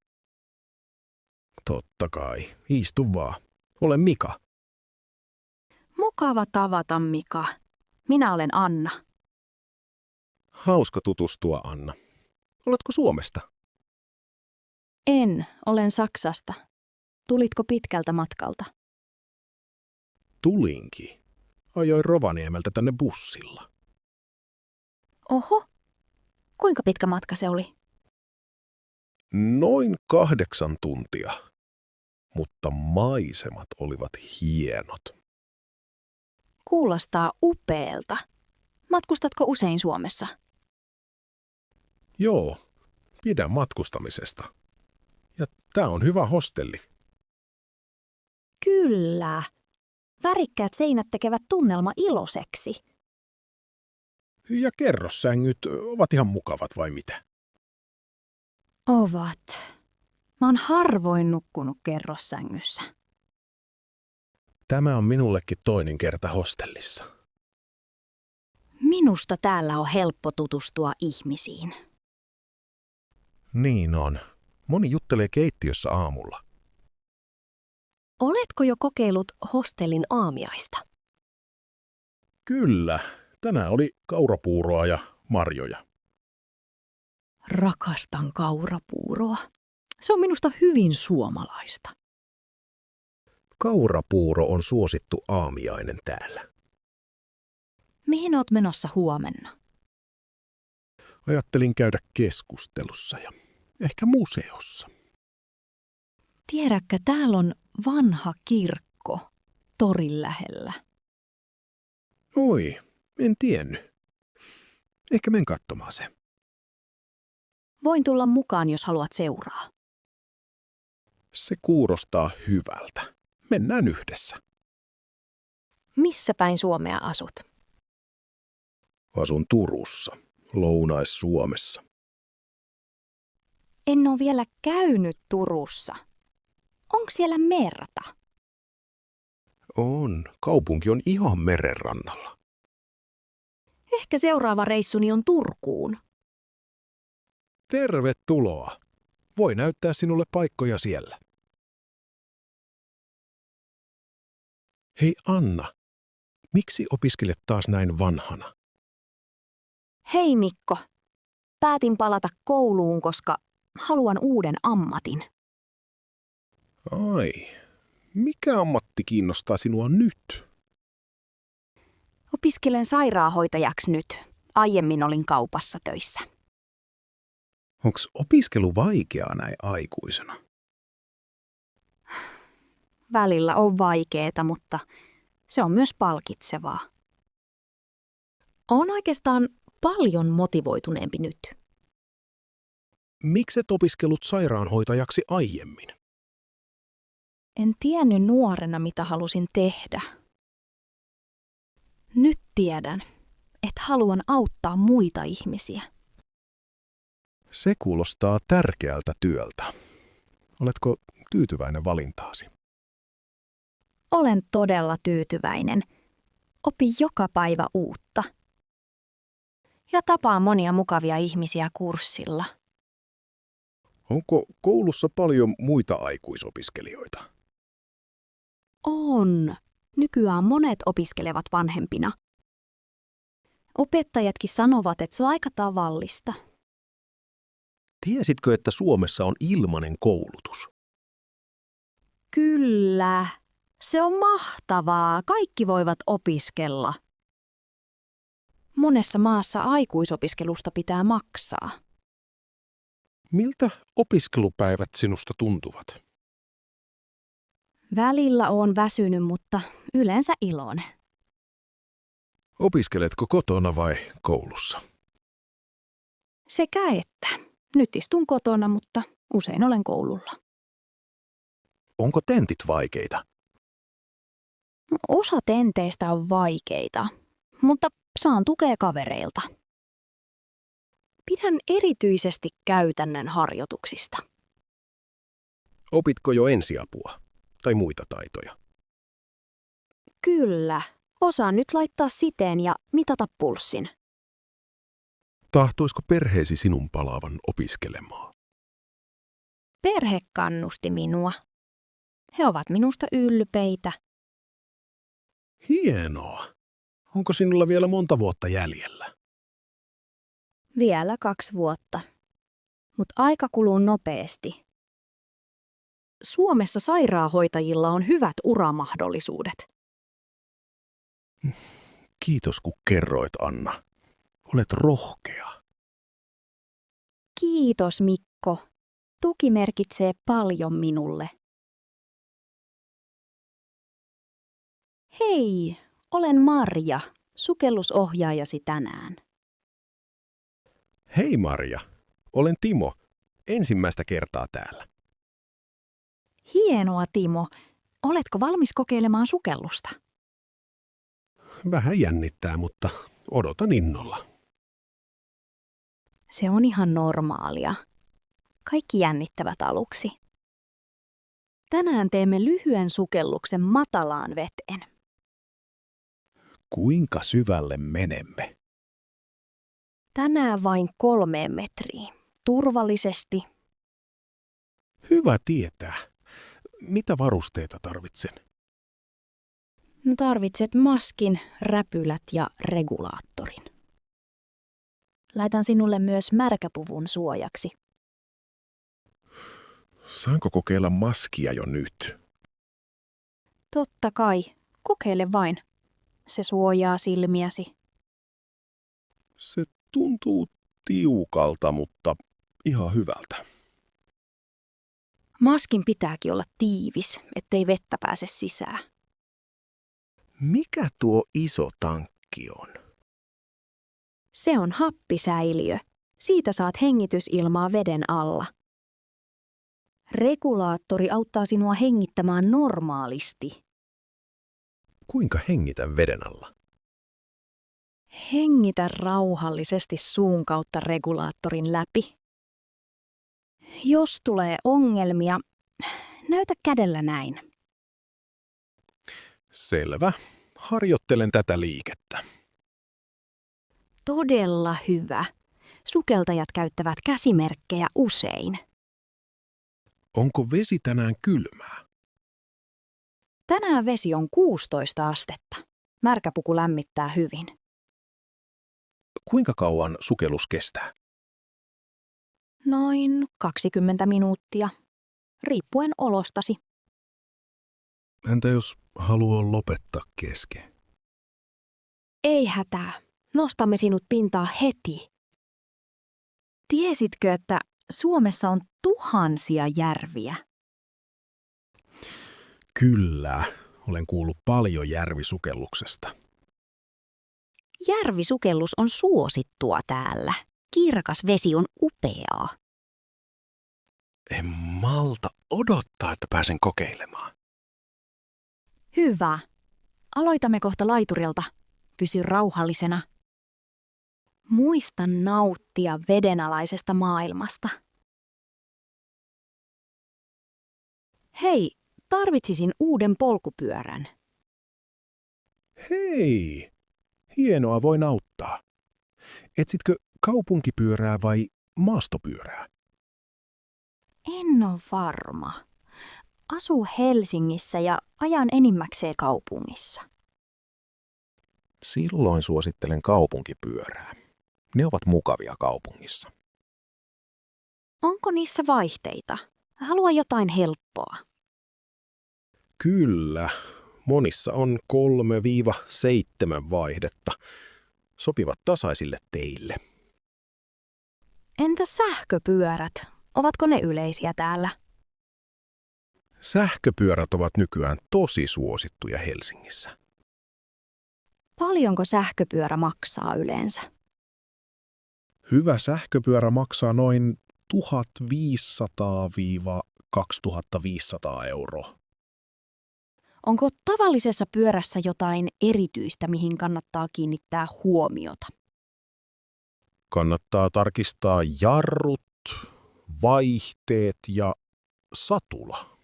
Totta kai. Istu vaan. Olen Mika. Mukava tavata, Mika. Minä olen Anna. Hauska tutustua, Anna. Oletko Suomesta? Olen Saksasta. Tulitko pitkältä matkalta? Tulinkin. Ajoin Rovaniemeltä tänne bussilla. Oho, kuinka pitkä matka se oli? Noin 8 tuntia. Mutta maisemat olivat hienot. Kuulostaa upeelta. Matkustatko usein Suomessa? Joo, pidän matkustamisesta. Ja tää on hyvä hostelli. Kyllä. Värikkäät seinät tekevät tunnelma iloiseksi. Ja kerrossängyt ovat ihan mukavat vai mitä? Ovat. Mä oon harvoin nukkunut kerrossängyssä. Tämä on minullekin toinen kerta hostellissa. Minusta täällä on helppo tutustua ihmisiin. Niin on. Moni juttelee keittiössä aamulla. Oletko jo kokeillut hostellin aamiaista? Kyllä. Tänään oli kaurapuuroa ja marjoja. Rakastan kaurapuuroa. Se on minusta hyvin suomalaista. Kaurapuuro on suosittu aamiainen täällä. Mihin oot menossa huomenna? Ajattelin käydä keskustelussa ja ehkä museossa. Tiedätkö, täällä on vanha kirkko torin lähellä. Oi, en tiennyt. Ehkä men katsomaan se. Voin tulla mukaan, jos haluat seuraa. Se kuulostaa hyvältä. Mennään yhdessä. Missä päin Suomea asut? Asun Turussa, Lounais-Suomessa. En ole vielä käynyt Turussa. Onko siellä merta? On. Kaupunki on ihan merenrannalla. Ehkä seuraava reissuni on Turkuun. Tervetuloa. Voi näyttää sinulle paikkoja siellä. Hei Anna, miksi opiskelet taas näin vanhana? Hei Mikko. Päätin palata kouluun, koska haluan uuden ammatin. Ai, mikä ammatti kiinnostaa sinua nyt? Opiskelen sairaanhoitajaksi nyt. Aiemmin olin kaupassa töissä. Onko opiskelu vaikeaa näin aikuisena? Välillä on vaikeeta, mutta se on myös palkitsevaa. Olen oikeastaan paljon motivoituneempi nyt. Mikset opiskellut sairaanhoitajaksi aiemmin? En tiennyt nuorena, mitä halusin tehdä. Nyt tiedän, että haluan auttaa muita ihmisiä. Se kuulostaa tärkeältä työltä. Oletko tyytyväinen valintaasi? Olen todella tyytyväinen. Opin joka päivä uutta. Ja tapaan monia mukavia ihmisiä kurssilla. Onko koulussa paljon muita aikuisopiskelijoita? On. Nykyään monet opiskelevat vanhempina. Opettajatkin sanovat, että se on aika tavallista. Tiesitkö, että Suomessa on ilmainen koulutus? Kyllä. Se on mahtavaa. Kaikki voivat opiskella. Monessa maassa aikuisopiskelusta pitää maksaa. Miltä opiskelupäivät sinusta tuntuvat? Välillä on väsynyt, mutta yleensä iloinen. Opiskeletko kotona vai koulussa? Sekä että. Nyt istun kotona, mutta usein olen koululla. Onko tentit vaikeita? Osa tenteistä on vaikeita, mutta saan tukea kavereilta. Pidän erityisesti käytännön harjoituksista. Opitko jo ensiapua tai muita taitoja? Kyllä, osaan nyt laittaa siteen ja mitata pulssin. Tahtoisiko perheesi sinun palaavan opiskelemaan? Perhe kannusti minua. He ovat minusta ylpeitä. Hienoa. Onko sinulla vielä monta vuotta jäljellä? Vielä 2 vuotta. Mutta aika kuluu nopeasti. Suomessa sairaanhoitajilla on hyvät uramahdollisuudet. Kiitos kun kerroit, Anna. Olet rohkea. Kiitos, Mikko. Tuki merkitsee paljon minulle. Hei, olen Marja, sukellusohjaajasi tänään. Hei Marja, olen Timo. Ensimmäistä kertaa täällä. Hienoa, Timo. Oletko valmis kokeilemaan sukellusta? Vähän jännittää, mutta odotan innolla. Se on ihan normaalia. Kaikki jännittävät aluksi. Tänään teemme lyhyen sukelluksen matalaan veteen. Kuinka syvälle menemme? Tänään vain 3 metriä. Turvallisesti. Hyvä tietää. Mitä varusteita tarvitsen? Tarvitset maskin, räpylät ja regulaattorin. Laitan sinulle myös märkäpuvun suojaksi. Saanko kokeilla maskia jo nyt? Totta kai. Kokeile vain. Se suojaa silmiäsi. Se tuntuu tiukalta, mutta ihan hyvältä. Maskin pitääkin olla tiivis, ettei vettä pääse sisään. Mikä tuo iso tankki on? Se on happisäiliö. Siitä saat hengitysilmaa veden alla. Regulaattori auttaa sinua hengittämään normaalisti. Kuinka hengitän veden alla? Hengitä rauhallisesti suun kautta regulaattorin läpi. Jos tulee ongelmia, näytä kädellä näin. Selvä. Harjoittelen tätä liikettä. Todella hyvä. Sukeltajat käyttävät käsimerkkejä usein. Onko vesi tänään kylmää? Tänään vesi on 16 astetta. Märkäpuku lämmittää hyvin. Kuinka kauan sukellus kestää? Noin 20 minuuttia, riippuen olostasi. Entä jos haluaa lopettaa kesken? Ei hätää. Nostamme sinut pintaan heti. Tiesitkö, että Suomessa on tuhansia järviä? Kyllä, olen kuullut paljon järvisukelluksesta. Järvisukellus on suosittua täällä. Kirkas vesi on upeaa. En malta odottaa, että pääsen kokeilemaan. Hyvä. Aloitamme kohta laiturilta. Pysy rauhallisena. Muista nauttia vedenalaisesta maailmasta. Hei, tarvitsisin uuden polkupyörän. Hei! Hienoa, voin auttaa. Etsitkö kaupunkipyörää vai maastopyörää? En ole varma. Asuu Helsingissä ja ajan enimmäkseen kaupungissa. Silloin suosittelen kaupunkipyörää. Ne ovat mukavia kaupungissa. Onko niissä vaihteita? Haluan jotain helppoa. Kyllä, monissa on 3-7 vaihdetta. Sopivat tasaisille teille. Entä sähköpyörät? Ovatko ne yleisiä täällä? Sähköpyörät ovat nykyään tosi suosittuja Helsingissä. Paljonko sähköpyörä maksaa yleensä? Hyvä sähköpyörä maksaa noin 1 500–2 2500 €. Onko tavallisessa pyörässä jotain erityistä, mihin kannattaa kiinnittää huomiota? Kannattaa tarkistaa jarrut, vaihteet ja satula.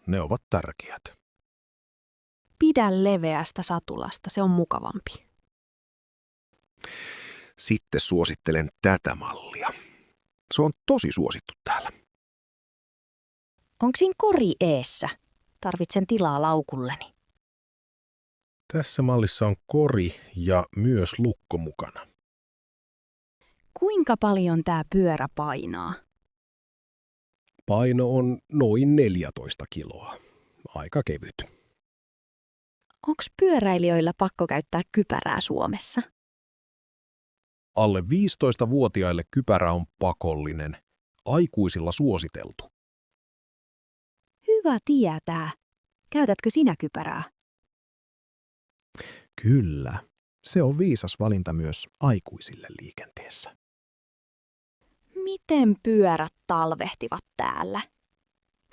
Ne ovat tärkeät. Pidä leveästä satulasta, se on mukavampi. Sitten suosittelen tätä mallia. Se on tosi suosittu täällä. Onko siinä kori eessä? Tarvitsen tilaa laukulleni. Tässä mallissa on kori ja myös lukko mukana. Kuinka paljon tämä pyörä painaa? Paino on noin 14 kiloa. Aika kevyt. Onko pyöräilijöillä pakko käyttää kypärää Suomessa? Alle 15-vuotiaille kypärä on pakollinen. Aikuisilla suositeltu. Hyvä tietää. Käytätkö sinä kypärää? Kyllä. Se on viisas valinta myös aikuisille liikenteessä. Miten pyörät talvehtivat täällä?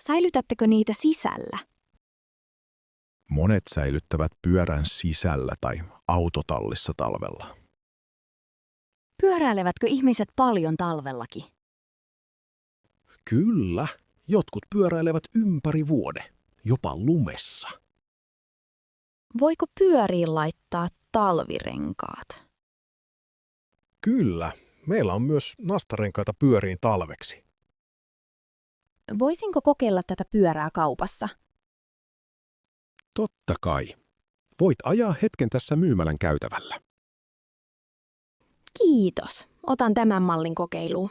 Säilytättekö niitä sisällä? Monet säilyttävät pyörän sisällä tai autotallissa talvella. Pyöräilevätkö ihmiset paljon talvellakin? Kyllä. Jotkut pyöräilevät ympäri vuoden, jopa lumessa. Voiko pyöriin laittaa talvirenkaat? Kyllä. Meillä on myös nastarenkaita pyöriin talveksi. Voisinko kokeilla tätä pyörää kaupassa? Totta kai. Voit ajaa hetken tässä myymälän käytävällä. Kiitos. Otan tämän mallin kokeiluun.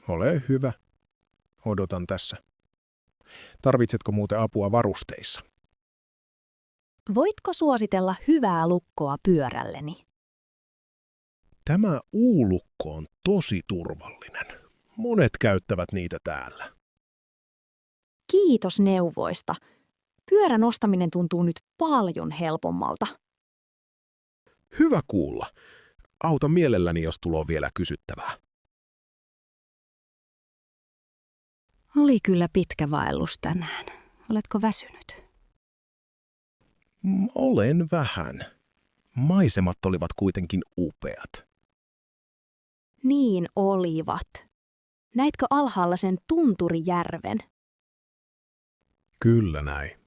Ole hyvä. Odotan tässä. Tarvitsetko muuten apua varusteissa? Voitko suositella hyvää lukkoa pyörälleni? Tämä U-lukko on tosi turvallinen. Monet käyttävät niitä täällä. Kiitos neuvoista. Pyörän ostaminen tuntuu nyt paljon helpommalta. Hyvä kuulla. Auta mielelläni, jos tulee vielä kysyttävää. Oli kyllä pitkä vaellus tänään. Oletko väsynyt? Olen vähän. Maisemat olivat kuitenkin upeat. Niin olivat. Näitkö alhaalla sen Tunturijärven? Kyllä näin.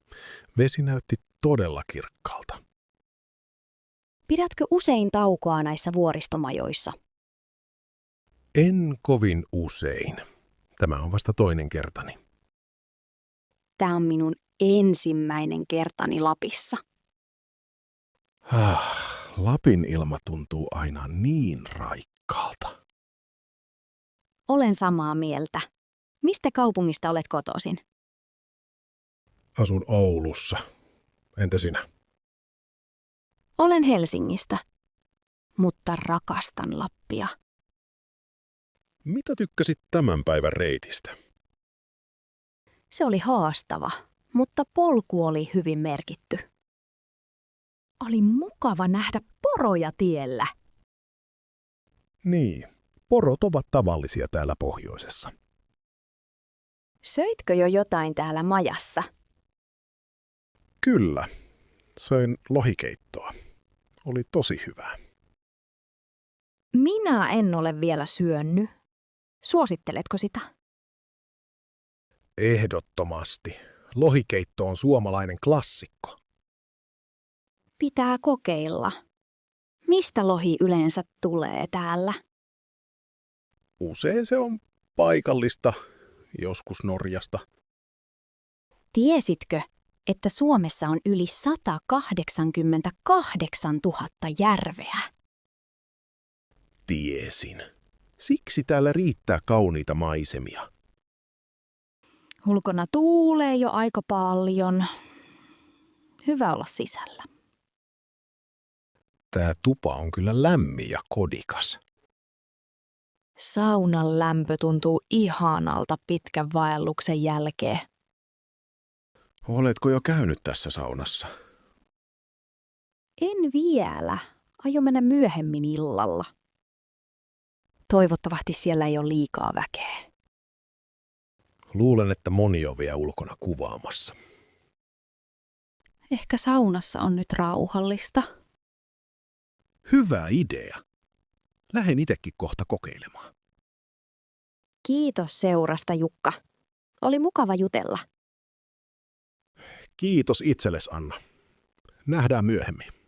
Vesi näytti todella kirkkaalta. Pidätkö usein taukoa näissä vuoristomajoissa? En kovin usein. Tämä on vasta toinen kertani. Tämä on minun ensimmäinen kertani Lapissa. Lapin ilma tuntuu aina niin raikkaalta. Olen samaa mieltä. Mistä kaupungista olet kotoisin? Asun Oulussa. Entä sinä? Olen Helsingistä, mutta rakastan Lappia. Mitä tykkäsit tämän päivän reitistä? Se oli haastava, mutta polku oli hyvin merkitty. Oli mukava nähdä poroja tiellä. Niin, porot ovat tavallisia täällä pohjoisessa. Söitkö jo jotain täällä majassa? Kyllä, söin lohikeittoa. Oli tosi hyvää. Minä en ole vielä syönyt. Suositteletko sitä? Ehdottomasti. Lohikeitto on suomalainen klassikko. Pitää kokeilla. Mistä lohi yleensä tulee täällä? Usein se on paikallista, joskus Norjasta. Tiesitkö, että Suomessa on yli 188 000 järveä? Tiesin. Siksi täällä riittää kauniita maisemia. Ulkona tuulee jo aika paljon. Hyvä olla sisällä. Tää tupa on kyllä lämmin ja kodikas. Saunan lämpö tuntuu ihanalta pitkän vaelluksen jälkeen. Oletko jo käynyt tässä saunassa? En vielä. Aion mennä myöhemmin illalla. Toivottavasti siellä ei ole liikaa väkeä. Luulen, että moni on vielä ulkona kuvaamassa. Ehkä saunassa on nyt rauhallista. Hyvä idea. Lähden itsekin kohta kokeilemaan. Kiitos seurasta, Jukka. Oli mukava jutella. Kiitos itsellesi, Anna. Nähdään myöhemmin.